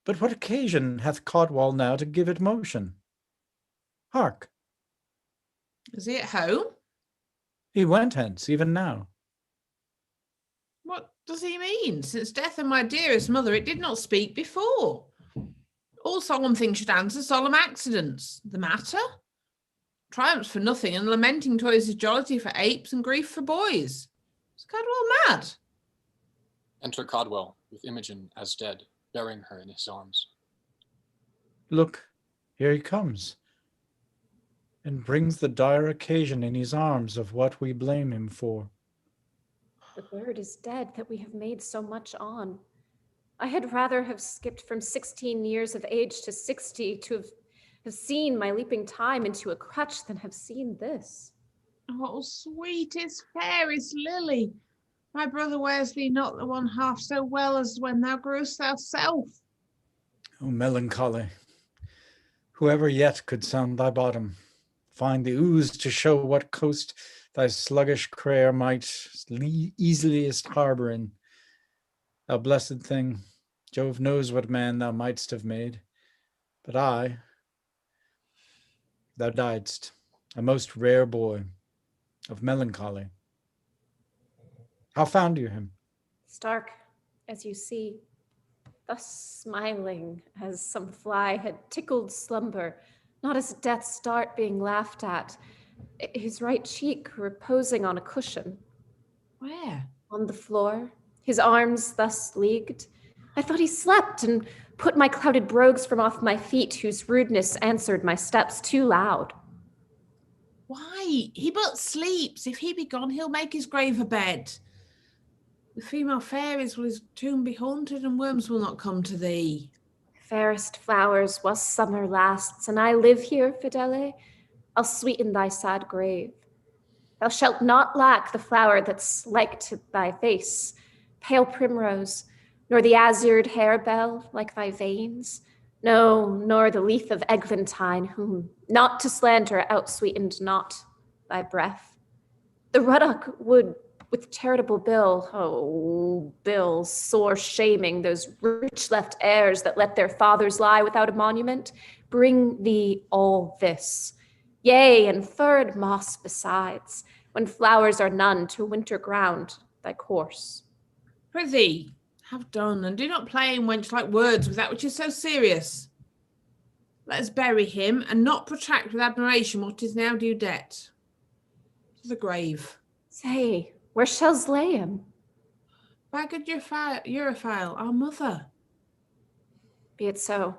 But what occasion hath Codwall now to give it motion? Hark. Is he at home? He went hence, even now. What does he mean? Since death of my dearest mother, it did not speak before. All solemn things should answer solemn accidents. The matter? Triumphs for nothing, and lamenting toys is jollity for apes and grief for boys. Is Cadwell mad? Enter Codwell, with Imogen as dead, bearing her in his arms. Look, here he comes, and brings the dire occasion in his arms of what we blame him for. The bird is dead that we have made so much on. I had rather have skipped from 16 years of age to 60 to have seen my leaping time into a crutch than have seen this. Oh, sweetest, fairest Lily, my brother wears thee not the one half so well as when thou grewest thyself. O melancholy, whoever yet could sound thy bottom, find the ooze to show what coast thy sluggish prayer might easiest harbor in. Thou blessed thing, Jove knows what man thou mightst have made, but I, thou diedst, a most rare boy of melancholy. How found you him? Stark, as you see, thus smiling as some fly had tickled slumber, not as death's dart being laughed at, his right cheek reposing on a cushion. Where? On the floor, his arms thus leagued. I thought he slept and put my clouded brogues from off my feet, whose rudeness answered my steps too loud. Why? He but sleeps. If he be gone, he'll make his grave a bed. With female fairies will his tomb be haunted, and worms will not come to thee. Fairest flowers, while summer lasts, and I live here, Fidele, I'll sweeten thy sad grave. Thou shalt not lack the flower that's like to thy face, pale primrose, nor the azured harebell like thy veins, no, nor the leaf of eglantine, whom not to slander outsweetened not thy breath. The ruddock would with charitable bill, oh, bill, sore shaming those rich left heirs that let their fathers lie without a monument, bring thee all this, yea, and furred moss besides, when flowers are none to winter ground thy course. Prithee, have done, and do not play in wench like words with that which is so serious. Let us bury him, and not protract with admiration what is now due debt. To the grave. Say, where shall's lay him? By good Europhile, our mother. Be it so.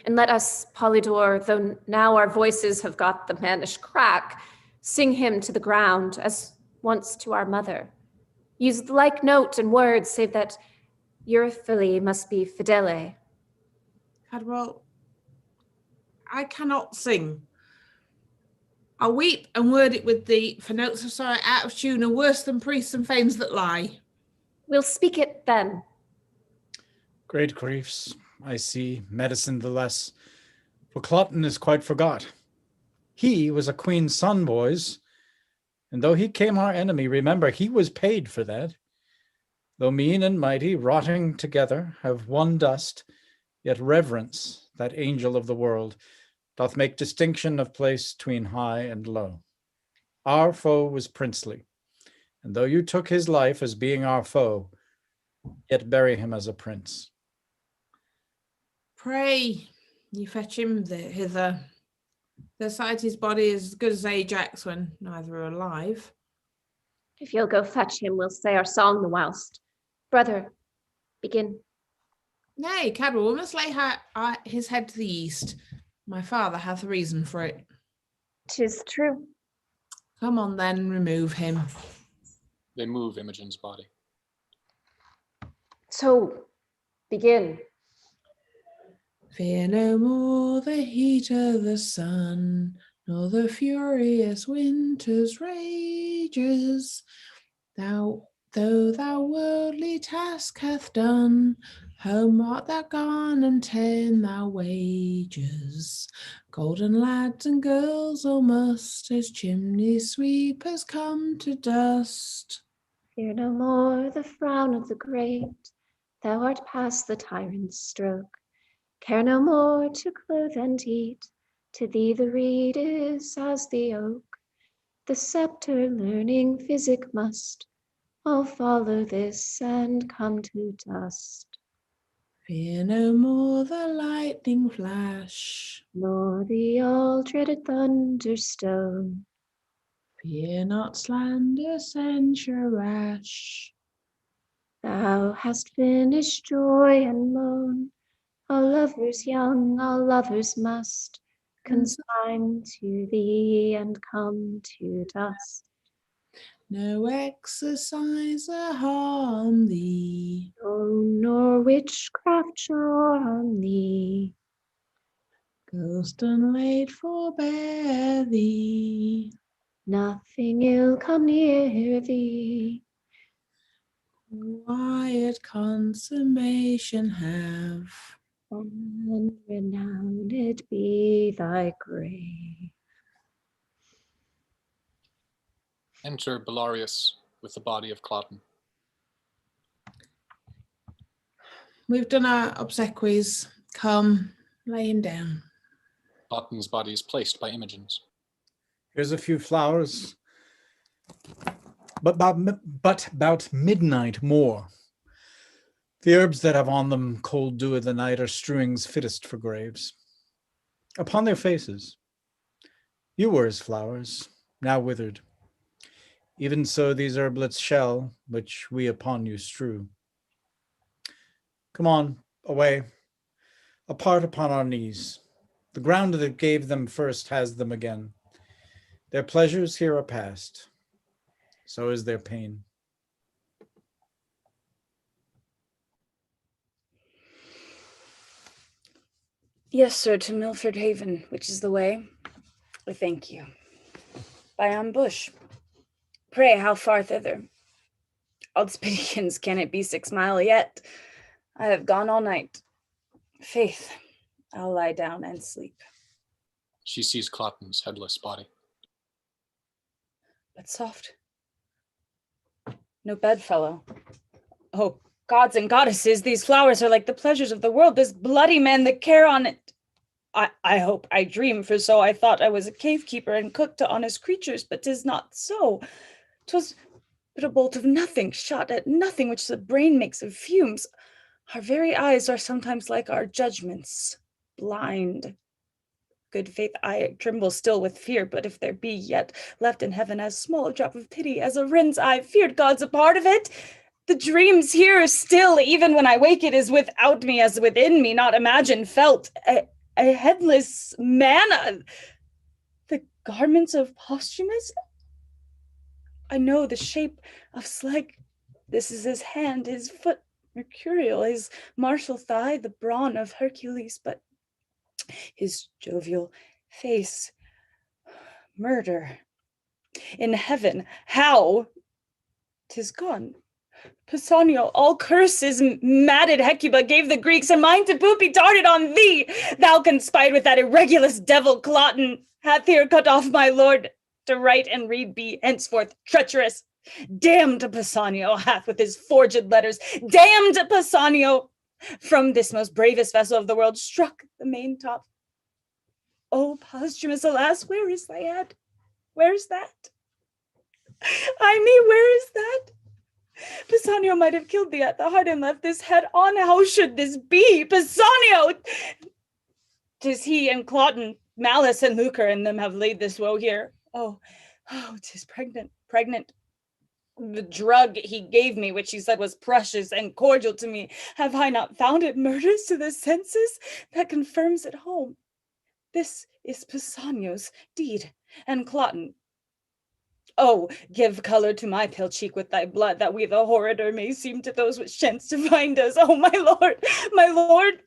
And let us, Polydore, though now our voices have got the mannish crack, sing him to the ground, as once to our mother. Use the like note and words, save that Europhile must be fidele. Cadwell, I cannot sing. I'll weep and word it with thee, for notes of sorrow out of tune are worse than priests and fanes that lie. We'll speak it then. Great griefs, I see, medicine the less, for Cloten is quite forgot. He was a queen's son, boys, and though he came our enemy, remember, he was paid for that. Though mean and mighty, rotting together, have one dust, yet reverence, that angel of the world, doth make distinction of place between high and low. Our foe was princely, and though you took his life as being our foe, yet bury him as a prince. Pray, you fetch him hither. The sight his body is as good as Ajax when neither are alive. If you'll go fetch him, we'll say our song the whilst. Brother, begin. Nay, Cadwell, we must lay his head to the east. My father hath a reason for it. 'Tis true. Come on then, remove him. They move Imogen's body. So, begin. Fear no more the heat of the sun, nor the furious winter's rages. Though thou worldly task hath done, home art thou gone, and ta'en thou wages. Golden lads and girls all must, as chimney sweepers, come to dust. Fear no more the frown of the great, thou art past the tyrant's stroke. Care no more to clothe and eat, to thee the reed is as the oak. The sceptre learning physic must, all follow this and come to dust. Fear no more the lightning flash, Nor the all-dreaded thunderstone. fear not slander, censure rash. Thou hast finished joy and moan. All lovers young, all lovers must consign to thee and come to dust. No exercise harm thee, Oh, nor witchcraft charm thee. ghost unlaid forbear thee. Nothing ill come near thee. Quiet consummation have. And renowned be thy grave. Enter Belarius with the body of Cloten. We've done our obsequies. Come, lay him down. Cotton's body is placed by Imogen's. Here's a few flowers. But about midnight more. The herbs that have on them cold dew of the night are strewings fittest for graves. Upon their faces, you were as flowers, now withered. Even so these herblets shall, which we upon you strew. Come on, away, apart upon our knees. The ground that gave them first has them again. Their pleasures here are past. So is their pain. Yes, sir, to Milford Haven, which is the way. I thank you. By ambush. Pray, how far thither? Oddsbidikins, can it be 6 mile yet? I have gone all night. Faith, I'll lie down and sleep. She sees Clotton's headless body. But soft. No bedfellow. Oh, gods and goddesses, these flowers are like the pleasures of the world. This bloody man that care on it. I hope I dream, for so I thought I was a cave keeper and cook to honest creatures, but 'tis not so. 'Twas but a bolt of nothing, shot at nothing, which the brain makes of fumes. Our very eyes are sometimes like our judgments, blind. Good faith, I tremble still with fear, but if there be yet left in heaven as small a drop of pity as a wren's eye feared, God's a part of it. The dreams here still, even when I wake, it is without me as within me, not imagined, felt. A headless man, the garments of Posthumus? I know the shape of Slag. This is his hand, his foot mercurial, his martial thigh, the brawn of Hercules, but his jovial face, murder. In heaven, how? 'Tis gone. Pisanio, all curses, madded Hecuba gave the Greeks, and mine to boot be darted on thee. Thou conspired with that irregulous devil Cloten, hath here cut off my lord, to write and read be henceforth treacherous. Damned Pisanio hath with his forged letters, damned Pisanio, from this most bravest vessel of the world struck the main top. O Posthumus, alas, where is thy head? Where's that? I me, where is that? Pisanio might have killed thee at the heart and left this head on. How should this be? Pisanio! 'Tis he and Cloten, malice and lucre in them have laid this woe here. Oh, 'tis pregnant. The drug he gave me, which he said was precious and cordial to me, have I not found it murders to the senses? That confirms it home. This is Pisanio's deed, and Cloten. Oh, give color to my pale cheek with thy blood, that we the horrider may seem to those which chance to find us. Oh, my lord, my lord.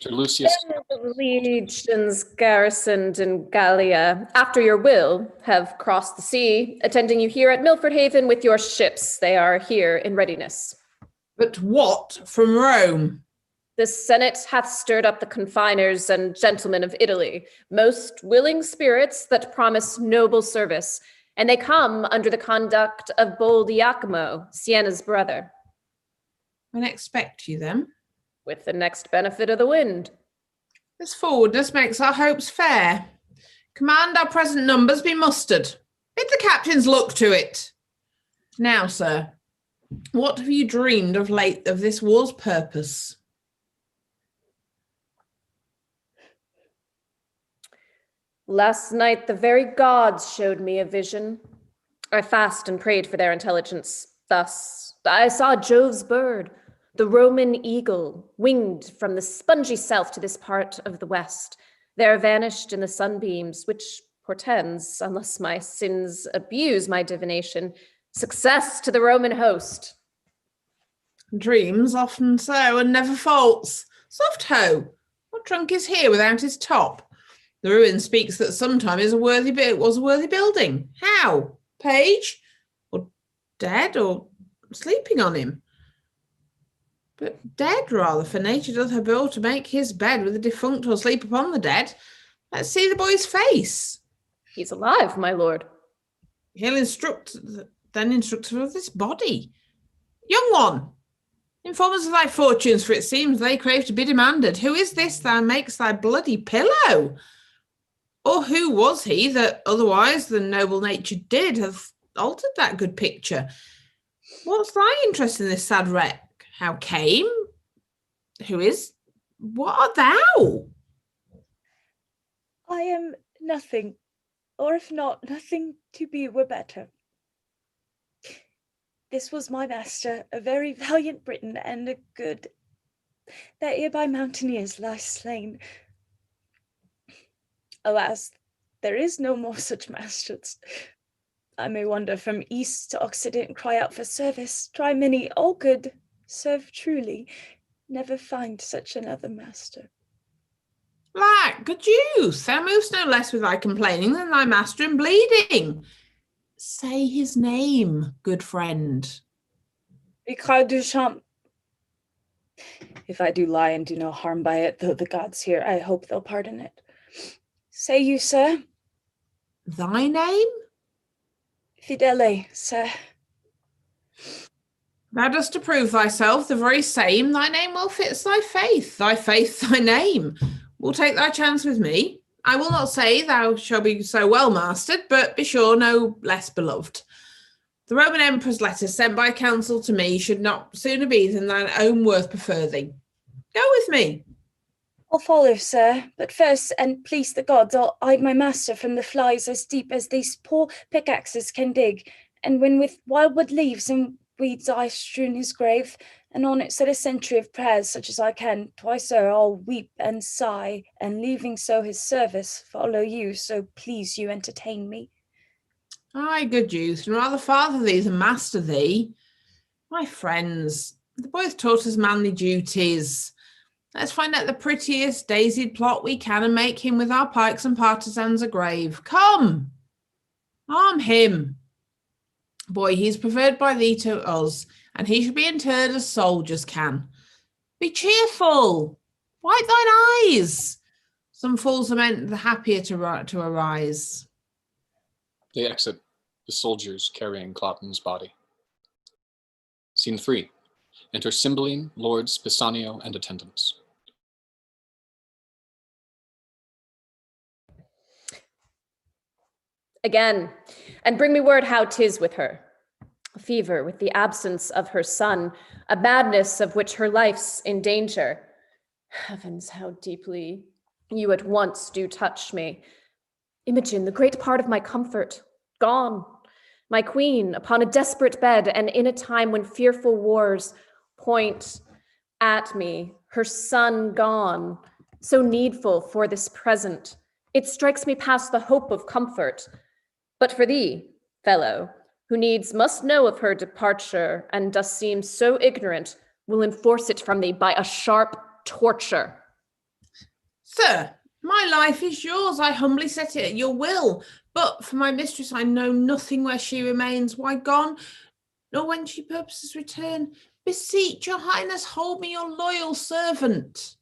To Lucius. The legions garrisoned in Gallia, after your will, have crossed the sea, attending you here at Milford Haven with your ships. They are here in readiness. But what from Rome? The Senate hath stirred up the confiners and gentlemen of Italy, most willing spirits that promise noble service, and they come under the conduct of bold Iachimo, Siena's brother. When expect you them? With the next benefit of the wind. This forwardness makes our hopes fair. Command our present numbers be mustered. Bid the captains look to it. Now, sir, what have you dreamed of late of this war's purpose? Last night, the very gods showed me a vision. I fasted and prayed for their intelligence. Thus, I saw Jove's bird, the Roman eagle, winged from the spongy south to this part of the west. There vanished in the sunbeams, which portends, unless my sins abuse my divination, success to the Roman host. Dreams often so, and never false. Soft ho! What trunk is here without his top? The ruin speaks that sometime was a worthy building. How? Page? Or dead? Or sleeping on him? But dead rather, for nature doth her will to make his bed with the defunct or sleep upon the dead. Let's see the boy's face. He's alive, my lord. He'll instruct of this body. Young one, Inform us of thy fortunes, for it seems they crave to be demanded. Who is this thou makes thy bloody pillow? Or who was he that otherwise than noble nature did have altered that good picture? What's thy interest in this sad wreck? How came? Who is? What art thou? I am nothing, or if not, nothing to be were better. This was my master, a very valiant Briton and a good, that here by mountaineers lies slain. Alas, there is no more such masters. I may wander from east to occident, cry out for service, try many, all good, serve truly, never find such another master. Lack, good use, thou movest no less with thy complaining than thy master in bleeding. Say his name, good friend. Ricard Duchamp. If I do lie and do no harm by it, though the gods hear, I hope they'll pardon it. Say you, sir? Thy name? Fidele, sir. Thou dost approve thyself the very same. Thy name well fits thy faith thy name. We'll take thy chance with me. I will not say thou shalt be so well mastered, but be sure no less beloved. The Roman Emperor's letter sent by counsel to me should not sooner be than thine own worth prefer thee. Go with me. I'll follow, sir, but first, and please the gods, I'll hide my master from the flies as deep as these poor pickaxes can dig, and when with wildwood leaves and weeds I strewn his grave, and on it set a century of prayers such as I can, twice o'er I'll weep and sigh, and leaving so his service, follow you, so please you entertain me. Ay, good youth, and rather father thee than master thee. My friends, the boy's taught us manly duties. Let's find out the prettiest daisied plot we can and make him with our pikes and partisans a grave. Come, arm him. Boy, he's preferred by thee to us, and he should be interred as soldiers can. Be cheerful, wipe thine eyes. Some fools are meant the happier to arise. They exit, the soldiers carrying Cloten's body. Scene 3. Enter Cymbeline, lords, Pisanio, and attendants. Again, and bring me word how 'tis with her. A fever with the absence of her son, a madness of which her life's in danger. Heavens, how deeply you at once do touch me. Imogen, the great part of my comfort, gone. My queen upon a desperate bed, and in a time when fearful wars point at me, her son gone, so needful for this present. It strikes me past the hope of comfort. But for thee, fellow, who needs must know of her departure, and dost seem so ignorant, will enforce it from thee by a sharp torture. Sir, my life is yours. I humbly set it at your will. But for my mistress, I know nothing where she remains, why gone, nor when she purposes return. Beseech your highness, hold me your loyal servant.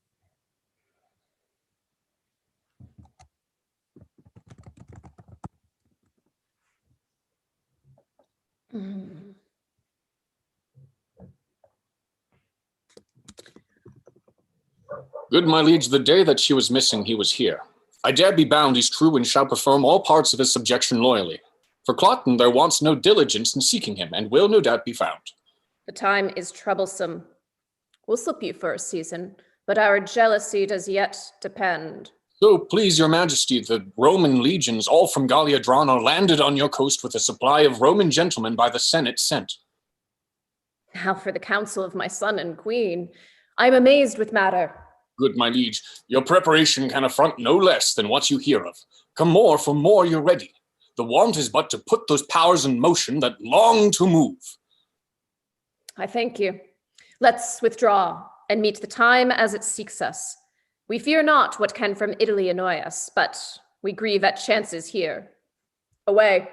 Good my liege, the day that she was missing, he was here. I dare be bound he's true and shall perform all parts of his subjection loyally. For Cloten there wants no diligence in seeking him, and will no doubt be found. The time is troublesome. We'll slip you for a season, but our jealousy does yet depend. So please your majesty, the Roman legions, all from Gallia drawn, are landed on your coast with a supply of Roman gentlemen by the Senate sent. Now for the counsel of my son and queen. I am amazed with matter. Good my liege, your preparation can affront no less than what you hear of. Come more, for more you're ready. The want is but to put those powers in motion that long to move. I thank you. Let's withdraw and meet the time as it seeks us. We fear not what can from Italy annoy us, but we grieve at chances here. Away.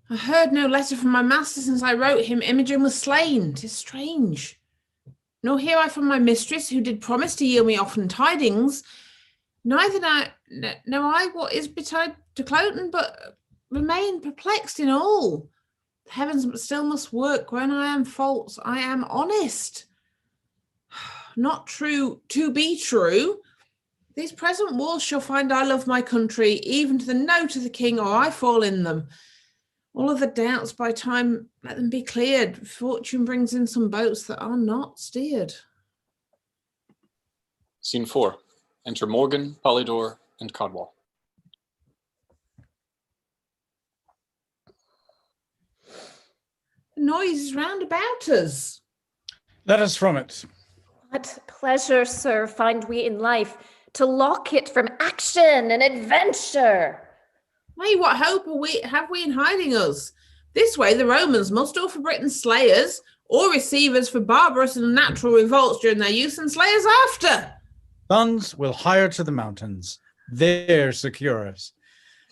I heard no letter from my master since I wrote him Imogen was slain. 'Tis strange. Nor hear I from my mistress, who did promise to yield me often tidings. Neither know I what is betide to Cloten, but remain perplexed in all. The heavens still must work. When I am false, I am honest. Not true to be true. These present wars shall find I love my country, even to the note of the king, or I fall in them. All of the doubts by time, let them be cleared. Fortune brings in some boats that are not steered. Scene 4. Enter Morgan, Polydor, and Codwall. The noise is round about us. Let us from it. What pleasure, sir, find we in life to lock it from action and adventure? Hey, what hope have we in hiding us? This way the Romans must offer Britain's slayers, or receive us for barbarous and unnatural revolts during their use, and slay us after. Sons will hire to the mountains. There secure us.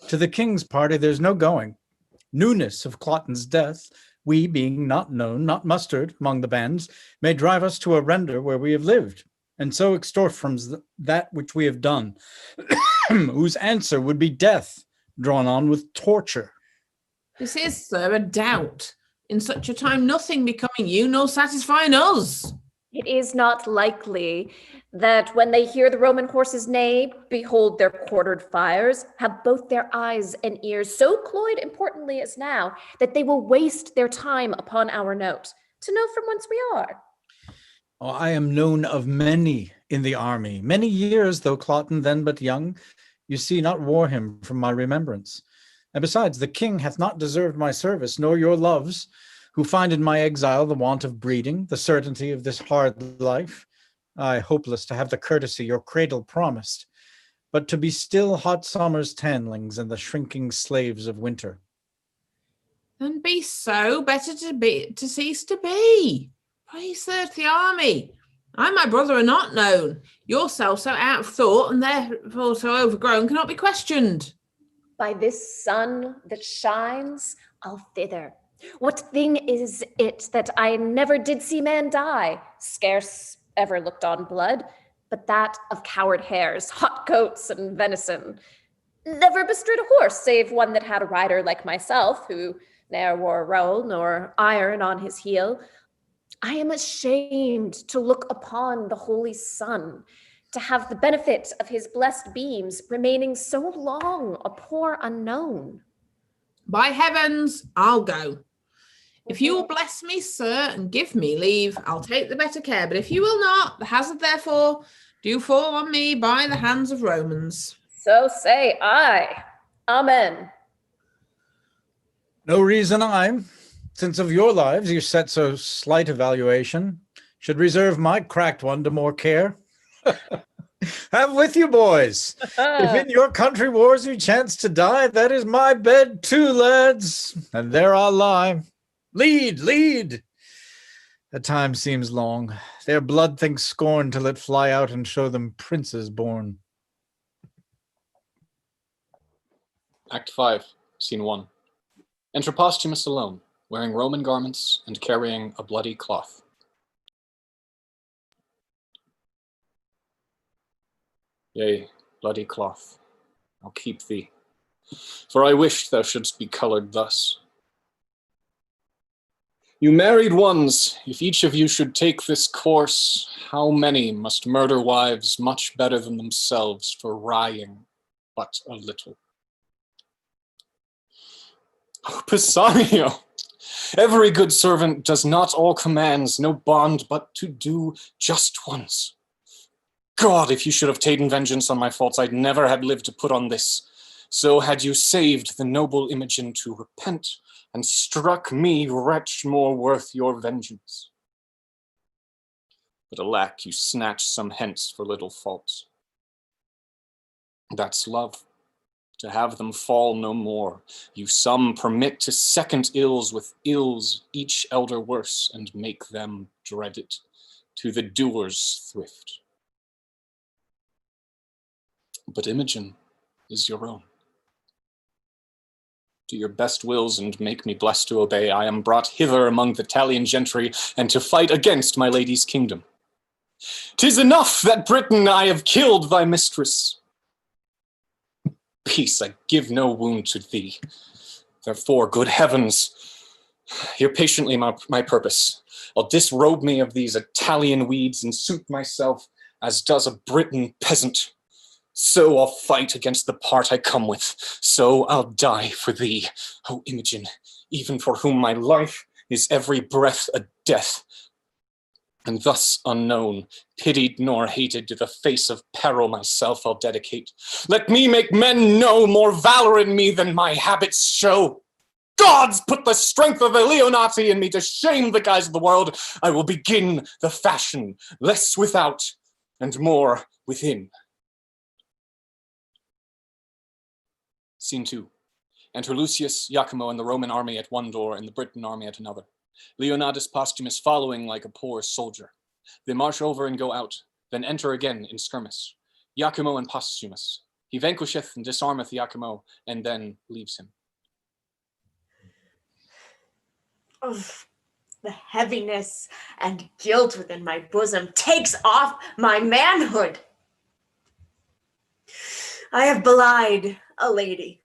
To the king's party there's no going. Newness of Cloten's death, we being not known, not mustered among the bands, may drive us to a render where we have lived, and so extort from that which we have done, whose answer would be death, drawn on with torture. This is, sir, a doubt. In such a time, nothing becoming you nor satisfying us. It is not likely that when they hear the Roman horses neigh, behold their quartered fires, have both their eyes and ears so cloyed importantly as now, that they will waste their time upon our note, to know from whence we are. Oh, I am known of many in the army, many years, though Cloten then but young, you see not wore him from my remembrance. And besides, the king hath not deserved my service, nor your loves, who find in my exile the want of breeding, the certainty of this hard life. I hopeless to have the courtesy your cradle promised, but to be still hot summer's tanlings and the shrinking slaves of winter. Then be so, better to cease to be. Pray, sir, to the army. I and my brother are not known. Yourself so out of thought, and therefore so overgrown, cannot be questioned. By this sun that shines, I'll thither. What thing is it that I never did see man die, scarce ever looked on blood, but that of coward hares, hot coats, and venison? Never bestrode a horse, save one that had a rider like myself, who ne'er wore rowel nor iron on his heel. I am ashamed to look upon the holy sun, to have the benefit of his blessed beams remaining so long a poor unknown. By heavens, I'll go. If you will bless me, sir, and give me leave, I'll take the better care. But if you will not, the hazard therefore do fall on me by the hands of Romans. So say I. Amen. No reason I, since of your lives you set so slight a valuation, should reserve my cracked one to more care. Have with you, boys. If in your country wars you chance to die, that is my bed too, lads, and there I'll lie. Lead, lead. The time seems long. Their blood thinks scorn till it fly out and show them princes born. Act 5, Scene 1. Enter Posthumus alone, wearing Roman garments and carrying a bloody cloth. Yea, bloody cloth, I'll keep thee, for I wished thou shouldst be colored thus. You married ones, if each of you should take this course, how many must murder wives much better than themselves for wrying but a little? Oh, Pisanio, every good servant does not all commands, no bond but to do just once. God, if you should have ta'en vengeance on my faults, I'd never have lived to put on this. So had you saved the noble Imogen to repent, and struck me, wretch, more worth your vengeance. But alack, you snatch some hence for little faults. That's love, to have them fall no more. You some permit to second ills with ills, each elder worse, and make them dread it, to the doer's thrift. But Imogen is your own. To your best wills and make me blessed to obey, I am brought hither among the Italian gentry, and to fight against my lady's kingdom. 'Tis enough that Britain I have killed thy mistress. Peace, I give no wound to thee. Therefore, good heavens, Hear patiently my purpose. I'll disrobe me of these Italian weeds and suit myself as does a Briton peasant. So I'll fight against the part I come with. So I'll die for thee, O Imogen, even for whom my life is every breath a death. And thus unknown, pitied nor hated, to the face of peril myself I'll dedicate. Let me make men know more valor in me than my habits show. Gods, put the strength of the Leonati in me to shame the guise of the world. I will begin the fashion, less without and more within. Scene 2. Enter Lucius, Iachimo, and the Roman army at one door and the Briton army at another. Leonidas Posthumus following like a poor soldier. They march over and go out, then enter again in skirmish. Iachimo and Posthumus. He vanquisheth and disarmeth Iachimo, and then leaves him. Oh, the heaviness and guilt within my bosom takes off my manhood. I have belied a lady,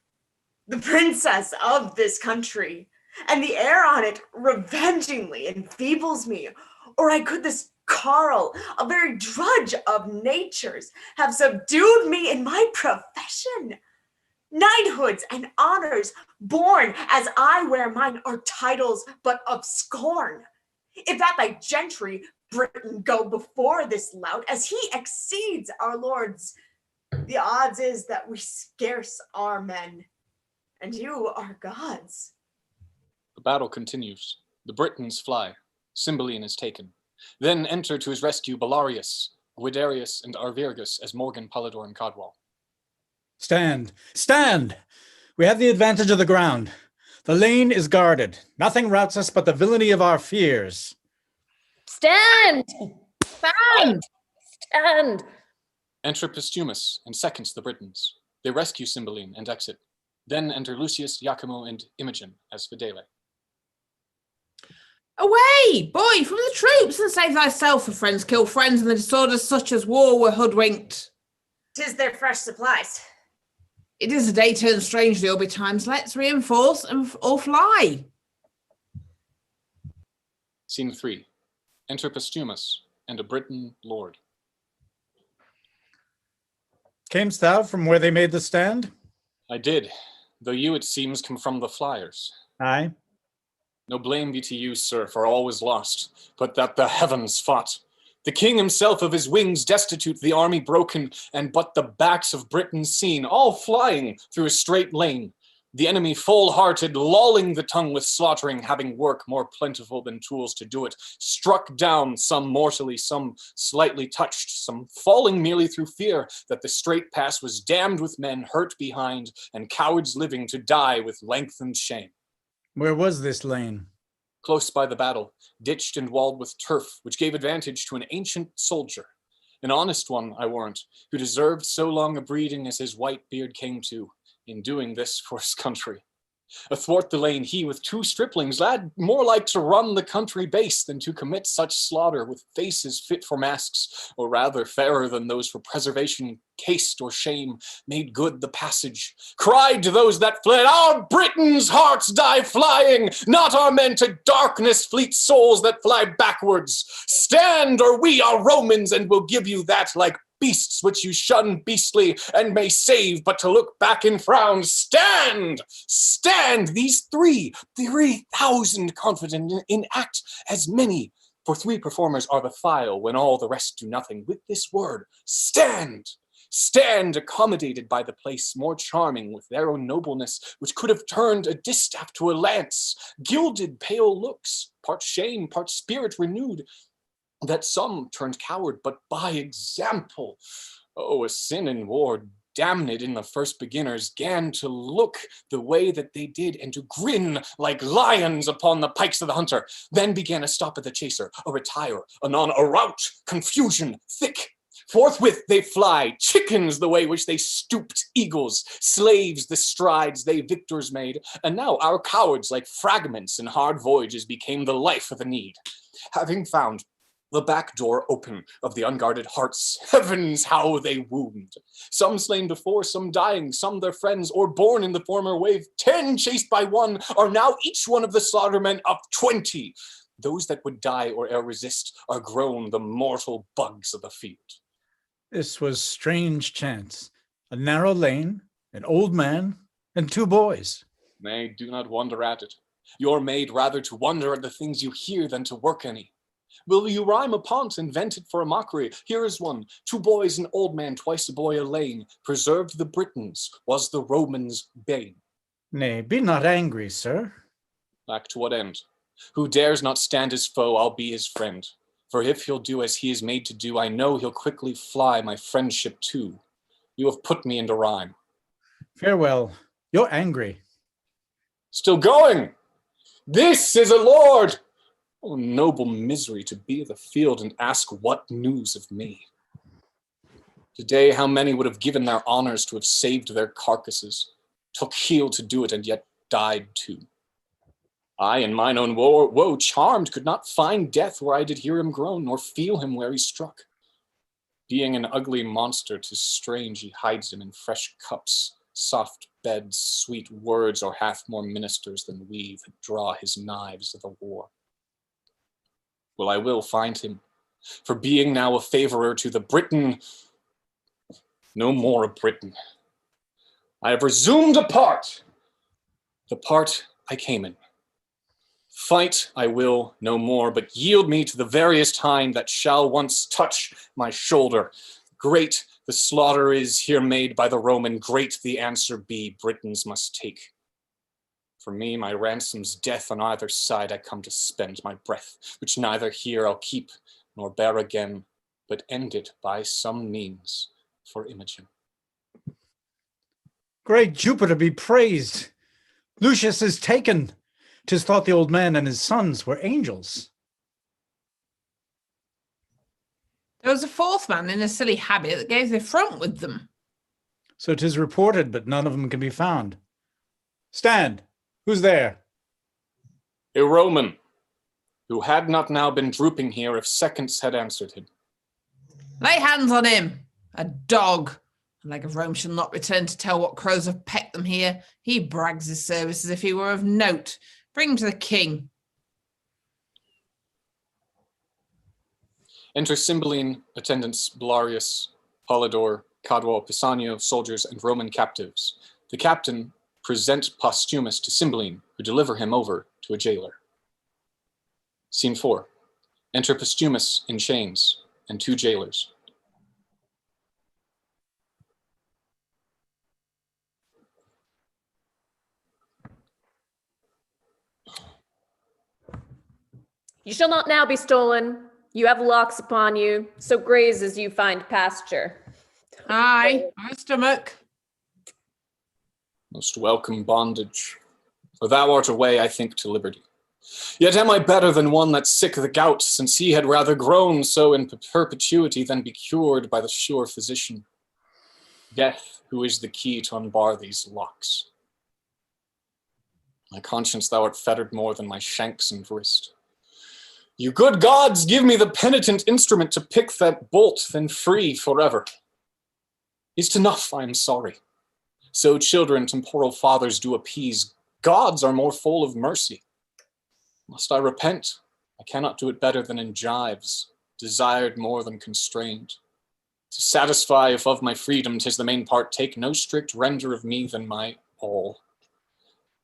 the princess of this country, and the air on it revengingly enfeebles me. Or I could this Carl, a very drudge of nature's, have subdued me in my profession. Knighthoods and honors born as I wear mine are titles but of scorn. If that thy gentry, Britain, go before this lout, as he exceeds our lords, the odds is that we scarce are men, and you are gods. The battle continues. The Britons fly. Cymbeline is taken. Then enter to his rescue Belarius, Guiderius, and Arviragus as Morgan, Polydor, and Codwal. Stand! Stand! We have the advantage of the ground. The lane is guarded. Nothing routs us but the villainy of our fears. Stand! Stand! Stand! Enter Posthumus and seconds the Britons. They rescue Cymbeline and exit. Then enter Lucius, Iachimo, and Imogen as Fidele. Away, boy, from the troops, and save thyself, for friends kill friends, and the disorders such as war were hoodwinked. 'Tis their fresh supplies. It is a day turned strangely all betimes. Let's reinforce or fly. Scene 3. Enter Posthumus and a Briton lord. Camest thou from where they made the stand? I did, though you, it seems, come from the flyers. Aye. No blame be to you, sir, for all was lost, but that the heavens fought. The king himself of his wings destitute, the army broken, and but the backs of Britain seen, all flying through a straight lane. The enemy full-hearted, lolling the tongue with slaughtering, having work more plentiful than tools to do it, struck down, some mortally, some slightly touched, some falling merely through fear that the straight pass was damned with men hurt behind, and cowards living to die with lengthened shame. Where was this lane? Close by the battle, ditched and walled with turf, which gave advantage to an ancient soldier, an honest one, I warrant, who deserved so long a breeding as his white beard came to, in doing this for his country. Athwart the lane, he with 2 striplings, lad, more like to run the country base than to commit such slaughter with faces fit for masks, or rather fairer than those for preservation, caste or shame, made good the passage. Cried to those that fled, our Britons' hearts die flying, not our men to darkness fleet souls that fly backwards. Stand, or we are Romans, and will give you that like beasts which you shun beastly and may save but to look back in frown. Stand! Stand! These 3,000 confident in act as many, for 3 performers are the file when all the rest do nothing. With this word, stand! Stand, accommodated by the place, more charming with their own nobleness, which could have turned a distaff to a lance, gilded pale looks, part shame, part spirit renewed, that some turned coward, but by example. Oh, a sin in war, damned in the first beginners, gan to look the way that they did, and to grin like lions upon the pikes of the hunter. Then began a stop at the chaser, a retire, anon a rout, confusion, thick. Forthwith they fly, chickens the way which they stooped, eagles, slaves the strides they victors made, and now our cowards like fragments in hard voyages became the life of the need. Having found The back door open of the unguarded hearts. Heavens, how they wound. Some slain before, some dying, some their friends, or born in the former wave. 10 chased by one are now each one of the slaughtermen of 20. Those that would die or e'er resist are grown the mortal bugs of the field. This was strange chance. A narrow lane, an old man, and 2 boys. Nay, do not wonder at it. You're made rather to wonder at the things you hear than to work any. Will you rhyme upon't, invented for a mockery? Here is one. 2 boys, an old man, twice a boy Elaine, preserved the Britons, was the Romans' bane. Nay, be not angry, sir. Back to what end? Who dares not stand his foe, I'll be his friend. For if he'll do as he is made to do, I know he'll quickly fly my friendship too. You have put me into rhyme. Farewell. You're angry. Still going! This is a lord! Oh, noble misery to be of the field and ask what news of me. Today, how many would have given their honors to have saved their carcasses, took heel to do it and yet died too. I in mine own woe charmed could not find death where I did hear him groan, nor feel him where he struck. Being an ugly monster, 'tis strange he hides him in fresh cups, soft beds, sweet words, or hath more ministers than we that draw his knives of the war. Well, I will find him, for being now a favorer to the Briton, no more a Briton. I have resumed a part, the part I came in. Fight I will no more, but yield me to the veriest hind that shall once touch my shoulder. Great the slaughter is here made by the Roman, great the answer be Britons must take. For me, my ransom's death on either side I come to spend my breath, which neither here I'll keep nor bear again, but end it by some means for Imogen. Great Jupiter be praised. Lucius is taken. 'Tis thought the old man and his sons were angels. There was a 4th man in a silly habit that gave the front with them. So 'tis reported, but none of them can be found. Stand. Who's there? A Roman, who had not now been drooping here if seconds had answered him. Lay hands on him. A dog. A leg of Rome shall not return to tell what crows have pecked them here. He brags his service as if he were of note. Bring him to the king. Enter Cymbeline, attendants Belarius, Polydor, Cadwal, Pisanio, soldiers, and Roman captives. The captain present Posthumus to Cymbeline, who deliver him over to a jailer. Scene 4. Enter Posthumus in chains and 2 jailers. You shall not now be stolen. You have locks upon you, so graze as you find pasture. Aye, my stomach. Most welcome bondage, for thou art away, I think, to liberty. Yet am I better than one that's sick of the gout, since he had rather grown so in perpetuity than be cured by the sure physician. Death, who is the key to unbar these locks. My conscience thou art fettered more than my shanks and wrist. You good gods, give me the penitent instrument to pick that bolt, then free forever. Is't enough, I am sorry. So children temporal fathers do appease. Gods are more full of mercy. Must I repent? I cannot do it better than in gyves, desired more than constrained. To satisfy, if of my freedom 'tis the main part, take no strict render of me than my all.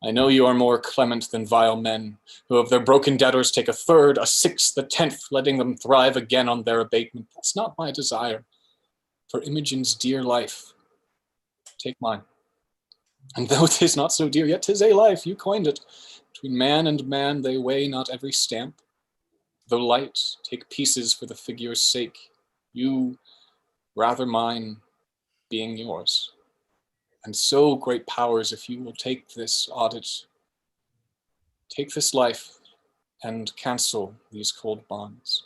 I know you are more clement than vile men, who of their broken debtors take a third, a sixth, a tenth, letting them thrive again on their abatement. That's not my desire. For Imogen's dear life, take mine. And though 'tis not so dear, yet 'tis a life, you coined it. Between man and man they weigh not every stamp. Though light, take pieces for the figure's sake. You, rather mine, being yours. And so great powers, if you will take this audit, take this life and cancel these cold bonds.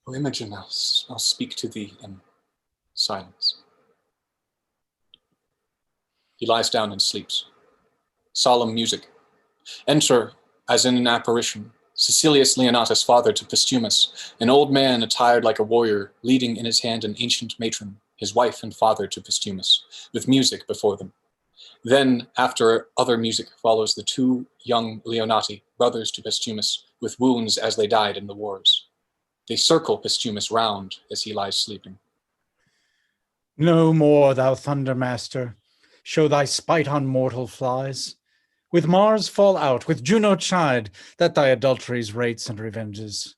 O Imogen, I'll speak to thee in silence. He lies down and sleeps. Solemn music. Enter as in an apparition, Caecilius Leonatus, father to Postumus, an old man attired like a warrior, leading in his hand an ancient matron, his wife and father to Postumus, with music before them. Then, after other music, follows the two young Leonati, brothers to Postumus, with wounds as they died in the wars. They circle Postumus round as he lies sleeping. No more, thou thunder master, show thy spite on mortal flies. With Mars fall out, with Juno chide, that thy adulteries rates and revenges.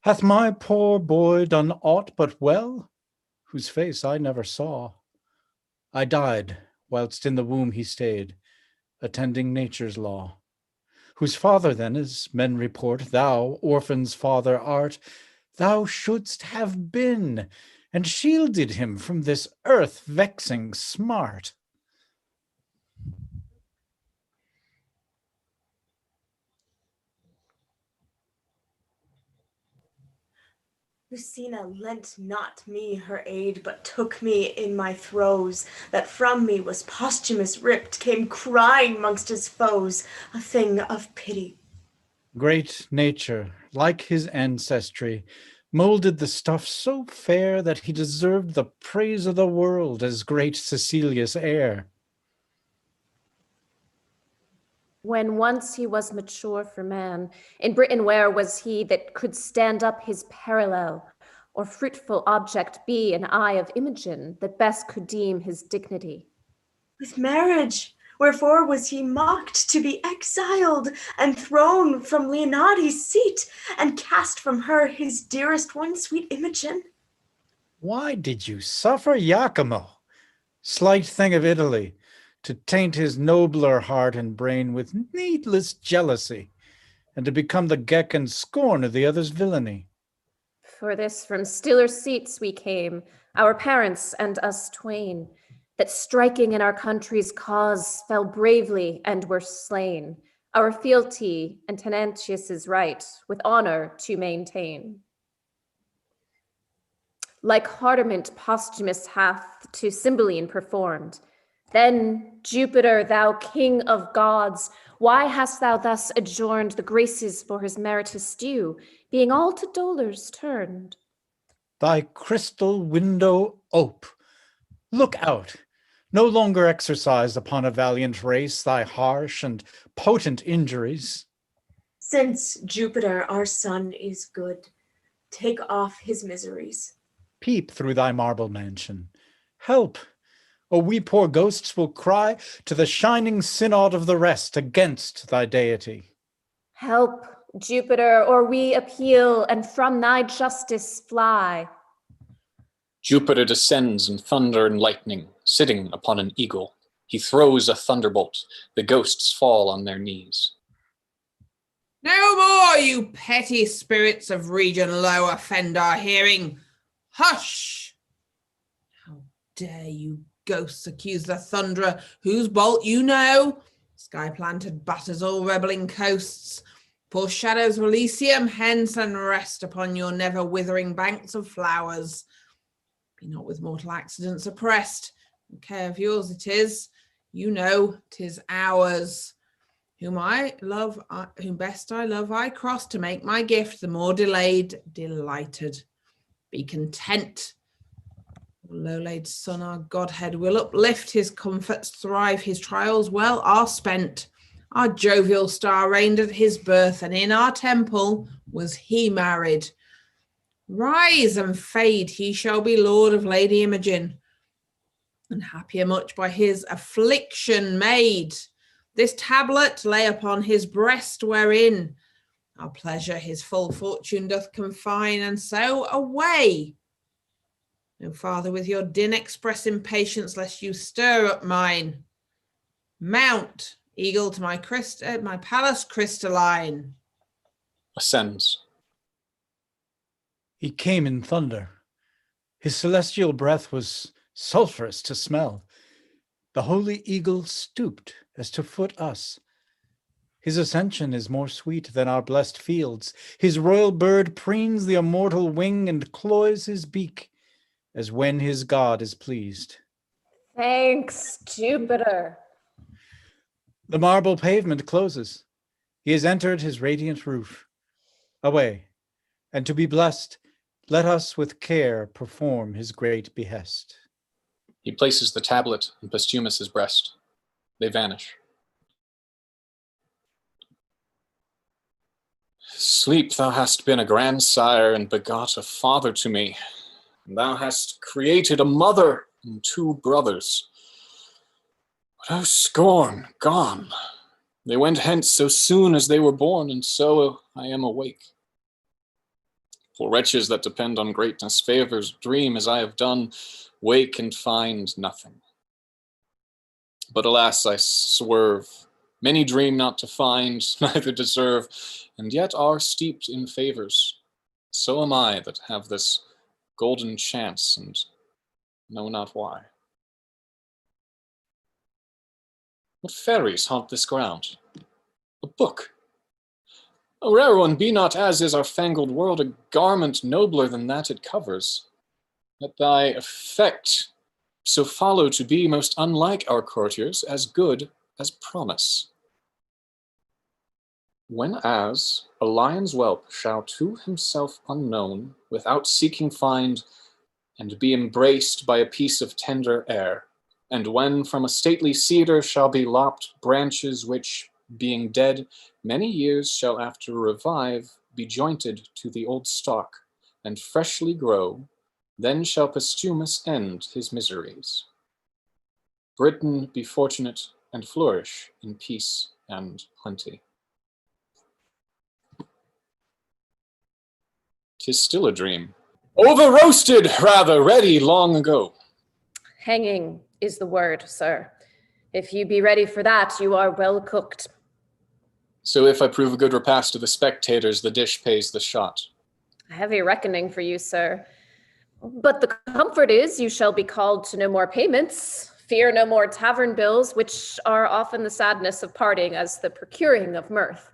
Hath my poor boy done aught but well, whose face I never saw? I died, whilst in the womb he stayed, attending nature's law. Whose father then, as men report, thou, orphan's father, art, thou shouldst have been, and shielded him from this earth-vexing smart. Lucina lent not me her aid, but took me in my throes, that from me was Posthumus ripped, came crying mongst his foes, a thing of pity. Great nature, like his ancestry, molded the stuff so fair that he deserved the praise of the world as great Caecilius' heir. When once he was mature for man, in Britain where was he that could stand up his parallel, or fruitful object be an eye of Imogen that best could deem his dignity? With marriage, wherefore was he mocked to be exiled and thrown from Leonati's seat, and cast from her his dearest one, sweet Imogen? Why did you suffer Iachimo, slight thing of Italy, to taint his nobler heart and brain with needless jealousy, and to become the geck and scorn of the other's villainy? For this from stiller seats we came, our parents and us twain, that striking in our country's cause fell bravely and were slain, our fealty and Tenantius's right with honor to maintain. Like hardiment Posthumus hath to Cymbeline performed. Then, Jupiter, thou king of gods, why hast thou thus adjourned the graces for his meritorious due, being all to dolors turned? Thy crystal window ope, look out, no longer exercise upon a valiant race thy harsh and potent injuries. Since Jupiter, our son, is good, take off his miseries. Peep through thy marble mansion. Help, or we poor ghosts will cry to the shining synod of the rest against thy deity. Help, Jupiter, or we appeal and from thy justice fly. Jupiter descends in thunder and lightning, sitting upon an eagle. He throws a thunderbolt. The ghosts fall on their knees. No more, you petty spirits of region low, offend our hearing. Hush! How dare you ghosts accuse the thunderer, whose bolt you know? Sky-planted batters all rebelling coasts. Pour shadows of Elysium hence and rest upon your never-withering banks of flowers. Be not with mortal accidents oppressed. Care of yours it is. You know 'tis ours. Whom best I love, I cross to make my gift, the more delayed, delighted. Be content. Low-laid son, our Godhead will uplift, his comforts thrive, his trials well are spent. Our jovial star reigned at his birth, and in our temple was he married. Rise and fade, he shall be lord of Lady Imogen, and happier much by his affliction made. This tablet lay upon his breast, wherein our pleasure his full fortune doth confine, and so away. No farther with your din express impatience, lest you stir up mine. Mount, eagle, to my palace crystalline. Ascends. He came in thunder. His celestial breath was sulphurous to smell. The holy eagle stooped as to foot us. His ascension is more sweet than our blessed fields. His royal bird preens the immortal wing and cloys his beak, as when his God is pleased. Thanks, Jupiter. The marble pavement closes. He has entered his radiant roof. Away, and to be blessed, let us with care perform his great behest. He places the tablet on Posthumus's breast. They vanish. Sleep, thou hast been a grandsire and begot a father to me. And thou hast created a mother and 2 brothers. But oh, scorn, gone. They went hence so soon as they were born, and so I am awake. For wretches that depend on greatness, favors, dream as I have done, wake and find nothing. But alas, I swerve. Many dream not to find, neither deserve, and yet are steeped in favors. So am I that have this golden chance, and know not why. What fairies haunt this ground? A book. A rare one, be not as is our fangled world, a garment nobler than that it covers. Let thy effect so follow to be most unlike our courtiers, as good as promise. When as a lion's whelp shall to himself unknown, without seeking find, and be embraced by a piece of tender air, and when from a stately cedar shall be lopped branches which, being dead, many years shall after revive, be jointed to the old stalk, and freshly grow, then shall Posthumus end his miseries. Britain be fortunate and flourish in peace and plenty. 'Tis still a dream. Over-roasted, rather, ready long ago. Hanging is the word, sir. If you be ready for that, you are well cooked. So if I prove a good repast to the spectators, the dish pays the shot. A heavy reckoning for you, sir. But the comfort is you shall be called to no more payments. Fear no more tavern bills, which are often the sadness of parting as the procuring of mirth.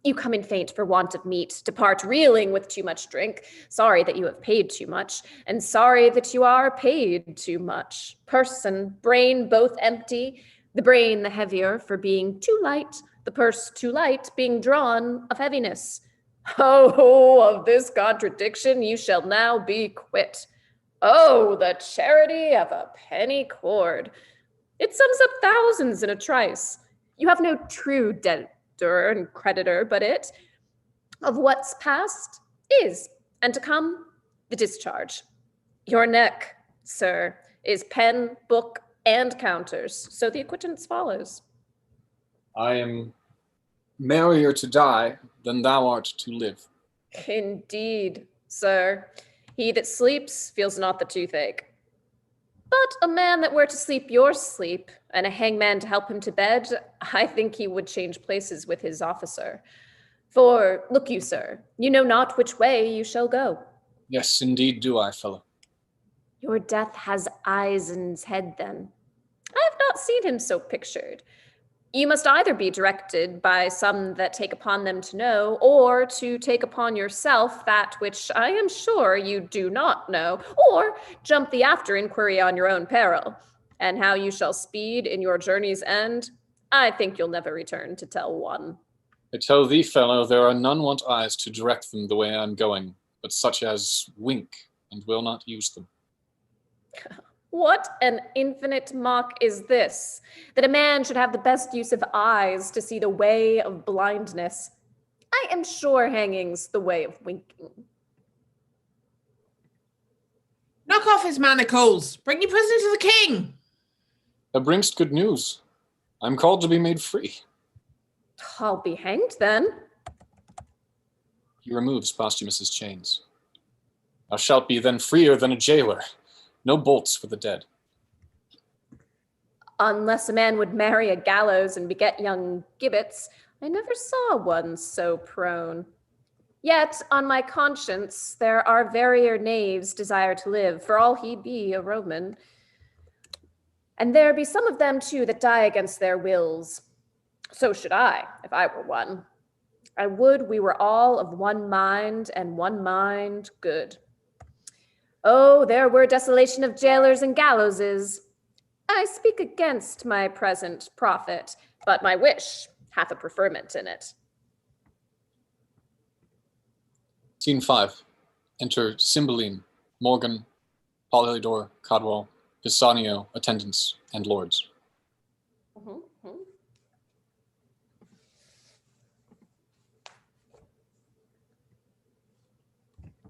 You come in faint for want of meat, depart reeling with too much drink, sorry that you have paid too much, and sorry that you are paid too much. Purse and brain both empty, the brain the heavier for being too light, the purse too light, being drawn of heaviness. Oh, of this contradiction you shall now be quit. Oh, the charity of a penny cord. It sums up thousands in a trice. You have no true debtor and creditor, but it, of what's past, is, and to come, the discharge. Your neck, sir, is pen, book, and counters, so the acquittance follows. I am merrier to die than thou art to live. Indeed, sir. He that sleeps feels not the toothache. But a man that were to sleep your sleep, and a hangman to help him to bed, I think he would change places with his officer. For, look you, sir, you know not which way you shall go. Yes, indeed do I, fellow. Your death has eyes in his head, then. I have not seen him so pictured. You must either be directed by some that take upon them to know, or to take upon yourself that which I am sure you do not know, or jump the after inquiry on your own peril. And how you shall speed in your journey's end, I think you'll never return to tell one. I tell thee, fellow, there are none want eyes to direct them the way I'm going, but such as wink and will not use them. What an infinite mock is this, that a man should have the best use of eyes to see the way of blindness. I am sure hanging's the way of winking. Knock off his manacles. Bring your prisoner to the king. Thou bringst good news. I'm called to be made free. I'll be hanged then. He removes Posthumus's chains. Thou shalt be then freer than a jailer. No bolts for the dead. Unless a man would marry a gallows and beget young gibbets, I never saw one so prone. Yet, on my conscience, there are verier knaves desire to live, for all he be a Roman. And there be some of them, too, that die against their wills. So should I, if I were one. I would we were all of one mind, and one mind good. Oh, there were desolation of jailers and gallowses. I speak against my present profit, but my wish hath a preferment in it. Scene 5. Enter Cymbeline, Morgan, Polydor, Cadwal, Pisanio, attendants, and lords. Mhm, mhm.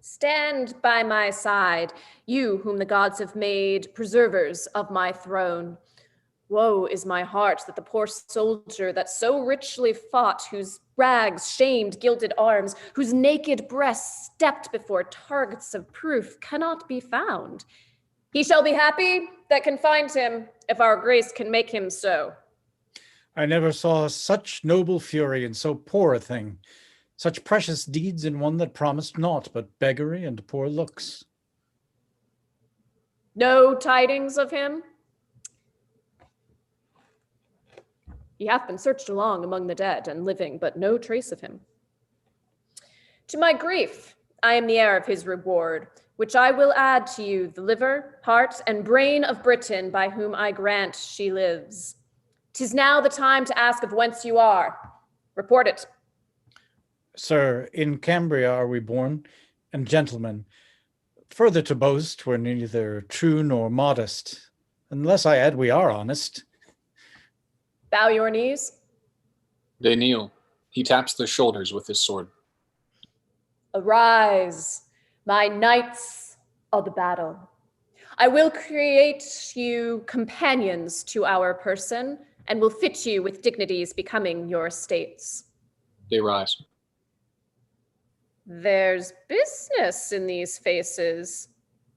Stand by my side, you whom the gods have made preservers of my throne. Woe is my heart that the poor soldier that so richly fought, whose rags shamed gilded arms, whose naked breasts stepped before targets of proof, cannot be found. He shall be happy that can find him, if our grace can make him so. I never saw such noble fury in so poor a thing, such precious deeds in one that promised naught but beggary and poor looks. No tidings of him? He hath been searched along among the dead and living, but no trace of him. To my grief, I am the heir of his reward, which I will add to you the liver, heart, and brain of Britain, by whom I grant she lives. 'Tis now the time to ask of whence you are. Report it. Sir, in Cambria are we born, and gentlemen, further to boast we're neither true nor modest, unless I add we are honest. Bow your knees. They kneel. He taps their shoulders with his sword. Arise, my knights of the battle. I will create you companions to our person, and will fit you with dignities becoming your estates. They rise. There's business in these faces.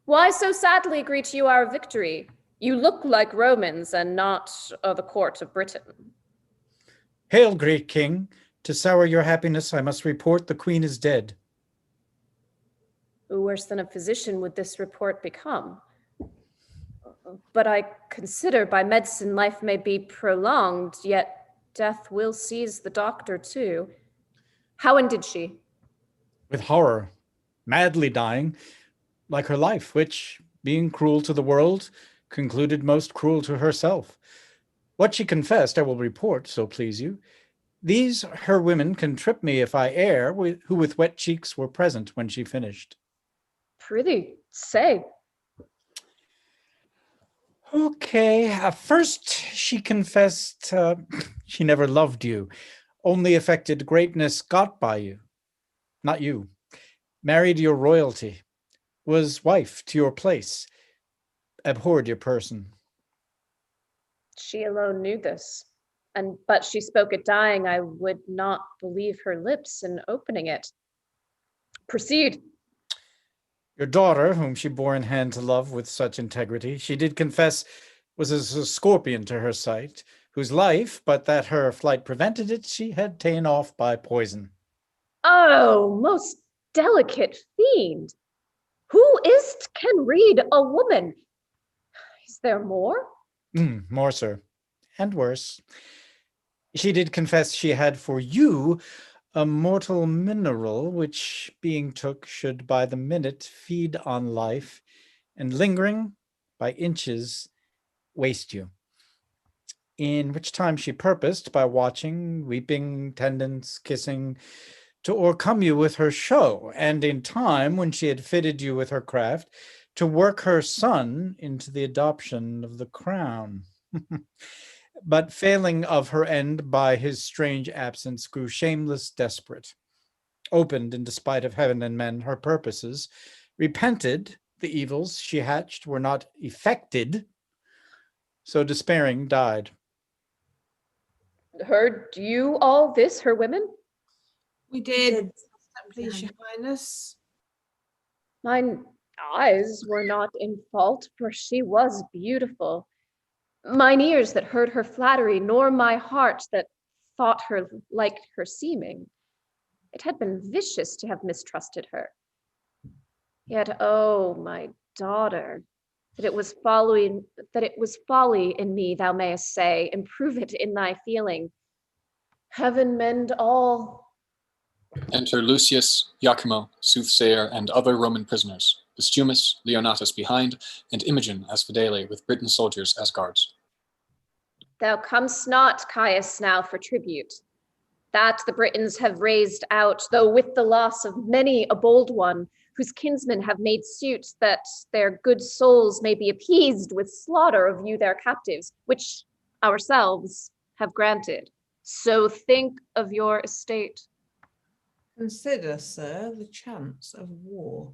Why so sadly greet you our victory? You look like Romans and not of the court of Britain. Hail, great king. To sour your happiness, I must report the queen is dead. Worse than a physician would this report become. But I consider by medicine life may be prolonged, yet death will seize the doctor too. How ended she? With horror, madly dying, like her life, which, being cruel to the world, concluded most cruel to herself. What she confessed I will report, so please you. These her women can trip me if I err, who with wet cheeks were present when she finished. Prithee, say. Okay, first she confessed she never loved you, only affected greatness got by you, not you, married your royalty, was wife to your place, abhorred your person. She alone knew this, but she spoke it dying. I would not believe her lips in opening it. Proceed. Your daughter, whom she bore in hand to love with such integrity, she did confess was as a scorpion to her sight, whose life, but that her flight prevented it, she had ta'en off by poison. Oh, most delicate fiend! Who is't can read a woman? Is there more? More, sir, and worse. She did confess she had for you a mortal mineral, which being took should by the minute feed on life, and lingering by inches waste you. In which time she purposed, by watching, weeping, tendance, kissing, to o'ercome you with her show, and in time, when she had fitted you with her craft, to work her son into the adoption of the crown. But failing of her end by his strange absence, grew shameless, desperate, opened in despite of heaven and men her purposes, repented the evils she hatched were not effected, so despairing died. Heard you all this, her women? We did. Did- Please, Your Highness. Mine eyes were not in fault, for she was beautiful. Mine ears that heard her flattery, nor my heart that thought her liked her seeming. It had been vicious to have mistrusted her. Yet, oh, my daughter, that it was folly in me, thou mayest say, improve it in thy feeling. Heaven mend all. Enter Lucius, Iachimo, soothsayer, and other Roman prisoners, Postumus, Leonatus behind, and Imogen as Fidele with Britain soldiers as guards. Thou comest not, Caius, now for tribute. That the Britons have raised out, though with the loss of many a bold one, whose kinsmen have made suit that their good souls may be appeased with slaughter of you their captives, which ourselves have granted. So think of your estate. Consider, sir, the chance of war.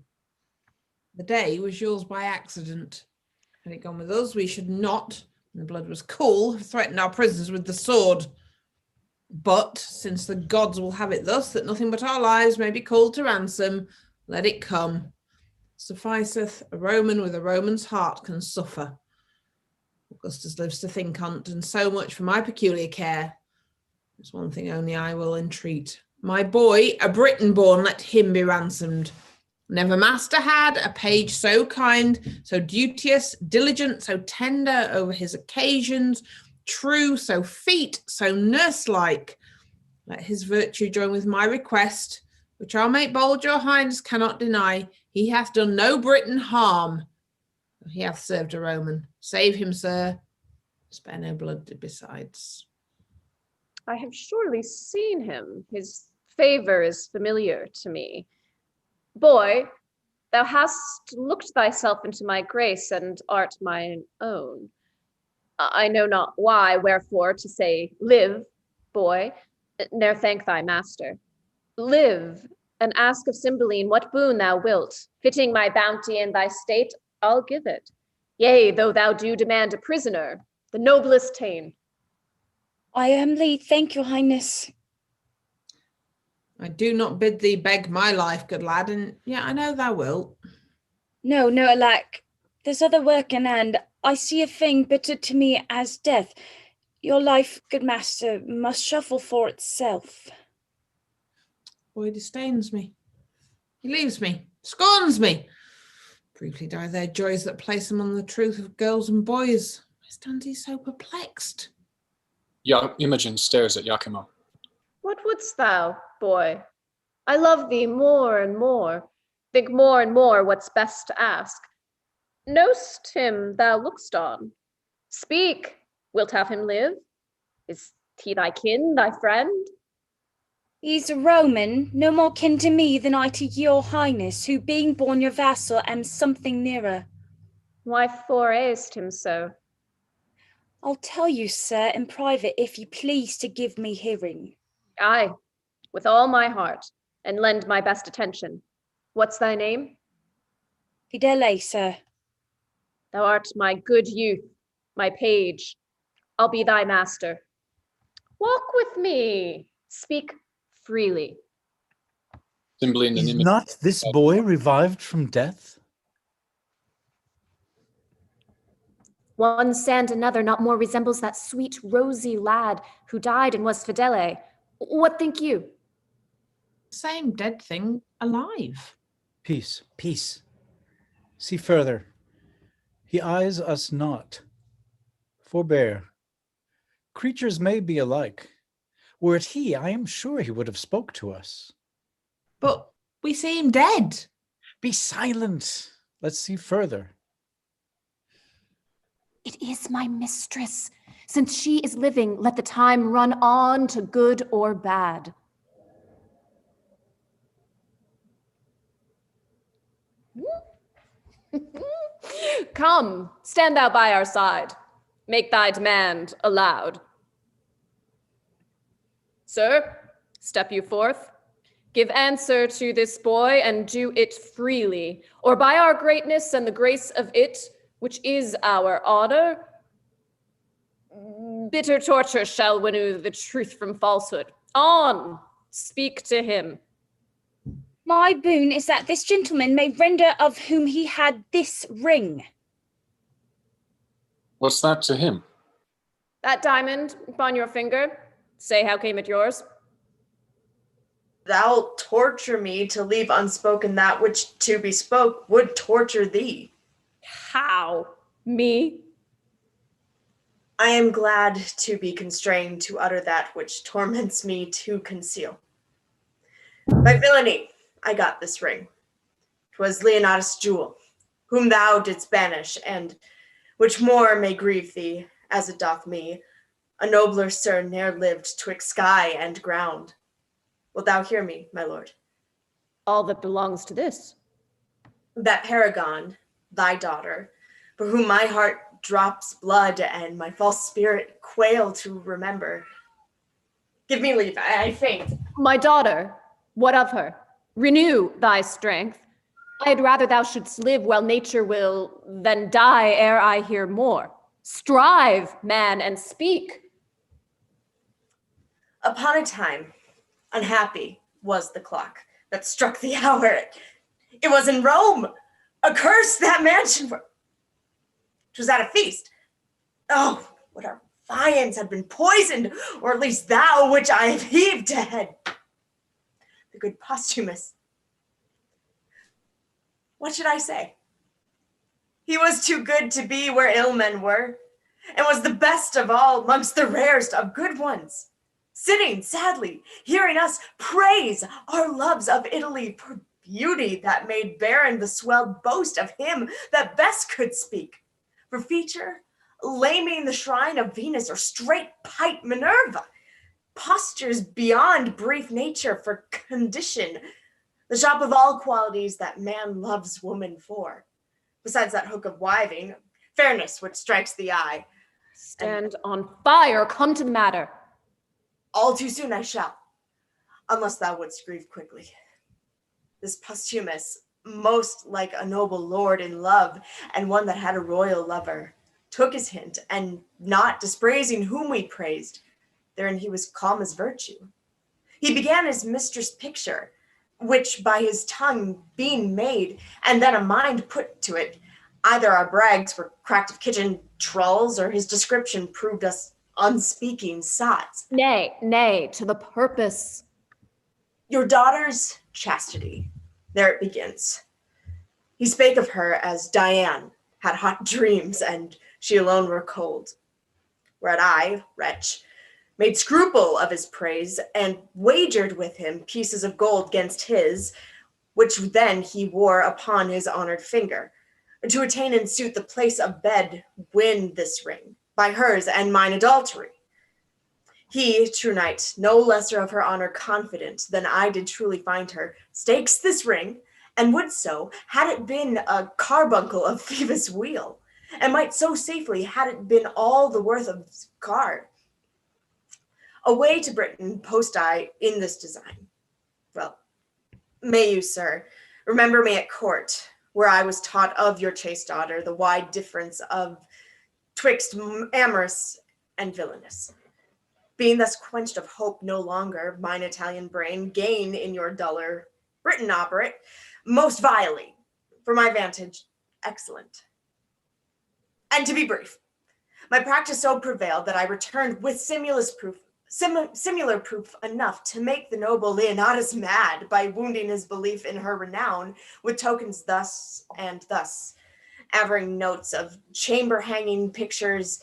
The day was yours by accident. Had it gone with us, we should not, when the blood was cool, have threatened our prisoners with the sword. But since the gods will have it thus, that nothing but our lives may be called to ransom, let it come. Sufficeth a Roman with a Roman's heart can suffer. Augustus lives to think on't, and so much for my peculiar care. There's one thing only I will entreat. My boy, a Briton born, let him be ransomed. Never master had a page so kind, so duteous, diligent, so tender over his occasions, true, so feat, so nurse-like. Let his virtue join with my request, which I'll make bold your highness cannot deny. He hath done no Briton harm. He hath served a Roman. Save him, sir. Spare no blood besides. I have surely seen him. His favor is familiar to me. Boy, thou hast looked thyself into my grace and art mine own. I know not why, wherefore to say, live, boy, ne'er thank thy master. Live, and ask of Cymbeline what boon thou wilt. Fitting my bounty and thy state, I'll give it. Yea, though thou do demand a prisoner, the noblest ta'en. I humbly thank your highness. I do not bid thee beg my life, good lad, and yet I know thou wilt. No, alack. There's other work in hand. I see a thing bitter to me as death. Your life, good master, must shuffle for itself. Boy disdains me. He leaves me, scorns me. Briefly die their joys that place them on the truth of girls and boys. Why stands he so perplexed? Imogen stares at Iachimo. What wouldst thou, boy? I love thee more and more. Think more and more what's best to ask. Know'st him thou look'st on? Speak, wilt have him live? Is he thy kin, thy friend? He's a Roman, no more kin to me than I to your highness, who being born your vassal am something nearer. Why forayest him so? I'll tell you, sir, in private, if you please to give me hearing. Aye, with all my heart, and lend my best attention. What's thy name? Fidele, sir. Thou art my good youth, my page. I'll be thy master. Walk with me. Speak freely. Cymbeline and Is Imogen. not this boy revived from death? One sand another not more resembles that sweet rosy lad who died and was Fidele. What think you? Same dead thing alive. Peace, peace. See further. He eyes us not. Forbear. Creatures may be alike. Were it he, I am sure he would have spoke to us. But we see him dead. Be silent. Let's see further. It is my mistress. Since she is living, let the time run on to good or bad. Come, stand thou by our side. Make thy demand aloud. Sir, step you forth. Give answer to this boy and do it freely, or by our greatness and the grace of it, which is our honor, bitter torture shall winnow the truth from falsehood. On, speak to him. My boon is that this gentleman may render of whom he had this ring. What's that to him? That diamond upon your finger, say how came it yours? Thou torture me to leave unspoken that which to be spoke would torture thee. How? Me? I am glad to be constrained to utter that which torments me to conceal. By villainy, I got this ring. 'Twas Leonatus' jewel, whom thou didst banish, and which more may grieve thee, as it doth me, A nobler sir ne'er lived twixt sky and ground. Wilt thou hear me, my lord? All that belongs to this. That paragon, thy daughter, for whom my heart drops blood and my false spirit quail to remember. Give me leave, I faint. My daughter, what of her? Renew thy strength. I had rather thou shouldst live while nature will, than die ere I hear more. Strive, man, and speak. Upon a time, unhappy was the clock that struck the hour. It was in Rome. Accursed that mansion. 'Twas at a feast. Oh, would our viands had been poisoned, or at least thou, which I have heaved dead. The good Posthumus. What should I say? He was too good to be where ill men were, and was the best of all amongst the rarest of good ones, sitting sadly, hearing us praise our loves of Italy for beauty that made barren the swelled boast of him that best could speak, for feature, laming the shrine of Venus or straight pipe Minerva, postures beyond brief nature for condition, the shop of all qualities that man loves woman for, besides that hook of wiving, fairness which strikes the eye. Stand on fire, come to the matter. All too soon I shall, unless thou wouldst grieve quickly. This Posthumus, most like a noble lord in love, and one that had a royal lover, took his hint, and not dispraising whom we praised, therein he was calm as virtue. He began his mistress' picture, which by his tongue being made, and then a mind put to it, either our brags were cracked of kitchen trulls, or his description proved us unspeaking sots. Nay, to the purpose. Your daughter's chastity, there it begins. He spake of her as Diane had hot dreams, and she alone were cold. Whereat I, wretch, made scruple of his praise, and wagered with him pieces of gold gainst his, which then he wore upon his honored finger, to attain in suit the place of bed, win this ring, by hers and mine adultery. He, true knight, no lesser of her honor confident than I did truly find her, stakes this ring, and would so, had it been a carbuncle of Phoebus' wheel, and might so safely, had it been all the worth of card. Away to Britain post I in this design. Well, may you, sir, remember me at court, where I was taught of your chaste daughter the wide difference of twixt amorous and villainous. Being thus quenched of hope no longer, mine Italian brain gain in your duller Britain operate most vilely, for my vantage, excellent. And to be brief, my practice so prevailed that I returned with similar proof enough to make the noble Leonatus mad by wounding his belief in her renown with tokens thus and thus, averring notes of chamber hanging pictures,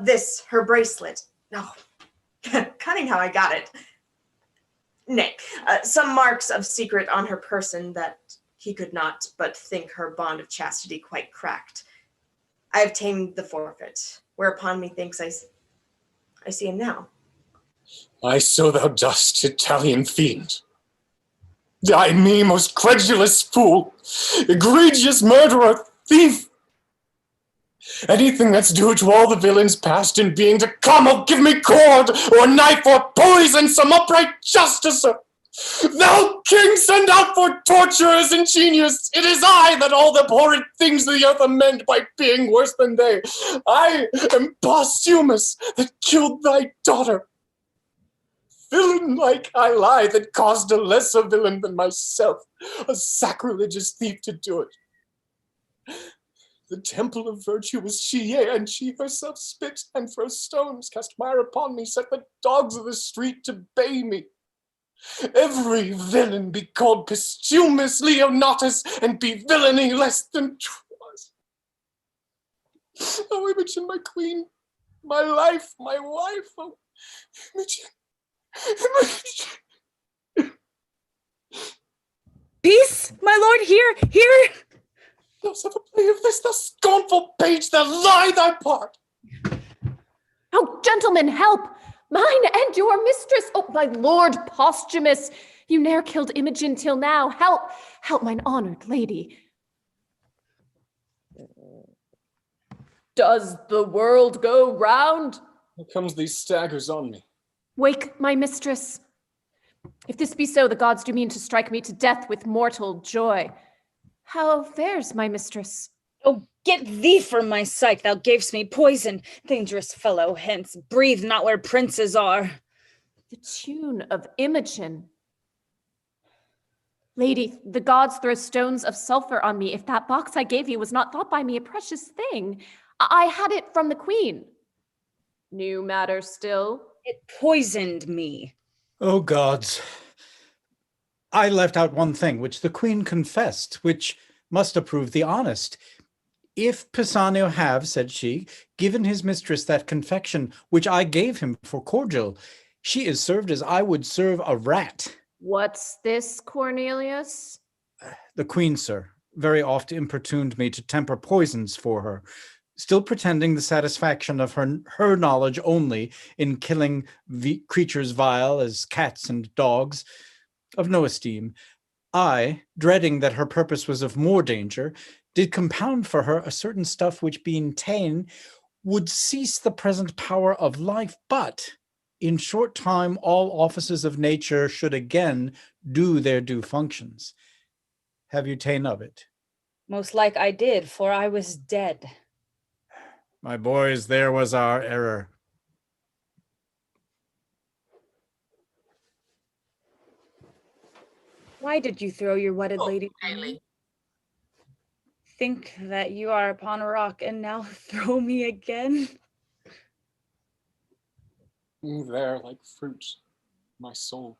this, her bracelet. Oh, cunning how I got it. Nay, some marks of secret on her person that he could not but think her bond of chastity quite cracked. I obtained the forfeit, whereupon methinks I see him now. Aye, so thou dost, Italian fiend. Ay me, most credulous fool, egregious murderer, thief. Anything that's due to all the villains past in being to come, oh, give me cord, or knife, or poison some upright justicer. Thou king, send out for torturers ingenious. It is I that all the horrid things of the earth amend by being worse than they. I am Posthumus that killed thy daughter. Villain like I lie that caused a lesser villain than myself, a sacrilegious thief, to do it. The temple of virtue was she, yea, and she herself spit and throw stones, cast mire upon me, set the dogs of the street to bay me. Every villain be called Posthumus Leonatus, and be villainy less than 'twas. Oh, Imogen, my queen, my life, my wife, oh, Imogen. Peace, my lord, here. Thou have a play of this, thou scornful page, thou lie thy part. Oh, gentlemen, help! Mine and your mistress! Oh, my lord Posthumus! You ne'er killed Imogen till now. Help! Help, mine honored lady. Does the world go round? Here comes these staggers on me. Wake, my mistress. If this be so, the gods do mean to strike me to death with mortal joy. How fares my mistress? Oh, get thee from my sight, thou gavest me poison. Dangerous fellow, hence, breathe not where princes are. The tune of Imogen. Lady, the gods throw stones of sulfur on me if that box I gave you was not thought by me a precious thing. I had it from the queen. New matter still? It poisoned me. Oh, gods. I left out one thing, which the queen confessed, which must approve the honest. If Pisanio have, said she, given his mistress that confection which I gave him for cordial, she is served as I would serve a rat. What's this, Cornelius? The queen, sir, very oft importuned me to temper poisons for her, still pretending the satisfaction of her knowledge only in killing creatures vile as cats and dogs, of no esteem. I, dreading that her purpose was of more danger, did compound for her a certain stuff which, being ta'en, would cease the present power of life, but in short time all offices of nature should again do their due functions. Have you ta'en of it? Most like I did, for I was dead. My boys, there was our error. Why did you throw your wedded lady? Really? Think that you are upon a rock and now throw me again? There, like fruit, my soul,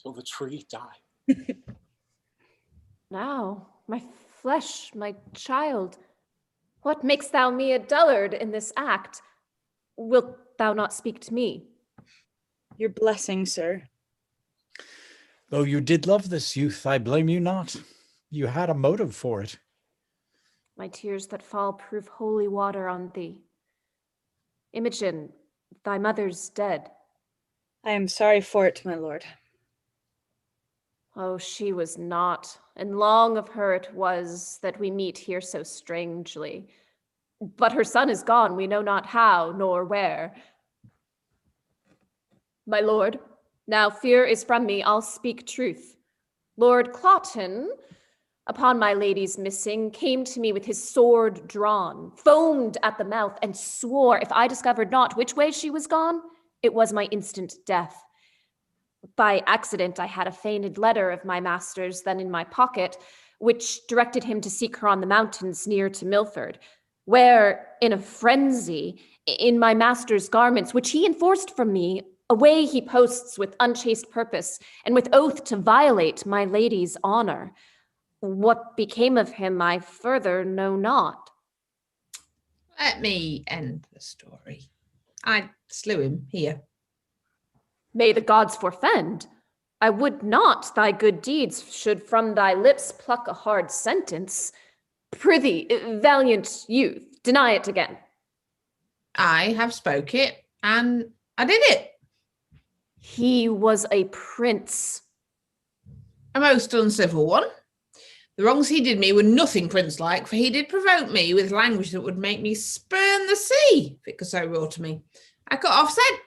till the tree die. Now, my flesh, my child, what makes thou me a dullard in this act? Wilt thou not speak to me? Your blessing, sir. Though you did love this youth, I blame you not. You had a motive for it. My tears that fall prove holy water on thee. Imogen, thy mother's dead. I am sorry for it, my lord. Oh, she was not, and long of her it was that we meet here so strangely. But her son is gone, we know not how nor where. My lord, now fear is from me, I'll speak truth. Lord Cloten, upon my lady's missing, came to me with his sword drawn, foamed at the mouth, and swore if I discovered not which way she was gone, it was my instant death. By accident, I had a feigned letter of my master's then in my pocket, which directed him to seek her on the mountains near to Milford, where, in a frenzy, in my master's garments, which he enforced from me, away he posts with unchaste purpose, and with oath to violate my lady's honor. What became of him I further know not. Let me end the story. I slew him here. May the gods forfend. I would not thy good deeds should from thy lips pluck a hard sentence. Prithee, valiant youth, deny it again. I have spoke it, and I did it. He was a prince. A most uncivil one. The wrongs he did me were nothing prince-like, for he did provoke me with language that would make me spurn the sea, if it could so roar to me. I cut off said,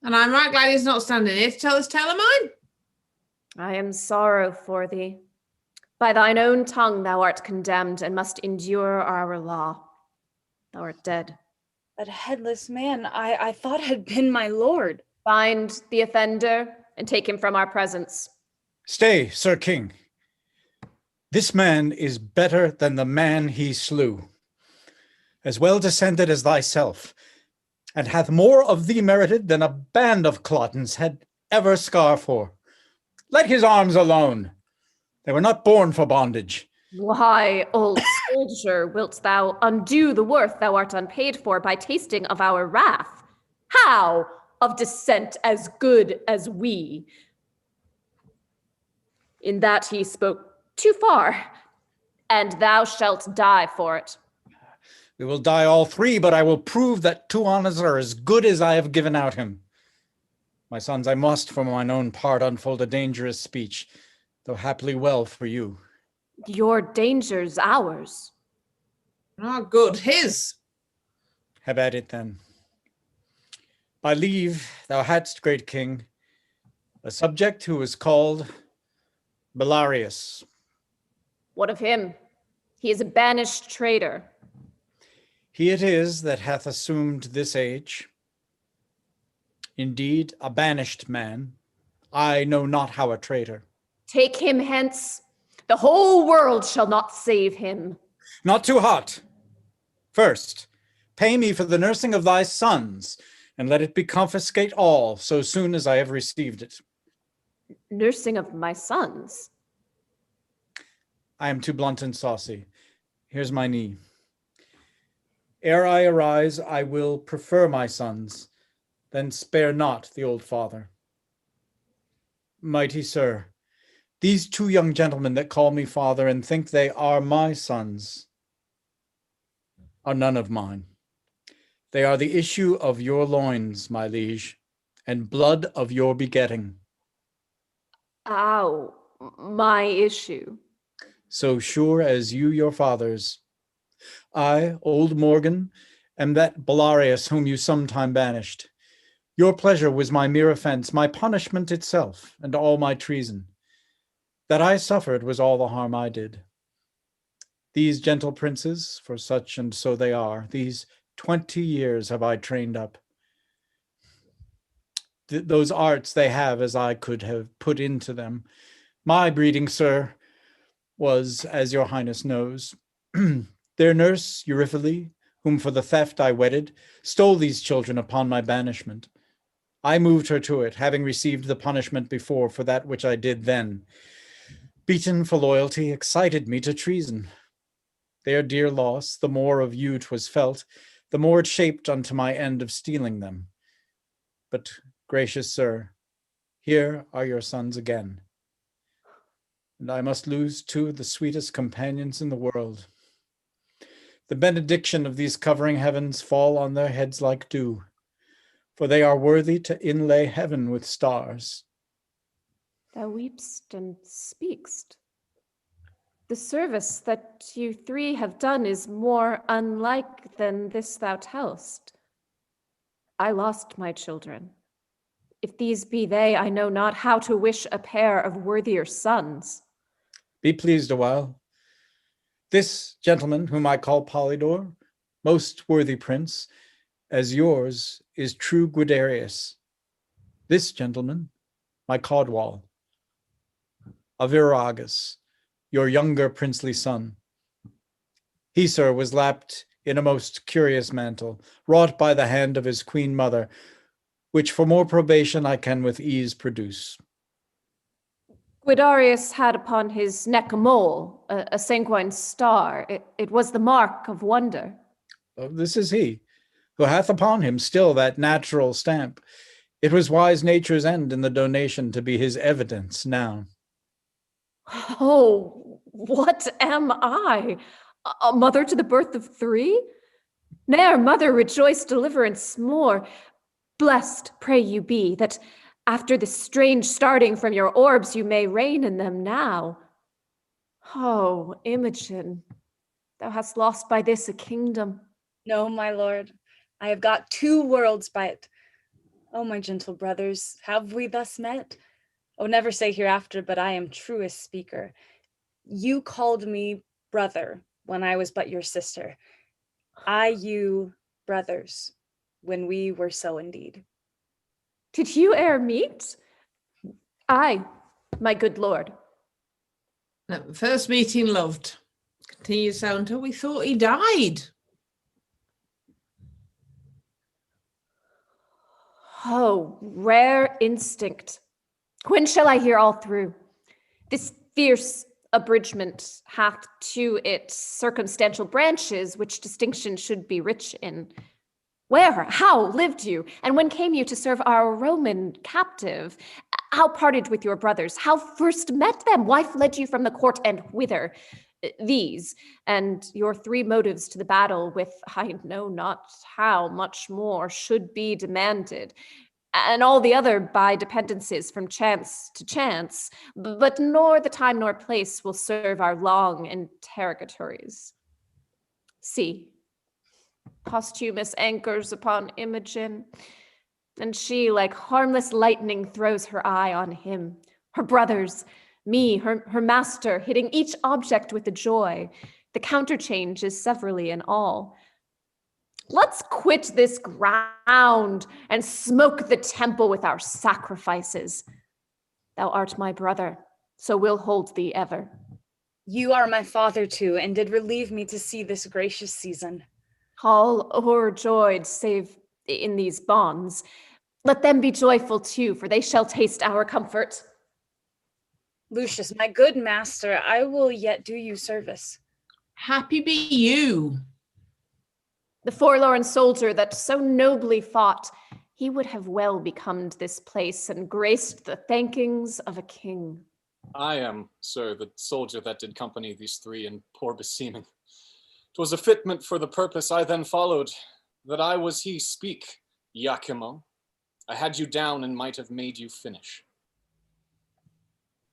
and I'm right glad he's not standing here to tell this tale of mine. I am sorrow for thee. By thine own tongue thou art condemned, and must endure our law. Thou art dead. That headless man I thought had been my lord. Find the offender, and take him from our presence. Stay, Sir King. This man is better than the man he slew, as well descended as thyself, and hath more of thee merited than a band of Clotons had ever scar for. Let his arms alone. They were not born for bondage. Why, old soldier, wilt thou undo the worth thou art unpaid for by tasting of our wrath? How? Of descent as good as we? In that he spoke too far, and thou shalt die for it. We will die all three, but I will prove that Tuanas are as good as I have given out him. My sons, I must, for mine own part, unfold a dangerous speech, though happily well for you. Your danger's ours. Ah, good. His. Have at it then. By leave, thou hadst, great king, a subject who was called Belarius. What of him? He is a banished traitor. He it is that hath assumed this age. Indeed, a banished man. I know not how a traitor. Take him hence. The whole world shall not save him. Not too hot. First, pay me for the nursing of thy sons, and let it be confiscate all so soon as I have received it. Nursing of my sons? I am too blunt and saucy. Here's my knee. Ere I arise, I will prefer my sons, then spare not the old father. Mighty sir, these two young gentlemen that call me father and think they are my sons are none of mine. They are the issue of your loins, my liege, and blood of your begetting. Ow, my issue. So sure as you your fathers. I, old Morgan, am that Belarius whom you sometime banished. Your pleasure was my mere offense, my punishment itself, and all my treason. That I suffered was all the harm I did. These gentle princes, for such and so they are, these 20 years have I trained up. Those arts they have as I could have put into them. My breeding, sir, was, as your highness knows, their nurse, Euryphile, whom for the theft I wedded, stole these children upon my banishment. I moved her to it, having received the punishment before for that which I did then. Beaten for loyalty, excited me to treason. Their dear loss, the more of you 'twas felt, the more it shaped unto my end of stealing them. But, gracious sir, here are your sons again. And I must lose two of the sweetest companions in the world. The benediction of these covering heavens fall on their heads like dew, for they are worthy to inlay heaven with stars. Thou weep'st and speak'st. The service that you three have done is more unlike than this thou tell'st. I lost my children. If these be they, I know not how to wish a pair of worthier sons. Be pleased awhile. This gentleman, whom I call Polydor, most worthy prince, as yours is true Guiderius. This gentleman, my Caudwall, Aviragus, your younger princely son. He, sir, was lapped in a most curious mantle, wrought by the hand of his queen mother, which for more probation I can with ease produce. Guiderius had upon his neck a mole, a sanguine star. It was the mark of wonder. This is he, who hath upon him still that natural stamp. It was wise nature's end in the donation to be his evidence now. Oh, what am I? A mother to the birth of three? Ne'er, mother, rejoice deliverance more. Blessed, pray you be, that after this strange starting from your orbs, you may reign in them now. Oh, Imogen, thou hast lost by this a kingdom. No, my lord, I have got 2 worlds by it. Oh, my gentle brothers, have we thus met? Oh, never say hereafter, but I am truest speaker. You called me brother when I was but your sister. I, you, brothers, when we were so indeed. Did you e'er meet? Aye, my good lord. At first meeting loved. Continued so until we thought he died. Oh, rare instinct. When shall I hear all through? This fierce abridgment hath to it circumstantial branches, which distinction should be rich in. Where, how lived you, and when came you to serve our Roman captive? How parted with your brothers? How first met them? Why fled you from the court, and whither? these, and your 3 motives to the battle with I know not how much more should be demanded, and all the other by dependencies from chance to chance, but nor the time nor place will serve our long interrogatories. See, Posthumus anchors upon Imogen, and she, like harmless lightning, throws her eye on him, her brothers, me, her master, hitting each object with a joy. The counterchange is severally in all. Let's quit this ground and smoke the temple with our sacrifices. Thou art my brother, so we'll hold thee ever. You are my father too, and did relieve me to see this gracious season. All o'erjoyed save in these bonds. Let them be joyful too, for they shall taste our comfort. Lucius, my good master, I will yet do you service. Happy be you. The forlorn soldier that so nobly fought, he would have well becomed this place and graced the thankings of a king. I am, sir, the soldier that did company these 3 in poor beseeming. 'Twas a fitment for the purpose I then followed, that I was he. Speak, Iachimo. I had you down and might have made you finish.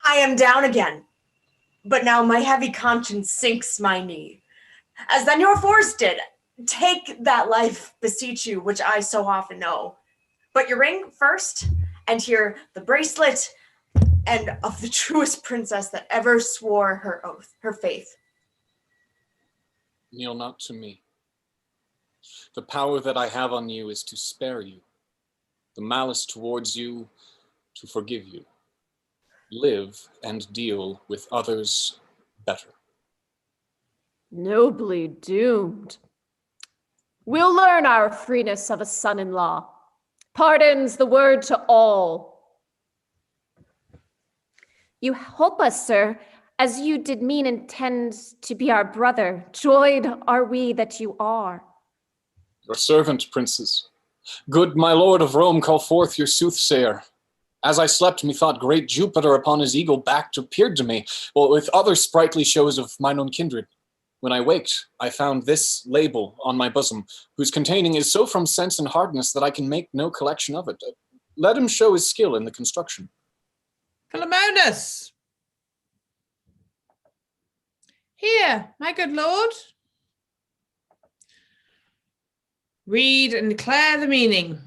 I am down again, but now my heavy conscience sinks my knee. As then your force did, take that life, beseech you, which I so often know. But your ring first, and here the bracelet, and of the truest princess that ever swore her oath, her faith. Kneel not to me. The power that I have on you is to spare you, the malice towards you to forgive you. Live and deal with others better. Nobly doomed. We'll learn our freeness of a son-in-law. Pardon's the word to all. You help us, sir, as you did mean intend to be our brother. Joyed are we that you are. Your servant, princes. Good my lord of Rome, call forth your soothsayer. As I slept, methought great Jupiter upon his eagle backed appeared to me, well, with other sprightly shows of mine own kindred. When I waked, I found this label on my bosom, whose containing is so from sense and hardness that I can make no collection of it. Let him show his skill in the construction. Philemonus. Here, my good lord. Read and declare the meaning.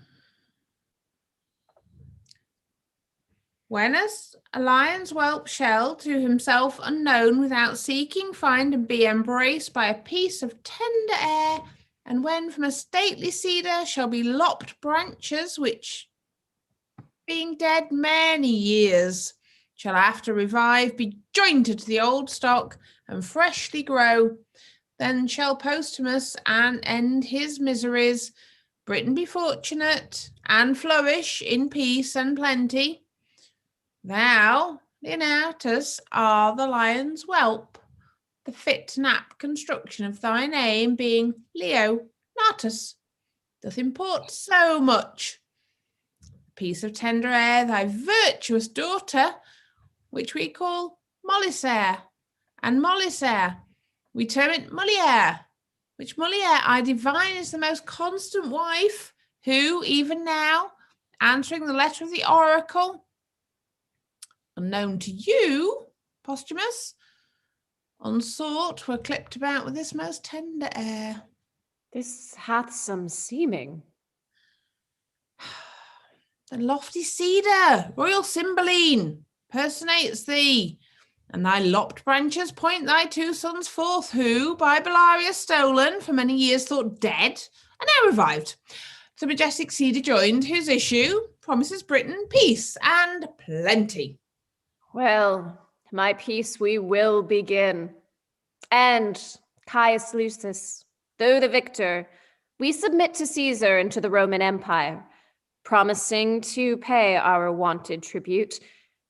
Whenas a lion's whelp shall, to himself unknown, without seeking, find and be embraced by a piece of tender air, and when from a stately cedar shall be lopped branches, which, being dead many years, shall after revive, be jointed to the old stock, and freshly grow, then shall Posthumus and end his miseries, Britain be fortunate, and flourish in peace and plenty. Thou, Leonatus, are the lion's whelp, the fit and apt construction of thy name being Leonatus, doth import so much. Piece of tender air, thy virtuous daughter, which we call Molisere, and Molisere, we term it Mulier, which Mulier I divine is the most constant wife, who even now, answering the letter of the oracle, unknown to you, Posthumus, unsought, were clipped about with this most tender air. This hath some seeming. The lofty cedar, royal Cymbeline, personates thee, and thy lopped branches point thy 2 sons forth, who, by Bellaria stolen, for many years thought dead, and now revived. The majestic cedar joined, whose issue promises Britain peace and plenty. Well, my peace we will begin. And, Caius Lucius, though the victor, we submit to Caesar and to the Roman Empire, promising to pay our wonted tribute,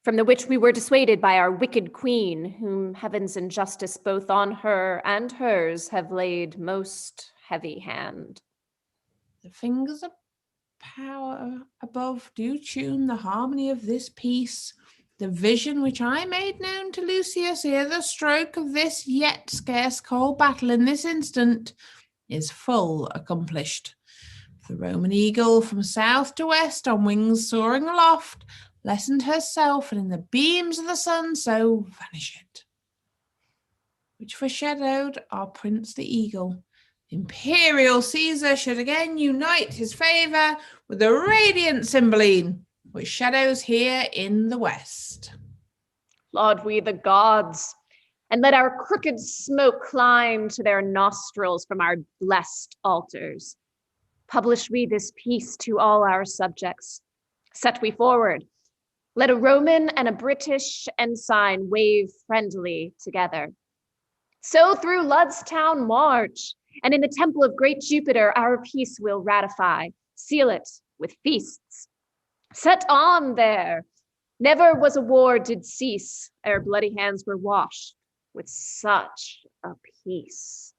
from the which we were dissuaded by our wicked queen, whom heaven's injustice both on her and hers have laid most heavy hand. The fingers of power above do tune the harmony of this peace, The vision which I made known to Lucius ere the stroke of this yet scarce cold battle in this instant is full accomplished. The Roman eagle from south to west on wings soaring aloft lessened herself, and in the beams of the sun so vanished, which foreshadowed our prince the eagle. Imperial Caesar should again unite his favour with the radiant Cymbeline, which shadows here in the west. Laud we the gods, and let our crooked smoke climb to their nostrils from our blessed altars. Publish we this peace to all our subjects. Set we forward. Let a Roman and a British ensign wave friendly together. So through Ludstown march, and in the temple of great Jupiter our peace will ratify, seal it with feasts. Set on there. Never was a war did cease ere bloody hands were washed with such a peace.